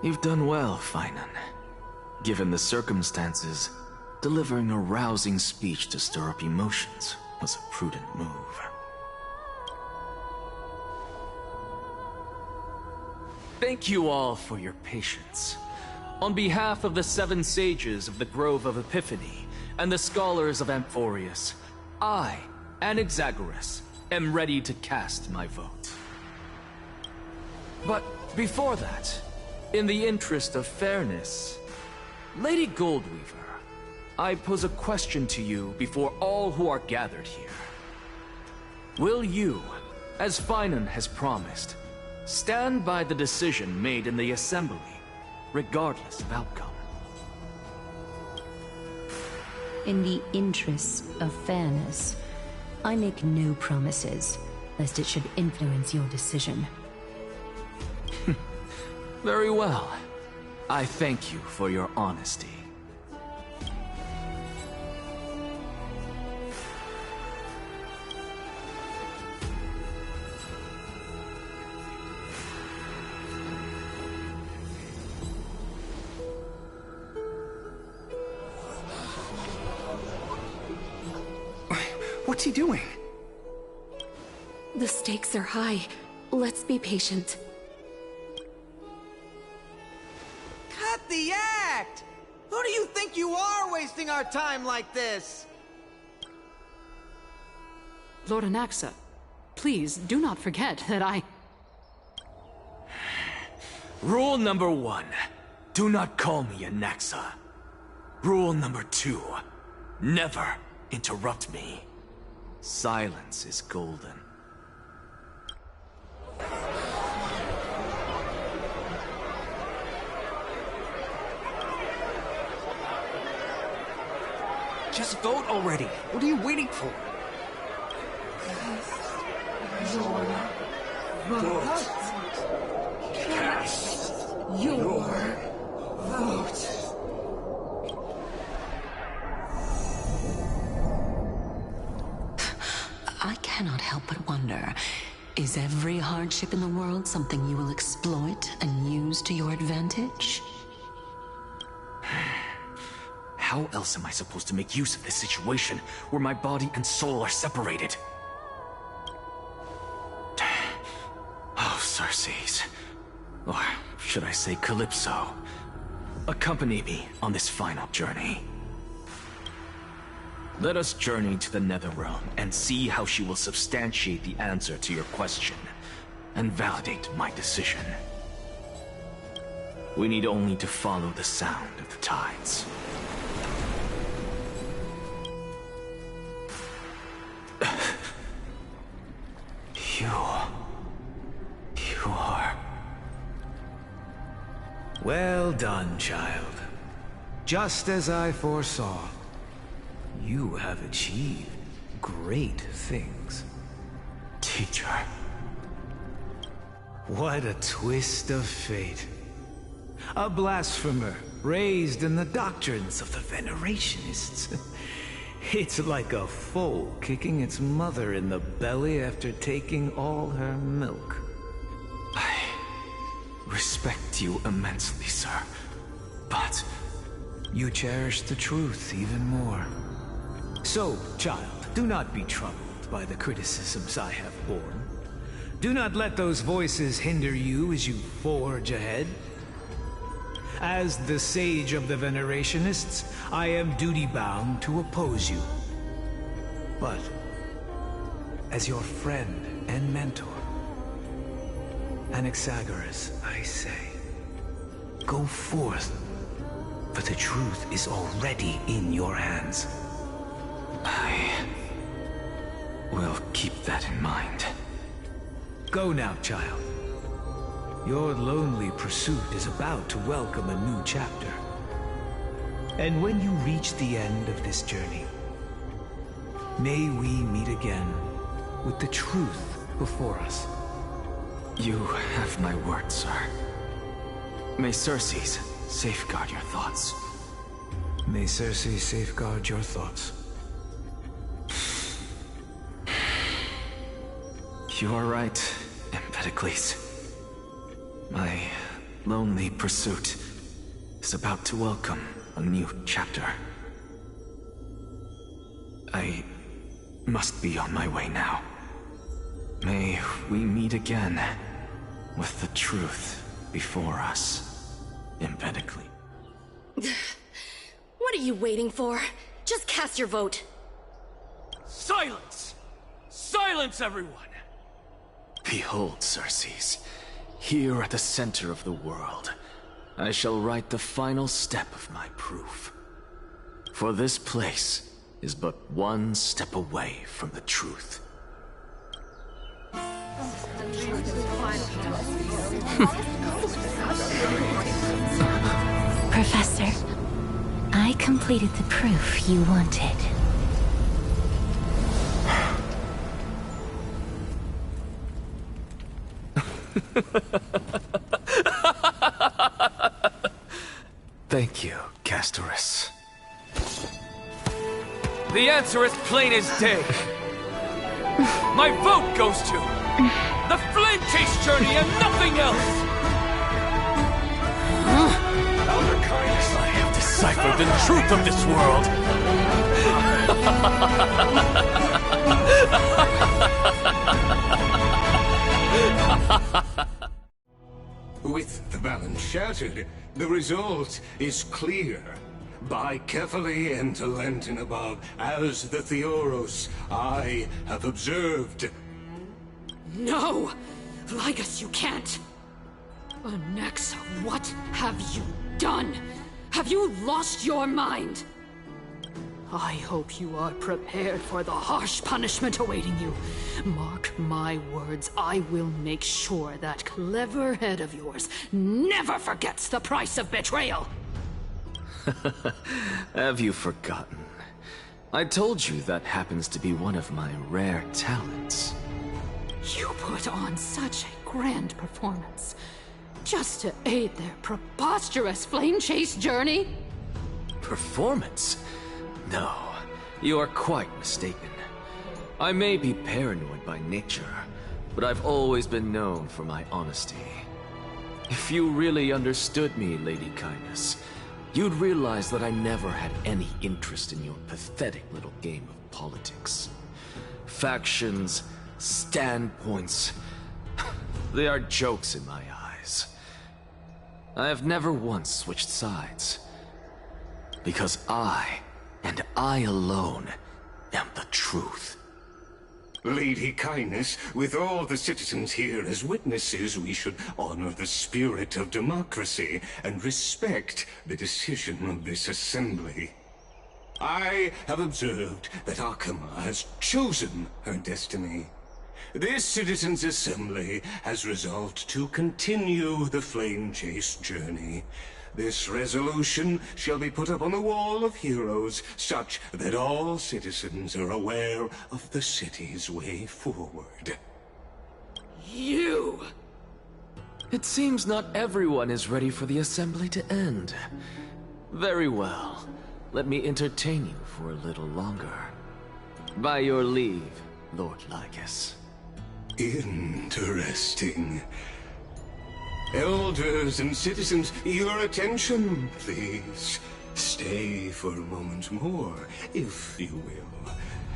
S10: You've done well, Finan. Given the circumstances, delivering a rousing speech to stir up emotions was a prudent move. Thank you all for your patience. On behalf of the 7 sages of the Grove of Epiphany and the scholars of Amphorius, I, Anaxagoras, am ready to cast my vote. But before that, in the interest of fairness, Lady Goldweaver, I pose a question to you before all who are gathered here. Will you, as Finan has promised, stand by the decision made in the Assembly, regardless of outcome?
S4: In the interests of fairness, I make no promises, lest it should influence your decision.
S10: Very well. I thank you for your honesty.
S18: What's he doing?
S4: The stakes are high. Let's be patient.
S19: Cut the act! Who do you think you are, wasting our time like this?
S15: Lord Anaxa, please do not forget that I...
S7: Rule number 1. Do not call me Anaxa. Rule number 2. Never interrupt me. Silence is golden.
S18: Just vote already. What are you waiting for?
S11: Vote. Cast your vote.
S14: I cannot help but wonder, is every hardship in the world something you will exploit and use to your advantage?
S7: How else am I supposed to make use of this situation where my body and soul are separated? Oh, Circes. Or should I say Calypso? Accompany me on this final journey. Let us journey to the Netherrealm and see how she will substantiate the answer to your question and validate my decision. We need only to follow the sound of the tides. You are...
S6: Well done, child. Just as I foresaw, you have achieved great things.
S7: Teacher.
S6: What a twist of fate. A blasphemer raised in the doctrines of the Venerationists. It's like a foal kicking its mother in the belly after taking all her milk.
S7: I respect you immensely, sir, but...
S6: You cherish the truth even more. So, child, do not be troubled by the criticisms I have borne. Do not let those voices hinder you as you forge ahead. As the sage of the Venerationists, I am duty-bound to oppose you. But, as your friend and mentor, Anaxagoras, I say, go forth, for the truth is already in your hands.
S7: I will keep that in mind.
S6: Go now, child. Your lonely pursuit is about to welcome a new chapter. And when you reach the end of this journey, may we meet again with the truth before us.
S7: You have my word, sir. May Circes safeguard your thoughts.
S6: May Circes safeguard your thoughts.
S7: You are right, Empedocles. My lonely pursuit is about to welcome a new chapter. I must be on my way now. May we meet again with the truth before us, Empedocles.
S4: What are you waiting for? Just cast your vote.
S7: Silence! Silence, everyone! Behold, Circes. Here at the center of the world, I shall write the final step of my proof. For this place is but one step away from the truth.
S2: Professor, I completed the proof you wanted.
S7: Thank you, Castorus. The answer is plain as day. My vote goes to the Flame Chase journey and nothing else! I have deciphered the truth of this world!
S17: shattered. The result is clear. Buy carefully and to Lenten above, as the Theoros I have observed.
S15: No! Lygus, you can't! Onyxa, what have you done? Have you lost your mind? I hope you are prepared for the harsh punishment awaiting you. Mark my words, I will make sure that clever head of yours never forgets the price of betrayal!
S7: Have you forgotten? I told you that happens to be one of my rare talents.
S15: You put on such a grand performance, just to aid their preposterous flame chase journey?
S7: Performance? No, you are quite mistaken. I may be paranoid by nature, but I've always been known for my honesty. If you really understood me, Lady Kindness, you'd realize that I never had any interest in your pathetic little game of politics. Factions, standpoints, they are jokes in my eyes. I have never once switched sides. Because I, and I alone, am the truth.
S17: Lady Kindness, with all the citizens here as witnesses, we should honor the spirit of democracy and respect the decision of this assembly. I have observed that Akama has chosen her destiny. This citizens' assembly has resolved to continue the flame chase journey. This resolution shall be put up on the wall of heroes, such that all citizens are aware of the city's way forward.
S15: You!
S7: It seems not everyone is ready for the assembly to end. Very well. Let me entertain you for a little longer. By your leave, Lord Lygus.
S17: Interesting. Elders and citizens, your attention, please. Stay for a moment more, if you will.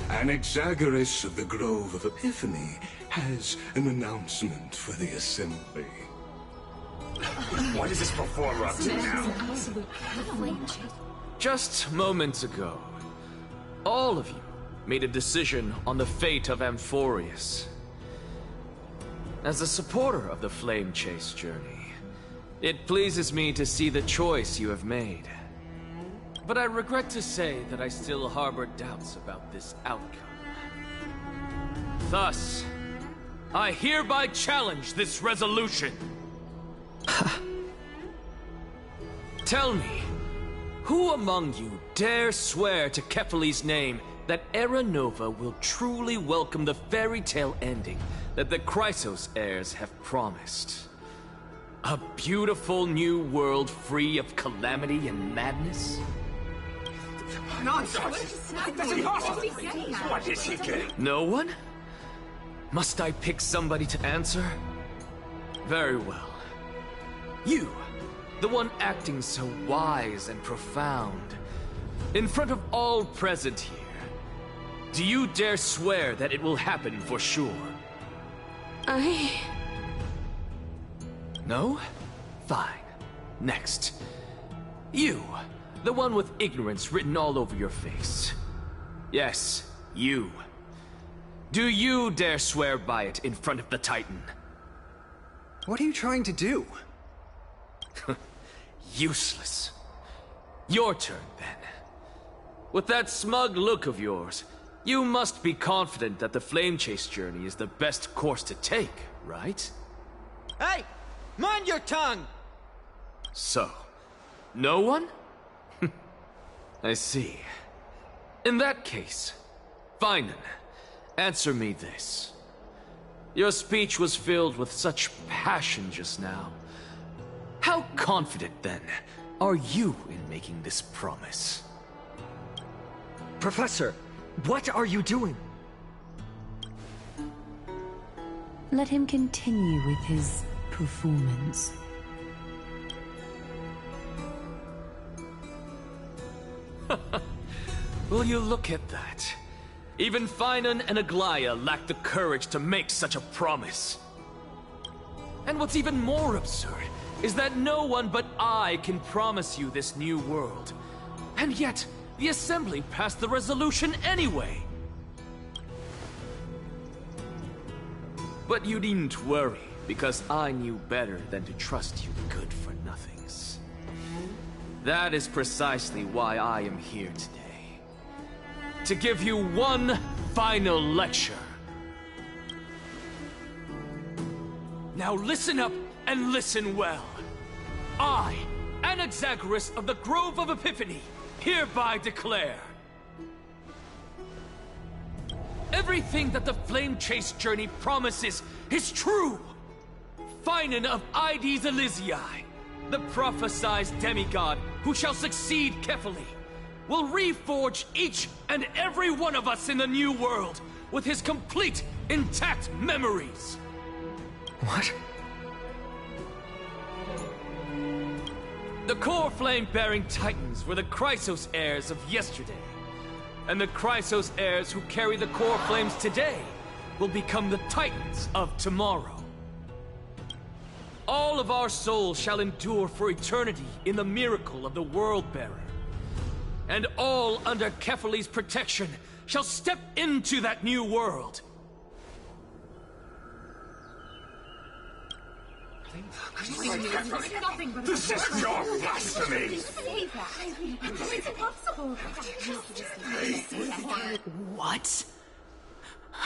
S17: Anaxagoras of the Grove of Epiphany has an announcement for the assembly.
S10: What is this performer up to now?
S7: Just moments ago, all of you made a decision on the fate of Amphorius. As a supporter of the Flame Chase journey, it pleases me to see the choice you have made. But I regret to say that I still harbor doubts about this outcome. Thus, I hereby challenge this resolution. Tell me, who among you dare swear to Kefali's name that Era Nova will truly welcome the fairy tale ending that the Chrysos heirs have promised? A beautiful new world free of calamity and madness?
S10: Nonsense! That's impossible! What is he getting?
S7: No one? Must I pick somebody to answer? Very well. You, the one acting so wise and profound, in front of all present here, do you dare swear that it will happen for sure? No? Fine. Next. You, the one with ignorance written all over your face. Yes, you. Do you dare swear by it in front of the Titan?
S16: What are you trying to do?
S7: Useless. Your turn, then. With that smug look of yours, you must be confident that the Flame Chase journey is the best course to take, right?
S19: Hey! Mind your tongue!
S7: So, no one? I see. In that case, fine then. Answer me this. Your speech was filled with such passion just now. How confident, then, are you in making this promise?
S16: Professor, what are you doing?
S4: Let him continue with his performance.
S7: Will you look at that? Even Finan and Aglaya lack the courage to make such a promise. And what's even more absurd
S1: is that no one but I can promise you this new world. And yet, the Assembly passed the resolution anyway. But you needn't worry, because I knew better than to trust you good-for-nothings. That is precisely why I am here today. To give you one final lecture. Now listen up and listen well. I, Anaxagoras of the Grove of Epiphany, hereby declare everything that the Flame Chase journey promises is true! Finan of Ides Elysiae, the prophesized demigod who shall succeed Kefali, will reforge each and every one of us in the new world with his complete, intact memories.
S16: What?
S1: The core flame-bearing titans were the Chrysos heirs of yesterday. And the Chrysos heirs who carry the core flames today will become the titans of tomorrow. All of our souls shall endure for eternity in the miracle of the World-Bearer. And all under Kefali's protection shall step into that new world.
S17: This is your blasphemy!
S15: It's impossible. What?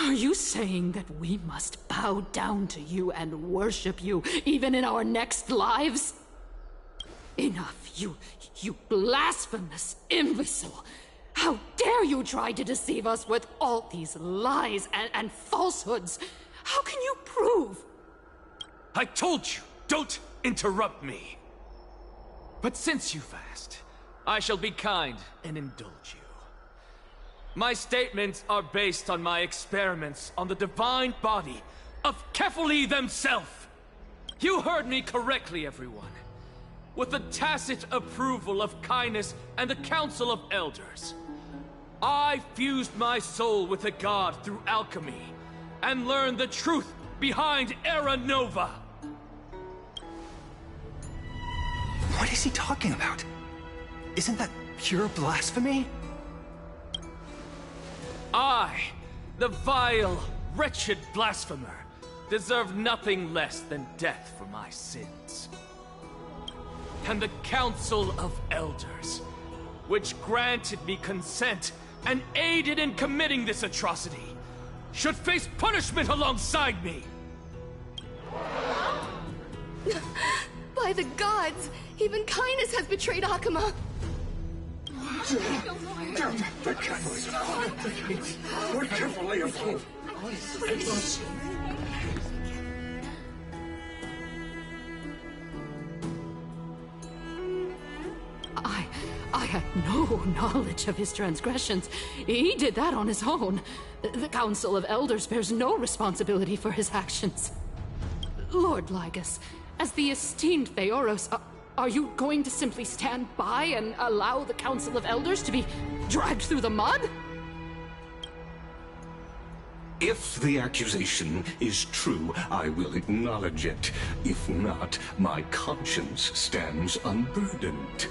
S15: Are you saying that we must bow down to you and worship you, even in our next lives? Enough, you blasphemous imbecile! How dare you try to deceive us with all these lies and falsehoods? How can you prove?
S1: I told you, don't interrupt me. But since you've asked, I shall be kind and indulge you. My statements are based on my experiments on the divine body of Kefali themselves. You heard me correctly, everyone. With the tacit approval of Kindness and the Council of Elders, I fused my soul with the god through alchemy and learned the truth behind Era Nova.
S18: What is he talking about? Isn't that pure blasphemy?
S1: I, the vile, wretched blasphemer, deserve nothing less than death for my sins. And the Council of Elders, which granted me consent and aided in committing this atrocity, should face punishment alongside me.
S20: By the gods, even Kindness has betrayed Akuma.
S17: The Kindness. We're carefully afloat.
S15: I had no knowledge of his transgressions. He did that on his own. The Council of Elders bears no responsibility for his actions. Lord Lygus, as the esteemed Theoros, are you going to simply stand by and allow the Council of Elders to be dragged through the mud?
S17: If the accusation is true, I will acknowledge it. If not, my conscience stands unburdened.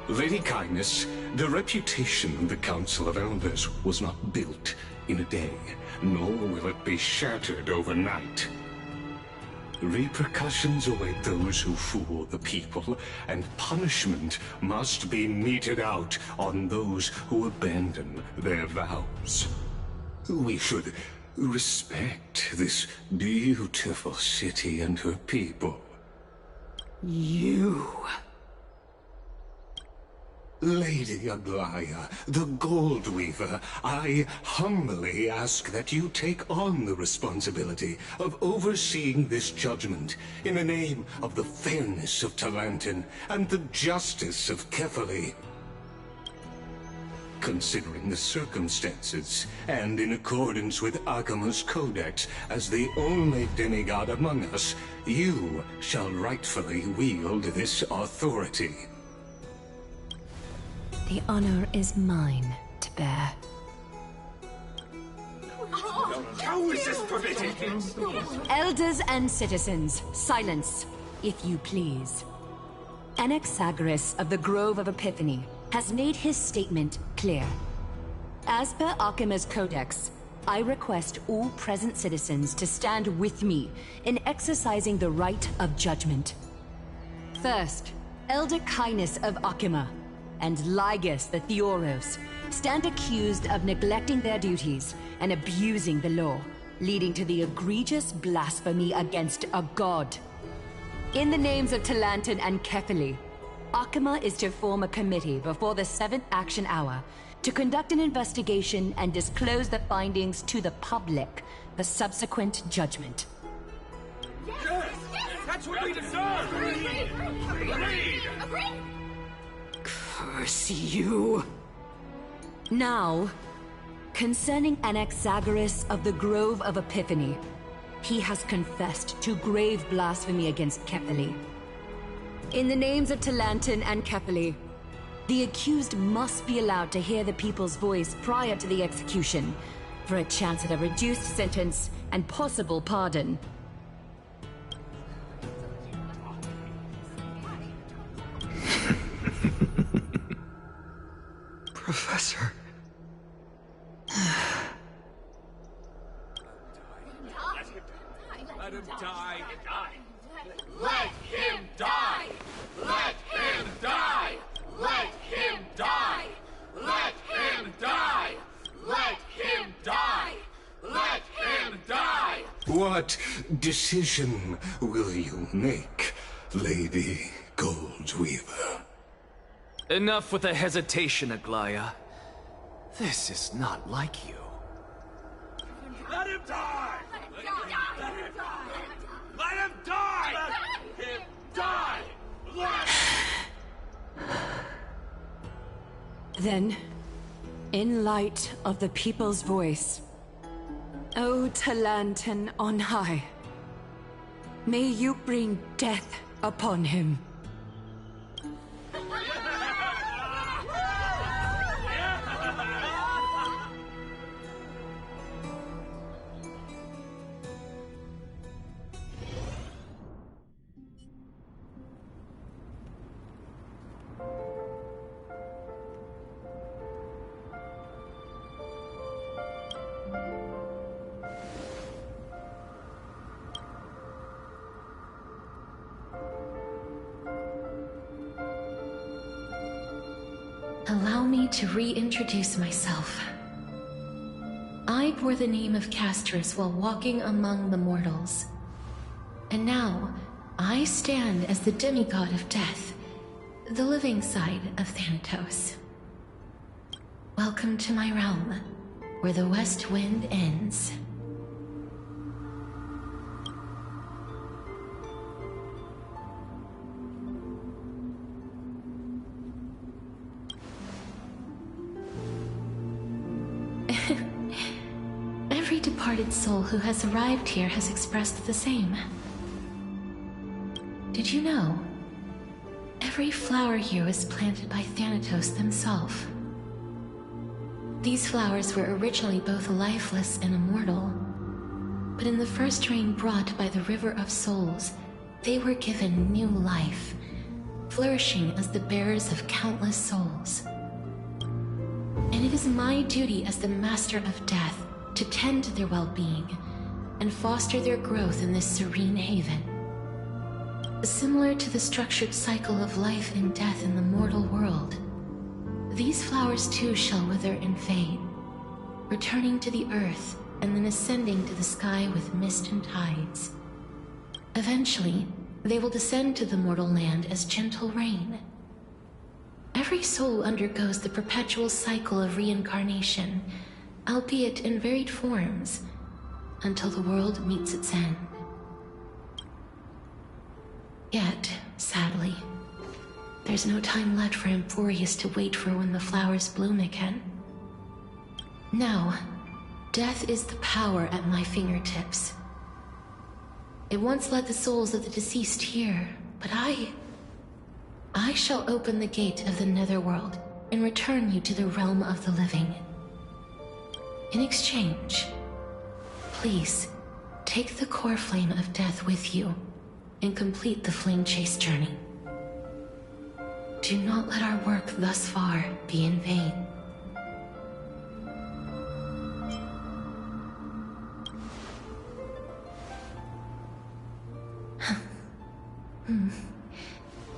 S17: Lady Kindness, the reputation of the Council of Elders was not built in a day, nor will it be shattered overnight. Repercussions await those who fool the people, and punishment must be meted out on those who abandon their vows. We should respect this beautiful city and her people.
S15: You...
S17: Lady Aglaya, the Gold Weaver, I humbly ask that you take on the responsibility of overseeing this judgment in the name of the fairness of Talantin and the justice of Kefali. Considering the circumstances, and in accordance with Akuma's codex as the only demigod among us, you shall rightfully wield this authority.
S4: The honor is mine to bear.
S17: How is this permitted?
S21: Elders and citizens, silence. if you please. Anaxagoras of the Grove of Epiphany has made his statement clear. As per Akima's codex, I request all present citizens to stand with me in exercising the right of judgment. First, Elder Kindness of Akima and Ligus the Theoros stand accused of neglecting their duties and abusing the law, leading to the egregious blasphemy against a god. In the names of Talantan and Kefili, Akima is to form a committee before the 7th action hour to conduct an investigation and disclose the findings to the public for subsequent judgment.
S22: Yes! That's what we deserve! Agreed!
S21: Curse you! Now, concerning Anaxagoras of the Grove of Epiphany, he has confessed to grave blasphemy against Kefili. In the names of Talantan and Kefili, the accused must be allowed to hear the people's voice prior to the execution, for a chance at a reduced sentence and possible pardon.
S16: Professor.
S22: Let him die! Let him die! Let him die! Let him die! Let him die! Let him die! Let him die!
S17: What decision will you make, Lady Goldweaver?
S7: Enough with the hesitation, Aglaya. This is not like you.
S22: Let him die! Let him die! Let him die! Let him die! Let
S21: Then, in light of the people's voice, O Talantan on high, may you bring death upon him.
S2: Allow me to reintroduce myself. I bore the name of Castris while walking among the mortals. And now, I stand as the demigod of death, the living side of Thanatos. Welcome to my realm, where the west wind ends. Every departed soul who has arrived here has expressed the same. Did you know? Every flower here was planted by Thanatos themselves. These flowers were originally both lifeless and immortal, but in the first rain brought by the River of Souls, they were given new life, flourishing as the bearers of countless souls. And it is my duty as the Master of Death to tend to their well-being and foster their growth in this serene haven. Similar to the structured cycle of life and death in the mortal world, these flowers too shall wither and fade, returning to the earth and then ascending to the sky with mist and tides. Eventually, they will descend to the mortal land as gentle rain. Every soul undergoes the perpetual cycle of reincarnation, albeit in varied forms, until the world meets its end. Yet, sadly, there's no time left for Emporius to wait for when the flowers bloom again. Now, death is the power at my fingertips. It once led the souls of the deceased here, but I shall open the gate of the netherworld and return you to the realm of the living. In exchange, please, take the core flame of death with you, and complete the Flame Chase journey. Do not let our work thus far be in vain.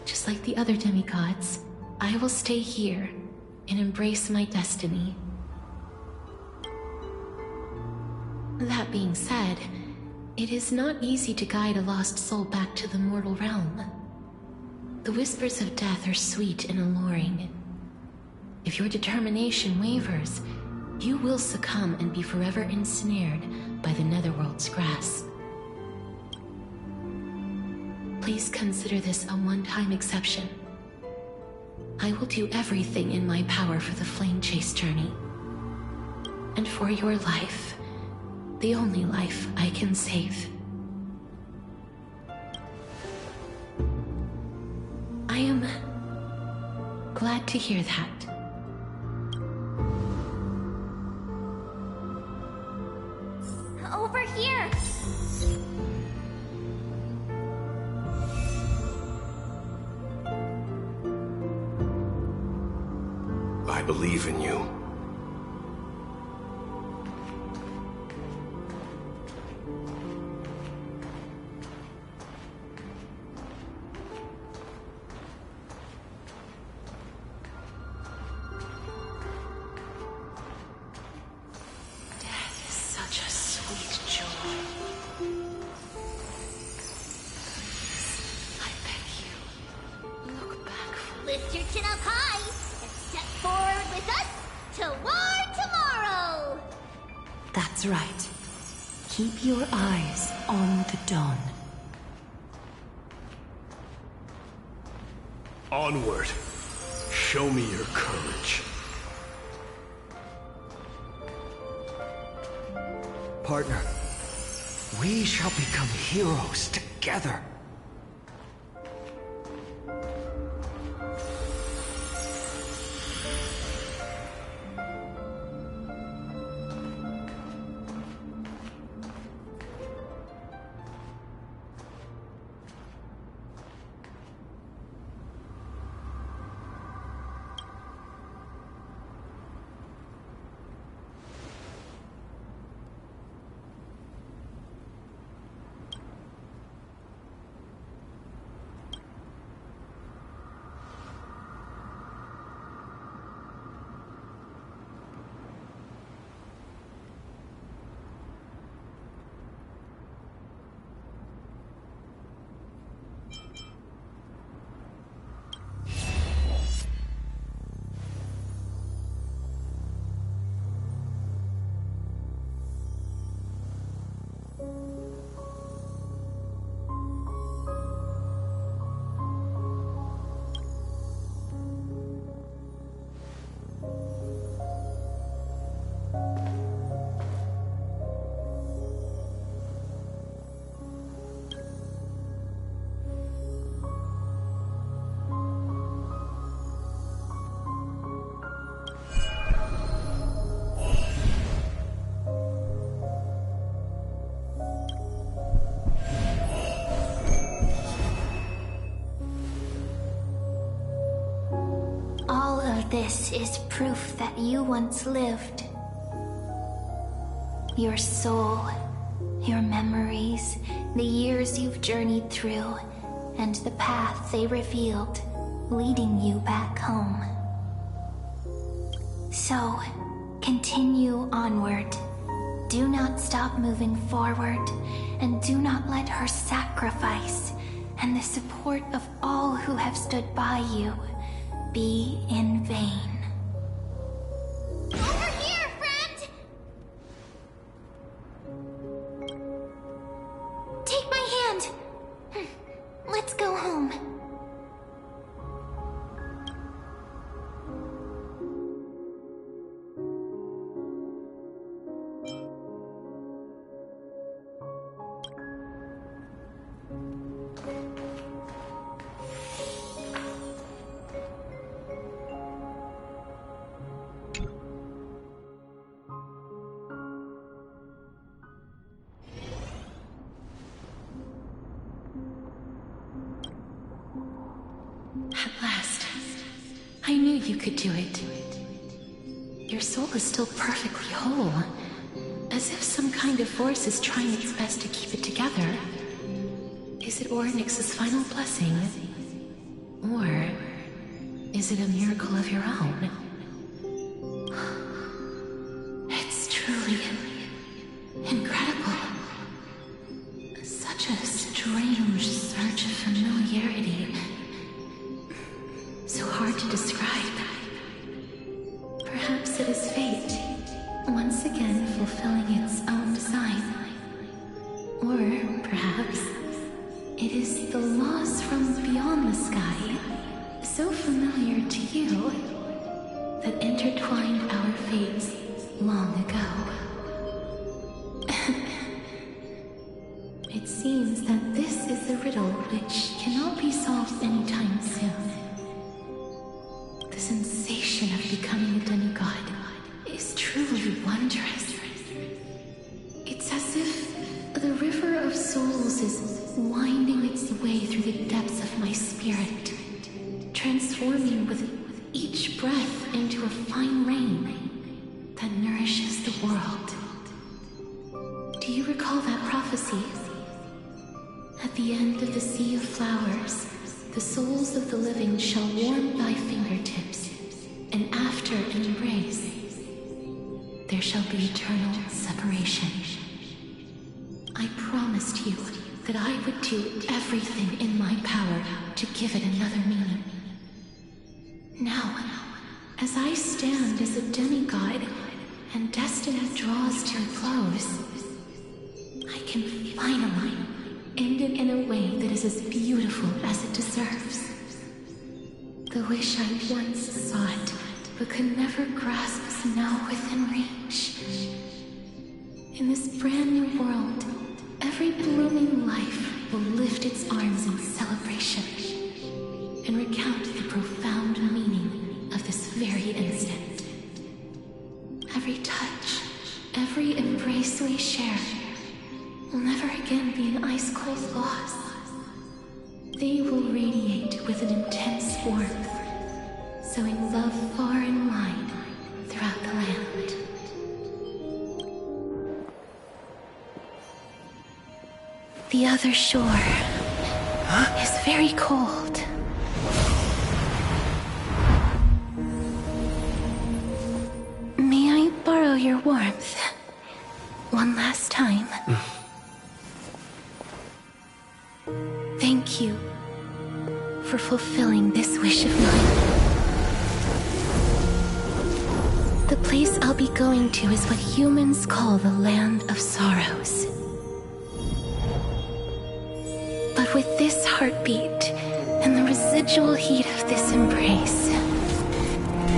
S2: Just like the other demigods, I will stay here and embrace my destiny. That being said, it is not easy to guide a lost soul back to the mortal realm. The whispers of death are sweet and alluring. If your determination wavers, you will succumb and be forever ensnared by the Netherworld's grasp. Please consider this a one-time exception. I will do everything in my power for the Flame Chase journey. And for your life, the only life I can save. I am glad to hear that.
S5: Over here!
S17: I believe in you.
S2: Death is such a sweet joy. I beg you, look back for
S5: Lift your chin up high and step forward with us toward tomorrow!
S4: That's right. Keep your eyes on the dawn.
S9: Onward. Show me your courage.
S16: Partner, we shall become heroes together.
S5: All of this is proof that you once lived. Your soul, your memories, the years you've journeyed through, and the path they revealed, leading you back home. So, continue onward. Do not stop moving forward, and do not let her sacrifice and the support of all who have stood by you be in vain. Over here, friend! Take my hand. Let's go home.
S2: you could do it. Your soul is still perfectly whole, as if some kind of force is trying its best to keep it together. Is it Ornyx's final blessing? Or is it a miracle of your own? It's truly incredible. Such a strange surge of familiarity. So hard to describe. Perhaps it is fate, once again fulfilling its own design. Or perhaps it is the laws from beyond the sky, so familiar to you, that intertwined our fates long ago. It seems that this is a riddle which cannot be solved anytime soon. The sensation of becoming a demigod is truly wondrous. It's as if the river of souls is winding its way through the depths of my spirit, transforming with each breath into a fine rain that nourishes the world. Do you recall that prophecy? At the end of the sea of flowers, the souls of the living shall warm thy fingertips, and after an embrace, there shall be eternal separation. I promised you that I would do everything in my power to give it another meaning. Now, as I stand as a demigod and destiny draws to a close, I can finally end it in a way that is as beautiful as it deserves. The wish I once sought, but could never grasp, is now within reach. In this brand new world, every blooming life will lift its arms in celebration and recount the profound meaning of this very instant. Every touch, every embrace we share will never again be an ice-cold loss. They will radiate with an intense warmth, sowing love far and wide throughout the land. The other shore is very cold. May I borrow your warmth one last time? Thank you for fulfilling this wish of mine. The place I'll be going to is what humans call the Land of Sorrows. But with this heartbeat and the residual heat of this embrace,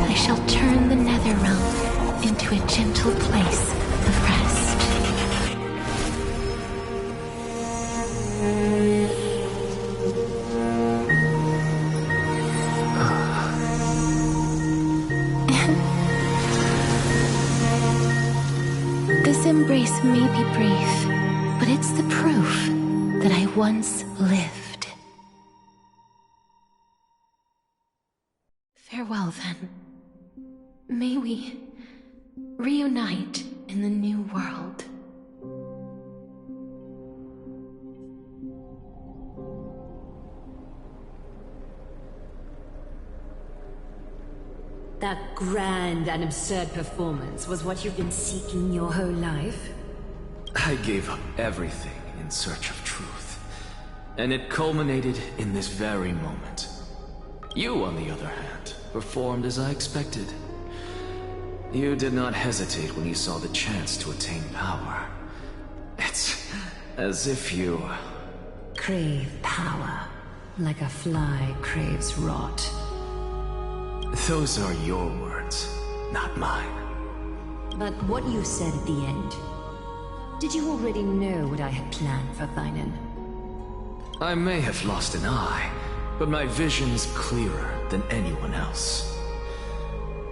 S2: I shall turn the nether realm into a gentle place of rest. This embrace may be brief, but it's the proof that I once lived. Farewell, then. May we reunite in the new world.
S21: That grand and absurd performance was what you've been seeking your whole life?
S7: I gave up everything in search of truth, and it culminated in this very moment. You, on the other hand, performed as I expected. You did not hesitate when you saw the chance to attain power. It's as if you...
S21: crave power, like a fly craves rot.
S7: Those are your words, not mine.
S21: But what you said at the end, did you already know what I had planned for Thinen?
S7: I may have lost an eye, but my vision's clearer than anyone else.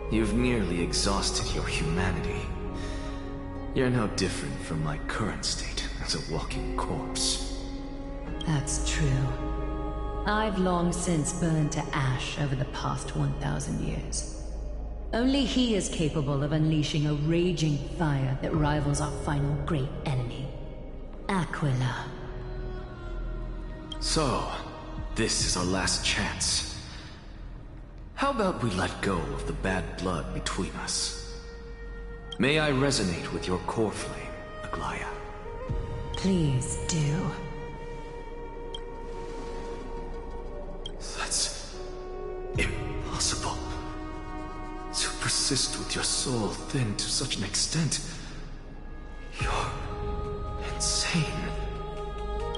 S7: You've nearly exhausted your humanity. You're no different from my current state as a walking corpse.
S21: That's true. I've long since burned to ash over the past 1,000 years. Only he is capable of unleashing a raging fire that rivals our final great enemy, Aquila.
S7: So, this is our last chance. How about we let go of the bad blood between us? May I resonate with your core flame, Aglaya?
S21: Please do.
S7: That's impossible. To persist with your soul thinned to such an extent. You're insane.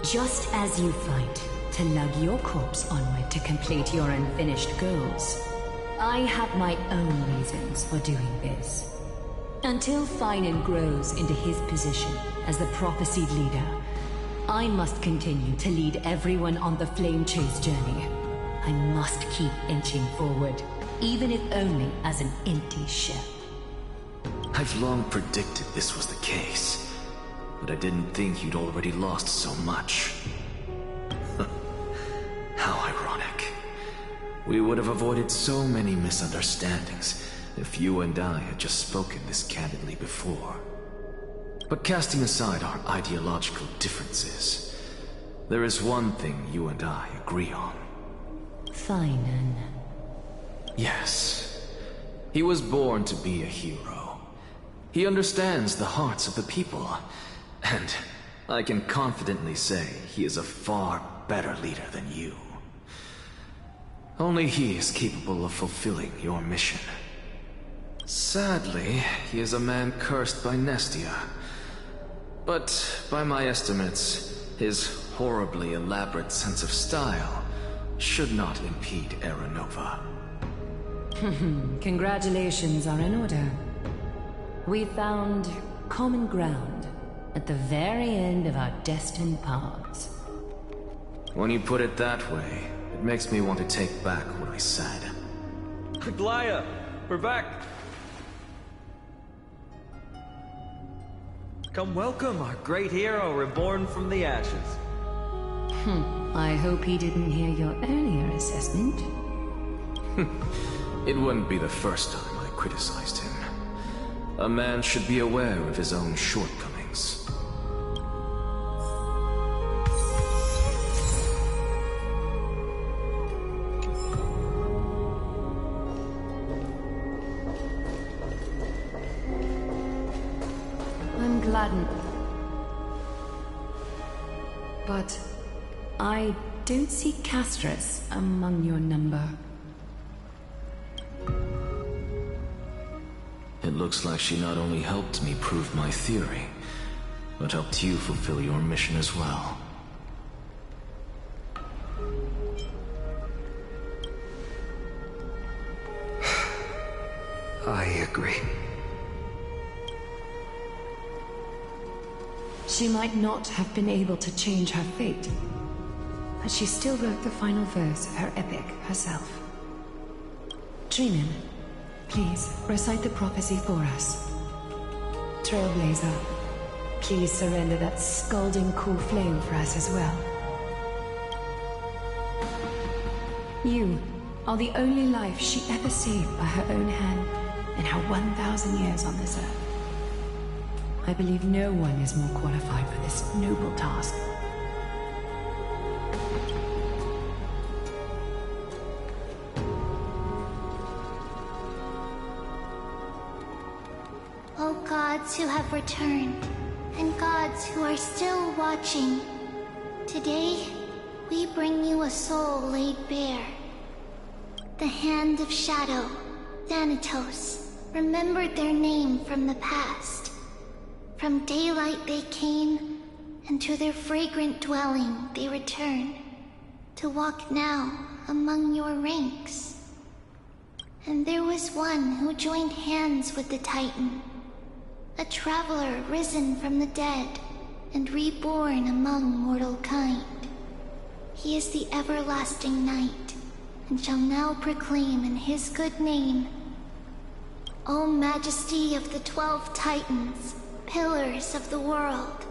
S21: Just as you fight to lug your corpse onward to complete your unfinished goals, I have my own reasons for doing this. Until Finan grows into his position as the prophesied leader, I must continue to lead everyone on the flame chase journey. I must keep inching forward, even if only as an empty ship.
S7: I've long predicted this was the case, but I didn't think you'd already lost so much. How ironic. We would have avoided so many misunderstandings if you and I had just spoken this candidly before. But casting aside our ideological differences, there is one thing you and I agree on.
S21: Finan.
S7: Yes. He was born to be a hero. He understands the hearts of the people, and I can confidently say he is a far better leader than you. Only he is capable of fulfilling your mission. Sadly, he is a man cursed by Nestia. But by my estimates, his horribly elaborate sense of style should not impede Era Nova.
S21: Congratulations are in order. We found common ground at the very end of our destined paths.
S7: When you put it that way, it makes me want to take back what I said.
S16: Aglaya, we're back. Come welcome our great hero reborn from the ashes.
S21: I hope he didn't hear your earlier assessment.
S7: It wouldn't be the first time I criticized him. A man should be aware of his own shortcomings.
S21: I'm gladdened. But I don't see Castris among your number.
S7: It looks like she not only helped me prove my theory, but helped you fulfill your mission as well.
S17: I agree.
S21: She might not have been able to change her fate, but she still wrote the final verse of her epic herself. Trinan, please recite the prophecy for us. Trailblazer, please surrender that scalding cool flame for us as well. You are the only life she ever saved by her own hand in her 1,000 years on this earth. I believe no one is more qualified for this noble task.
S5: O gods who have returned, and gods who are still watching, today we bring you a soul laid bare. The Hand of Shadow, Thanatos, remembered their name from the past. From daylight they came, and to their fragrant dwelling they return, to walk now among your ranks. And there was one who joined hands with the Titan, a traveler risen from the dead and reborn among mortal kind. He is the everlasting night, and shall now proclaim in his good name, O Majesty of the 12 Titans, pillars of the world,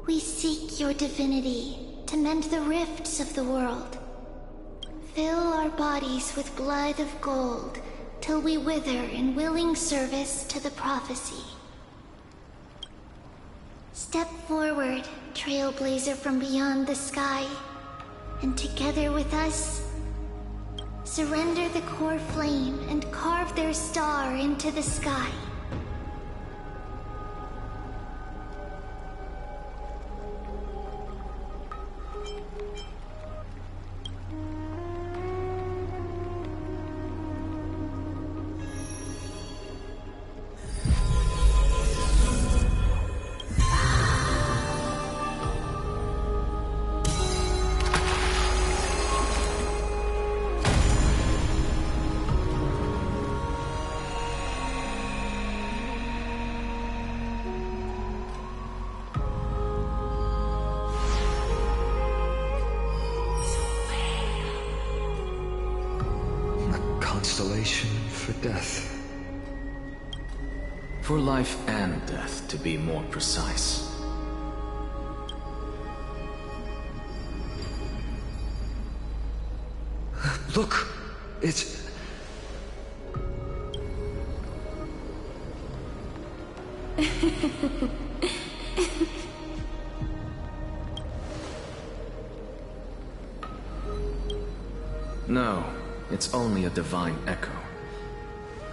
S5: we seek your divinity to mend the rifts of the world Fill our bodies with blood of gold, till we wither in willing service to the prophecy. Step forward, trailblazer from beyond the sky, and together with us, surrender the core flame and carve their star into the sky.
S16: Constellation for death.
S7: For life and death, to be more precise.
S16: Look! It's...
S7: No, it's only a divine echo.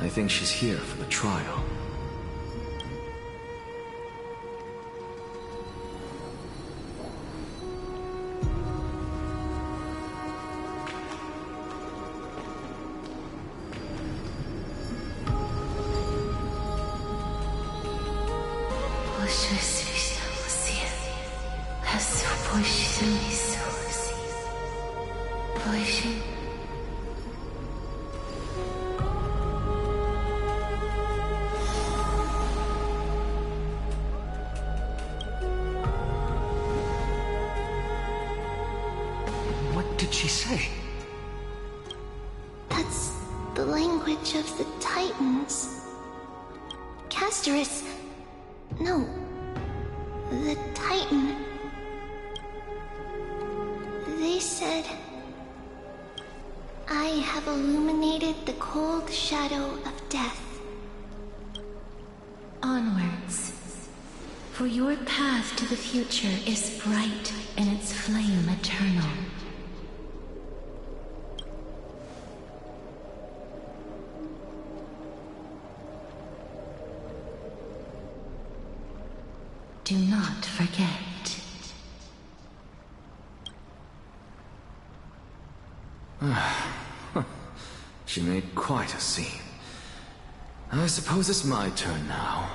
S7: I think she's here for the trial.
S16: What did she say?
S5: That's the language of the Titans. Casterus... No. The Titan. They said... I have illuminated the cold shadow of death.
S2: Onwards. For your path to the future is bright and its flame eternal. Do not forget.
S7: She made quite a scene. I suppose it's my turn now.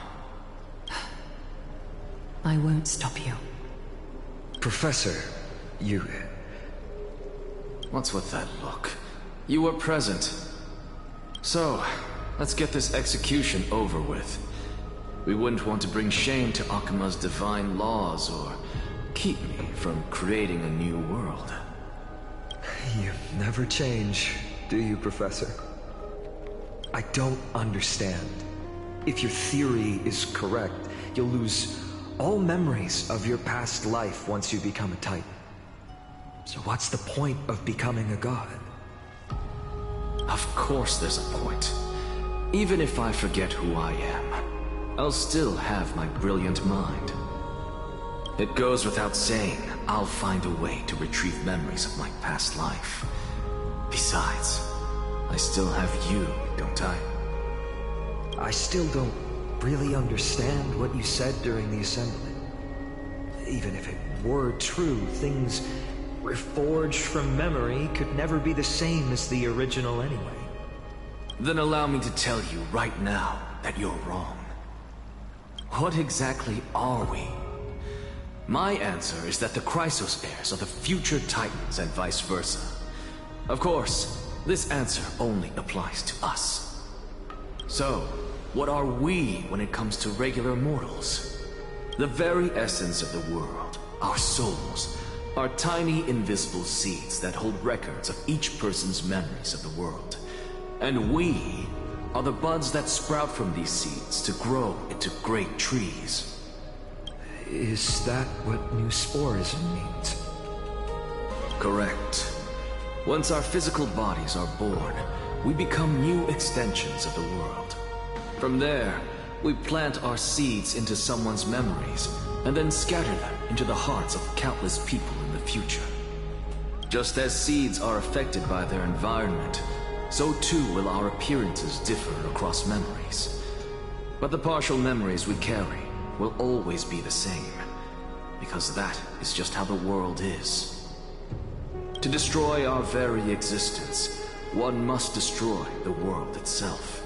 S4: I won't stop you.
S16: Professor, you...
S7: What's with that look? You were present. So, let's get this execution over with. We wouldn't want to bring shame to Akima's divine laws or keep me from creating a new world.
S16: You never change, do you, Professor? I don't understand. If your theory is correct, you'll lose all memories of your past life once you become a Titan. So what's the point of becoming a god?
S7: Of course there's a point. Even if I forget who I am, I'll still have my brilliant mind. It goes without saying, I'll find a way to retrieve memories of my past life. Besides, I still have you, don't I?
S16: I still don't really understand what you said during the assembly. Even if it were true, things reforged from memory could never be the same as the original anyway.
S7: Then allow me to tell you right now that you're wrong. What exactly are we? My answer is that the Chrysos heirs are the future Titans and vice versa. Of course, this answer only applies to us. So, what are we when it comes to regular mortals? The very essence of the world, our souls, are tiny invisible seeds that hold records of each person's memories of the world. And we are the buds that sprout from these seeds to grow into great trees.
S16: Is that what new sporism means?
S7: Correct. Once our physical bodies are born, we become new extensions of the world. From there, we plant our seeds into someone's memories, and then scatter them into the hearts of countless people in the future. Just as seeds are affected by their environment, so too will our appearances differ across memories. But the partial memories we carry will always be the same, because that is just how the world is. To destroy our very existence, one must destroy the world itself.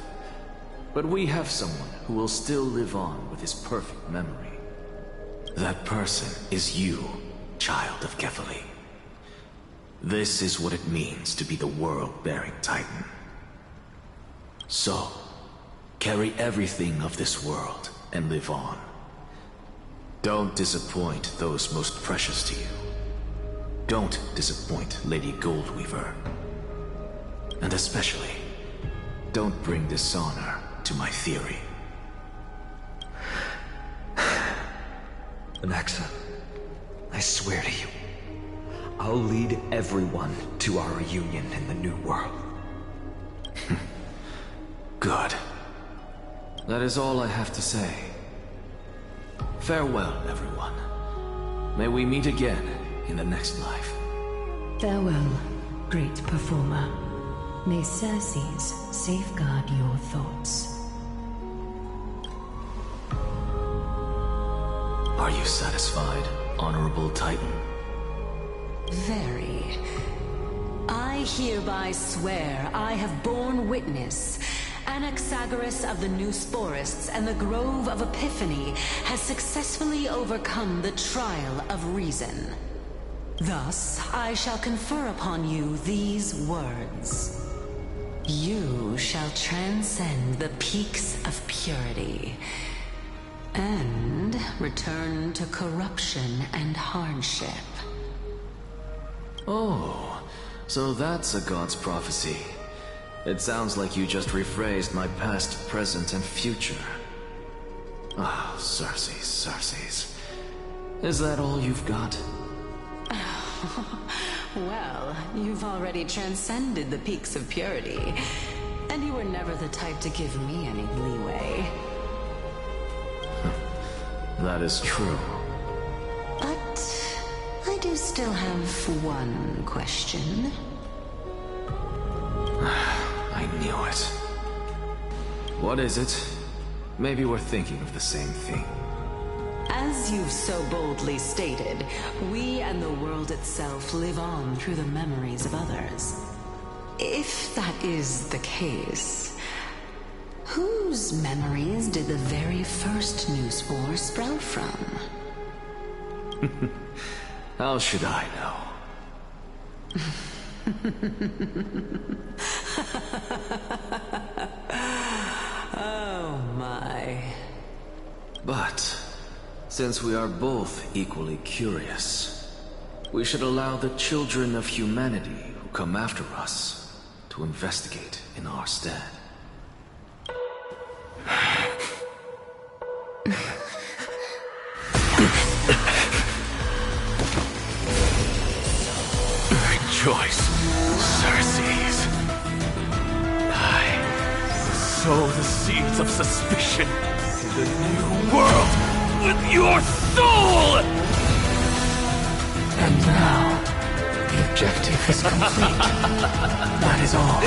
S7: But we have someone who will still live on with his perfect memory. That person is you, child of Kefali. This is what it means to be the world-bearing Titan. So, carry everything of this world and live on. Don't disappoint those most precious to you. Don't disappoint Lady Goldweaver. And especially, don't bring dishonor to my theory.
S16: Anaxa, I swear to you, I'll lead everyone to our reunion in the new world.
S7: Good. That is all I have to say. Farewell, everyone. May we meet again in the next life.
S4: Farewell, great performer. May Circes safeguard your thoughts.
S7: Are you satisfied, Honorable Titan?
S14: Very. I hereby swear I have borne witness. Anaxagoras of the New Sporists and the Grove of Epiphany has successfully overcome the trial of reason. Thus, I shall confer upon you these words. You shall transcend the peaks of purity and return to corruption and hardship.
S7: Oh, so that's a god's prophecy. It sounds like you just rephrased my past, present, and future. Ah, oh, Circes. Is that all you've got?
S14: Well, you've already transcended the peaks of purity, and you were never the type to give me any leeway.
S7: That is true.
S14: But I do still have one question.
S7: I knew it. What is it? Maybe we're thinking of the same thing.
S14: As you've so boldly stated, we and the world itself live on through the memories of others. If that is the case, whose memories did the very first new spore sprout from?
S7: How should I know?
S14: Oh my.
S7: But since we are both equally curious, we should allow the children of humanity who come after us to investigate in our stead.
S10: Rejoice, Circes. I sow the seeds of suspicion in the new world with your soul!
S18: And now, the objective is complete. That is all.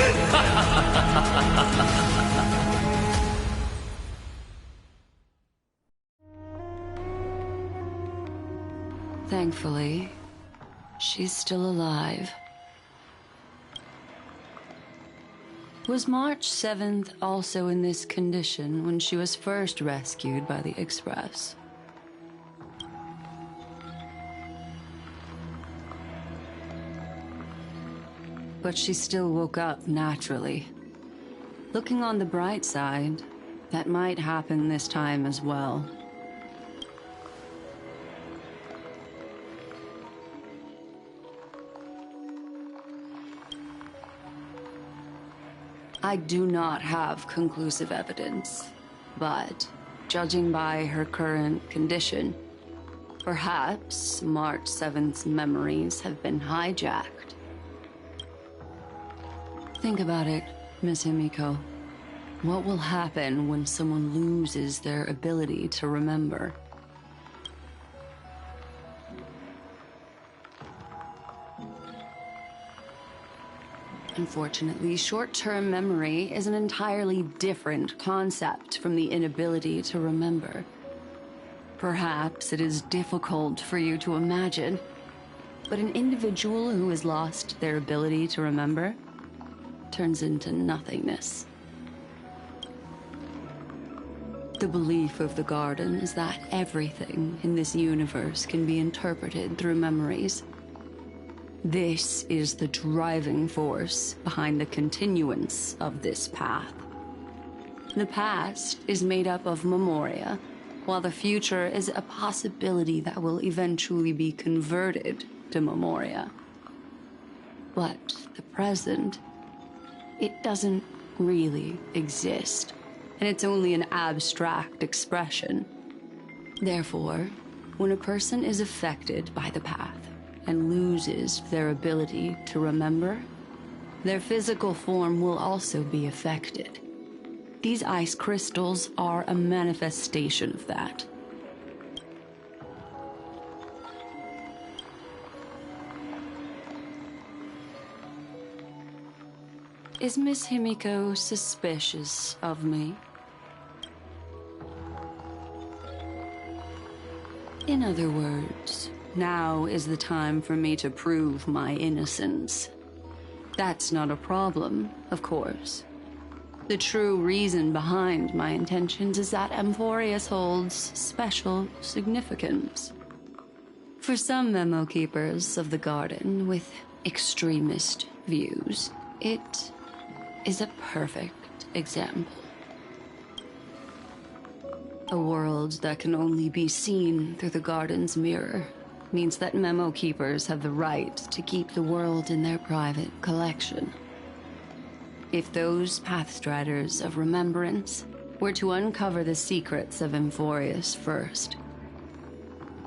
S11: Thankfully, she's still alive. Was March 7th also in this condition when she was first rescued by the Express? But she still woke up naturally. Looking on the bright side, that might happen this time as well. I do not have conclusive evidence, but judging by her current condition, perhaps March 7th's memories have been hijacked.
S21: Think about it, Miss Himiko. What will happen when someone loses their ability to remember? Unfortunately, short-term memory is an entirely different concept from the inability to remember. Perhaps it is difficult for you to imagine, but an individual who has lost their ability to remember turns into nothingness. The belief of the Garden is that everything in this universe can be interpreted through memories. This is the driving force behind the continuance of this path. The past is made up of memoria, while the future is a possibility that will eventually be converted to memoria. But the present, it doesn't really exist, and it's only an abstract expression. Therefore, when a person is affected by the path and loses their ability to remember, their physical form will also be affected. These ice crystals are a manifestation of that. Is Miss Himiko suspicious of me? In other words, now is the time for me to prove my innocence. That's not a problem, of course. The true reason behind my intentions is that Amphorius holds special significance. For some memo keepers of the Garden with extremist views, it is a perfect example. A world that can only be seen through the Garden's mirror means that memo keepers have the right to keep the world in their private collection. If those Pathstriders of Remembrance were to uncover the secrets of Amphorius first,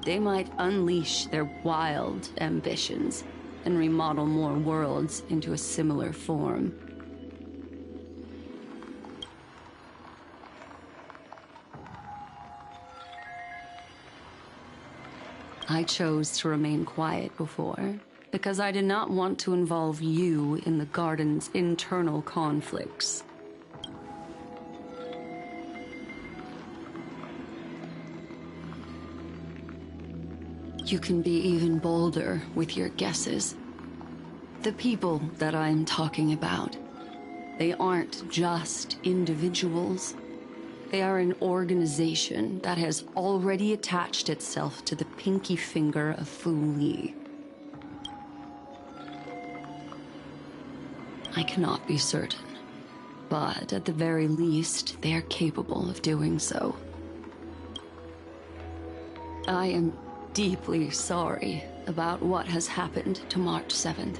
S21: they might unleash their wild ambitions and remodel more worlds into a similar form. I chose to remain quiet before, because I did not want to involve you in the Garden's internal conflicts. You can be even bolder with your guesses. The people that I'm talking about, they aren't just individuals. They are an organization that has already attached itself to the pinky finger of Fu Li. I cannot be certain, but at the very least, they are capable of doing so. I am deeply sorry about what has happened to March 7th,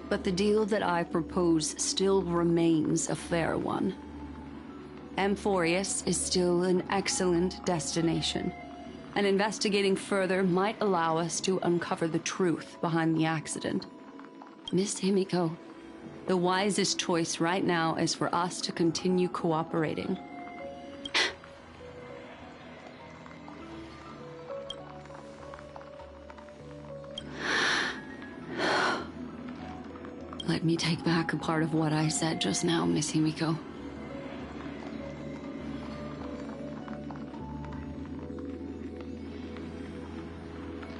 S21: but the deal that I propose still remains a fair one. Amphorius is still an excellent destination, and investigating further might allow us to uncover the truth behind the accident. Miss Himiko, the wisest choice right now is for us to continue cooperating. Let me take back a part of what I said just now, Miss Himiko.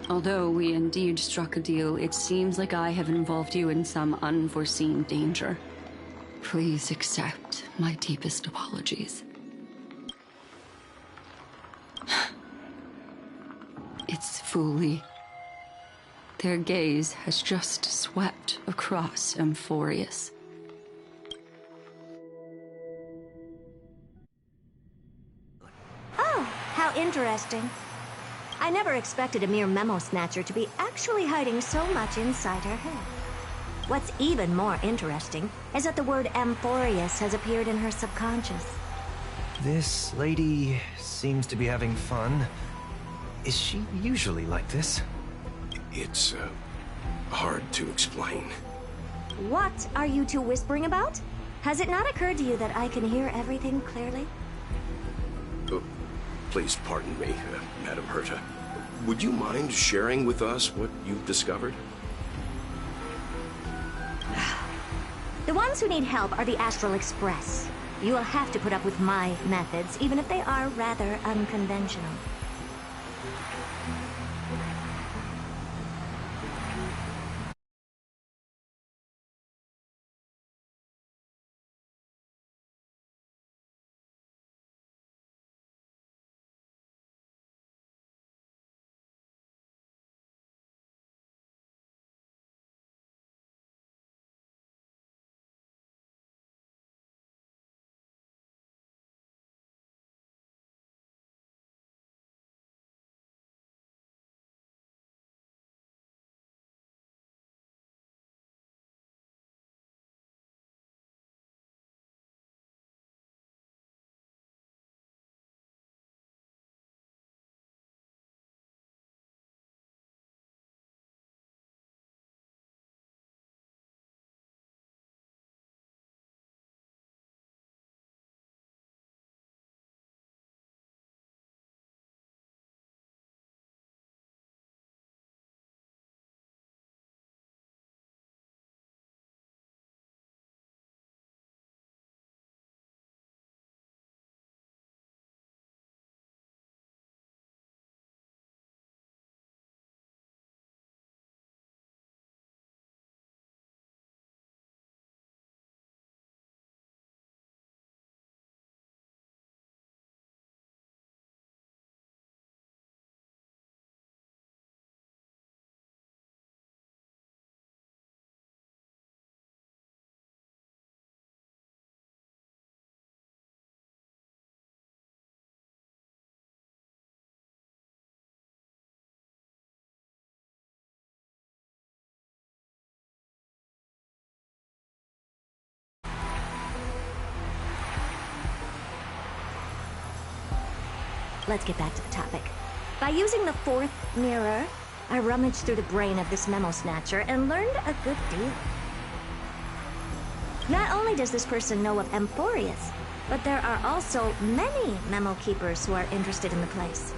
S21: Although we indeed struck a deal, it seems like I have involved you in some unforeseen danger. Please accept my deepest apologies. It's Fu Li. Their gaze has just swept across Amphorius.
S3: Oh, how interesting. I never expected a mere memo snatcher to be actually hiding so much inside her head. What's even more interesting is that the word Amphorius has appeared in her subconscious.
S12: This lady seems to be having fun. Is she usually like this?
S17: It's hard to explain.
S3: What are you two whispering about? Has it not occurred to you that I can hear everything clearly?
S8: Oh, please pardon me, Madam Herta. Would you mind sharing with us what you've discovered?
S3: The ones who need help are the Astral Express. You will have to put up with my methods, even if they are rather unconventional. Let's get back to the topic. By using the fourth mirror, I rummaged through the brain of this memo snatcher and learned a good deal. Not only does this person know of Amphorius, but there are also many memo keepers who are interested in the place.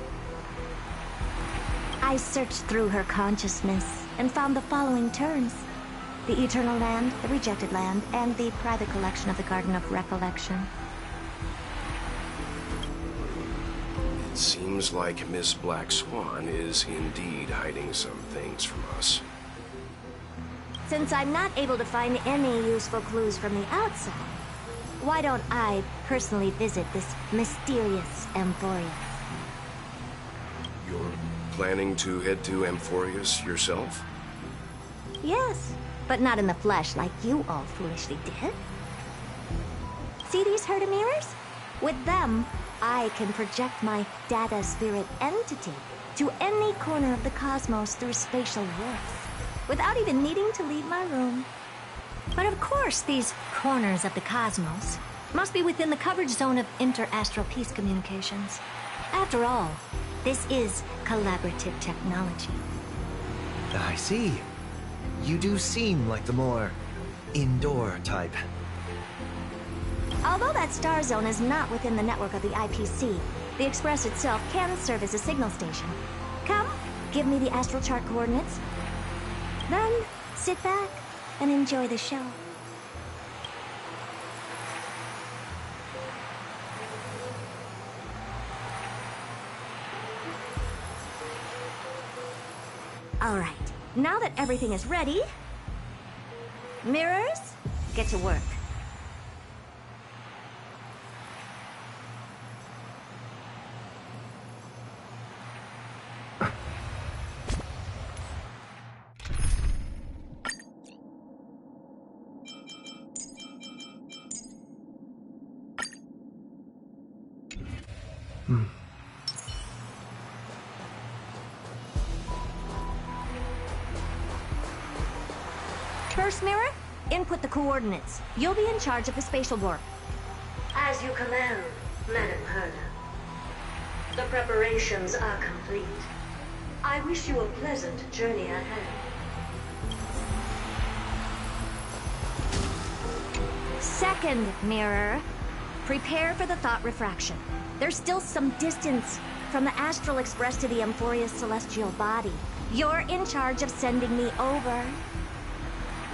S3: I searched through her consciousness and found the following terms: the Eternal Land, the Rejected Land, and the private collection of the Garden of Recollection.
S8: It seems like Miss Black Swan is indeed hiding some things from us.
S3: Since I'm not able to find any useful clues from the outside, why don't I personally visit this mysterious Amphorius?
S8: You're planning to head to Amphorius yourself?
S3: Yes, but not in the flesh like you all foolishly did. See these Herta mirrors? With them, I can project my data spirit entity to any corner of the cosmos through spatial warps, without even needing to leave my room. But of course, these corners of the cosmos must be within the coverage zone of inter-astral peace communications. After all, this is collaborative technology.
S12: I see. You do seem like the more indoor type.
S3: Although that star zone is not within the network of the IPC, the Express itself can serve as a signal station. Come, give me the astral chart coordinates. Then, sit back and enjoy the show. All right, now that everything is ready, mirrors, get to work. First mirror, input the coordinates. You'll be in charge of the spatial warp.
S13: As you command, Madam Herta. The preparations are complete. I wish you a pleasant journey ahead.
S3: Second mirror, prepare for the thought refraction. There's still some distance from the astral express to the Amphoria's celestial body. You're in charge of sending me over.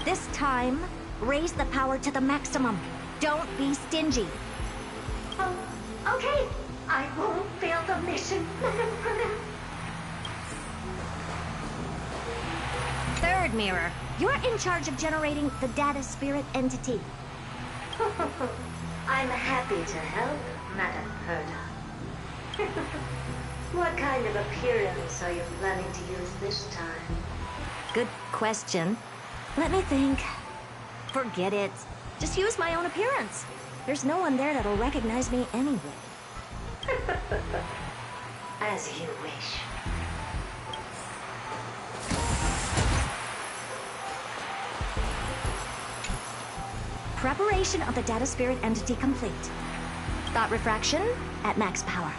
S3: This time, raise the power to the maximum. Don't be stingy.
S13: Oh, okay. I won't fail the mission, Madam Herta.
S3: Third mirror, you're in charge of generating the data spirit entity.
S13: I'm happy to help, Madam Herta. What kind of appearance are you planning to use this time?
S3: Good question. Let me think. Forget it. Just use my own appearance. There's no one there that'll recognize me anyway.
S13: As you wish.
S3: Preparation of the data spirit entity complete. Thought refraction at max power.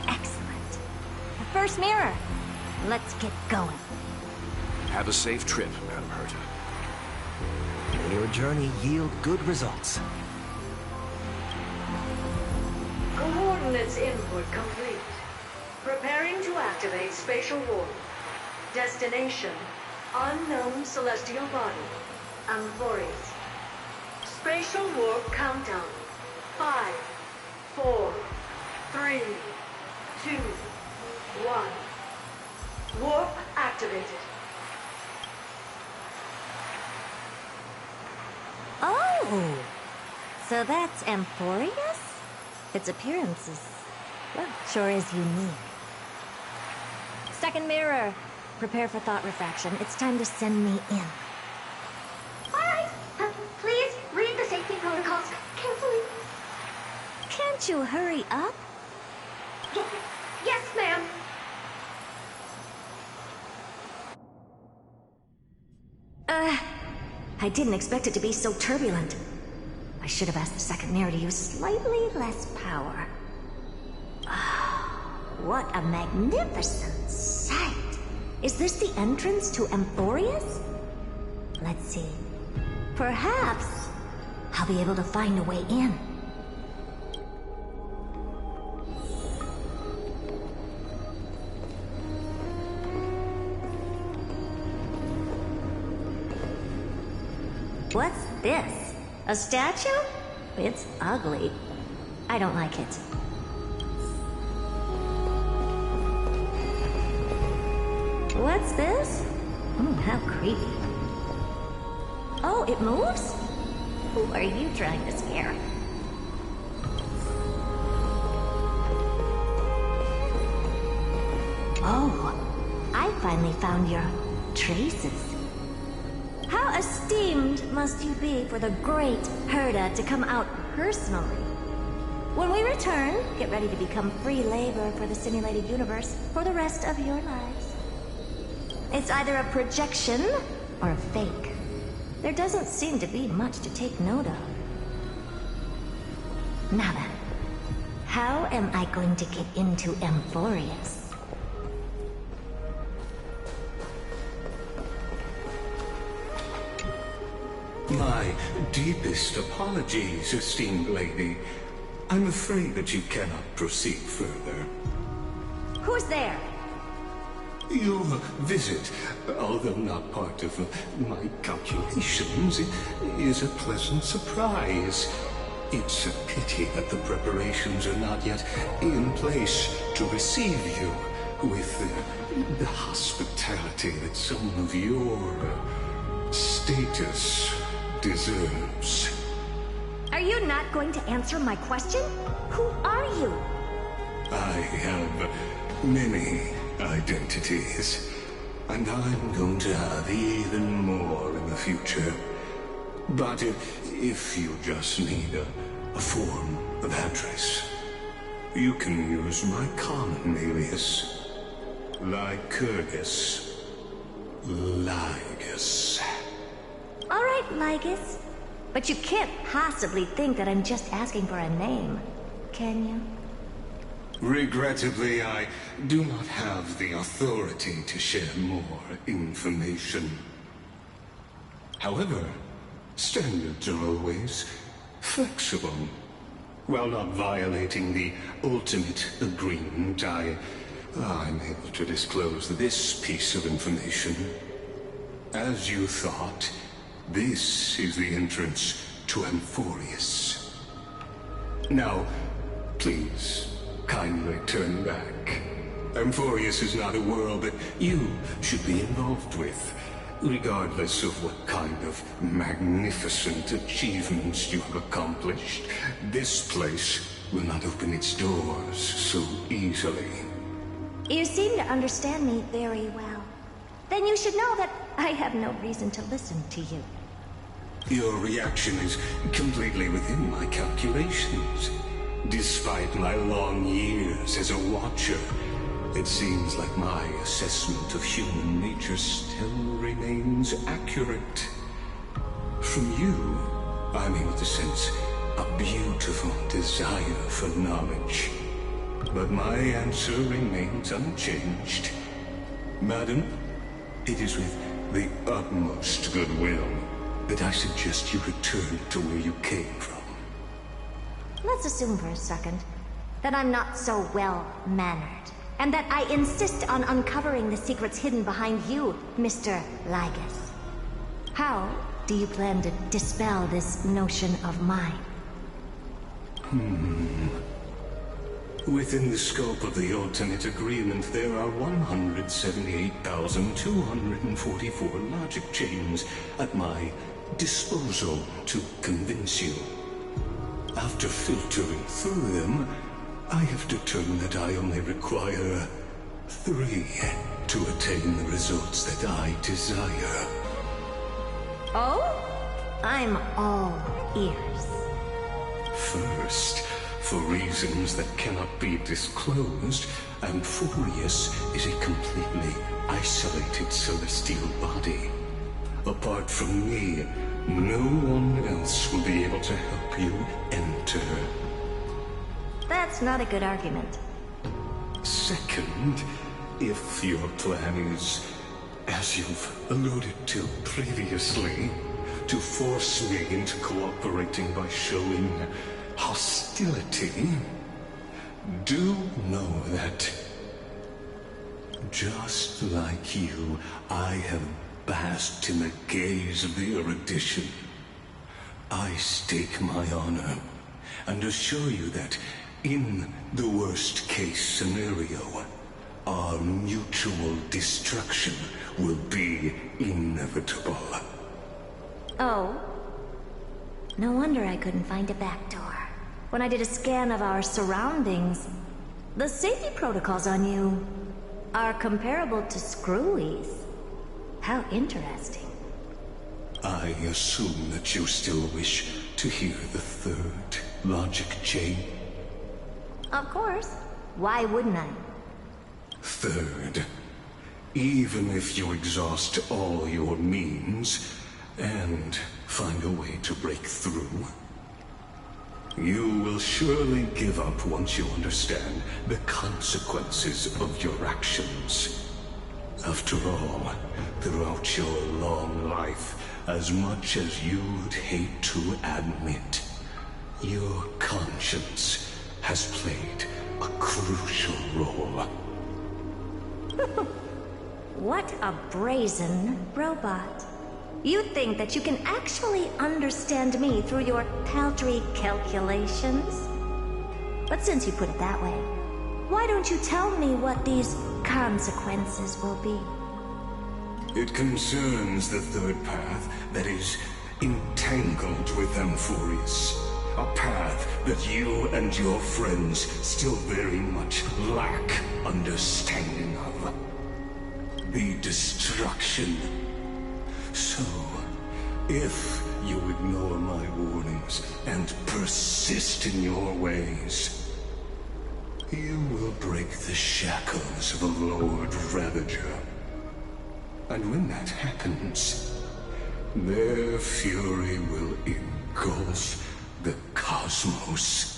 S3: Excellent. The first mirror. Let's get going.
S8: Have a safe trip, Madam Herta.
S12: May your journey yield good results.
S13: Coordinates input complete. Preparing to activate spatial warp. Destination, unknown celestial body. Amphorius. Spatial warp countdown. 5, 4, 3, 2, 1. Warp activated.
S3: Oh! So that's Amphorius? Its appearance is, well, sure is unique. Second mirror. Prepare for thought refraction. It's time to send me in.
S13: Alright, please read the safety protocols carefully.
S3: Can't you hurry up?
S13: Yes, ma'am.
S3: I didn't expect it to be so turbulent. I should have asked the second mirror to use slightly less power. What a magnificent sight! Is this the entrance to Amphorius? Let's see. Perhaps I'll be able to find a way in. What's this? A statue? It's ugly. I don't like it. What's this? How creepy. Oh, it moves? Who are you trying to scare? Oh, I finally found your traces. How esteemed must you be for the great Herta to come out personally? When we return, get ready to become free labor for the simulated universe for the rest of your lives. It's either a projection or a fake. There doesn't seem to be much to take note of. Now then, how am I going to get into Amphorius?
S17: My deepest apologies, esteemed lady. I'm afraid that you cannot proceed further.
S3: Who's there?
S17: Your visit, although not part of my calculations, is a pleasant surprise. It's a pity that the preparations are not yet in place to receive you with the hospitality that someone of your status deserves.
S3: Are you not going to answer my question? Who are you?
S17: I have many identities, and I'm going to have even more in the future. But if you just need a form of address, you can use my common alias, Lycurgus. Lygus.
S3: All right, Lygus. But you can't possibly think that I'm just asking for a name, can you?
S17: Regrettably, I do not have the authority to share more information. However, standards are always flexible. While not violating the ultimate agreement, I'm able to disclose this piece of information. As you thought, this is the entrance to Amphorius. Now, please, kindly turn back. Amphorius is not a world that you should be involved with, regardless of what kind of magnificent achievements you have accomplished. This place will not open its doors so easily.
S3: You seem to understand me very well. Then you should know that I have no reason to listen to you.
S17: Your reaction is completely within my calculations. Despite my long years as a Watcher, it seems like my assessment of human nature still remains accurate. From you, I'm able to sense a beautiful desire for knowledge. But my answer remains unchanged. Madam, it is with the utmost goodwill that I suggest you return to where you came from.
S3: Let's assume for a second that I'm not so well-mannered, and that I insist on uncovering the secrets hidden behind you, Mr. Lygus. How do you plan to dispel this notion of mine?
S17: Within the scope of the ultimate agreement, there are 178,244 logic chains at my disposal to convince you. After filtering through them, I have determined that I only require 3 to attain the results that I desire.
S3: Oh? I'm all ears.
S17: First, for reasons that cannot be disclosed, Amphorius is a completely isolated celestial body. Apart from me, no one else will be able to help you enter.
S3: That's not a good argument.
S17: Second, if your plan is, as you've alluded to previously, to force me into cooperating by showing hostility, do know that, just like you, I have basked in the gaze of the erudition. I stake my honor and assure you that in the worst case scenario, our mutual destruction will be inevitable.
S3: Oh? No wonder I couldn't find a back door. When I did a scan of our surroundings, the safety protocols on you are comparable to Screwy's. How interesting.
S17: I assume that you still wish to hear the third logic chain?
S3: Of course. Why wouldn't I?
S17: Third, even if you exhaust all your means and find a way to break through, you will surely give up once you understand the consequences of your actions. After all, throughout your long life, as much as you'd hate to admit, your conscience has played a crucial role.
S3: What a brazen robot. You think that you can actually understand me through your paltry calculations? But since you put it that way, why don't you tell me what these consequences will be?
S17: It concerns the third path that is entangled with Amphorius. A path that you and your friends still very much lack understanding of. The destruction. So, if you ignore my warnings and persist in your ways, you will break the shackles of a Lord Ravager. And when that happens, their fury will engulf the cosmos.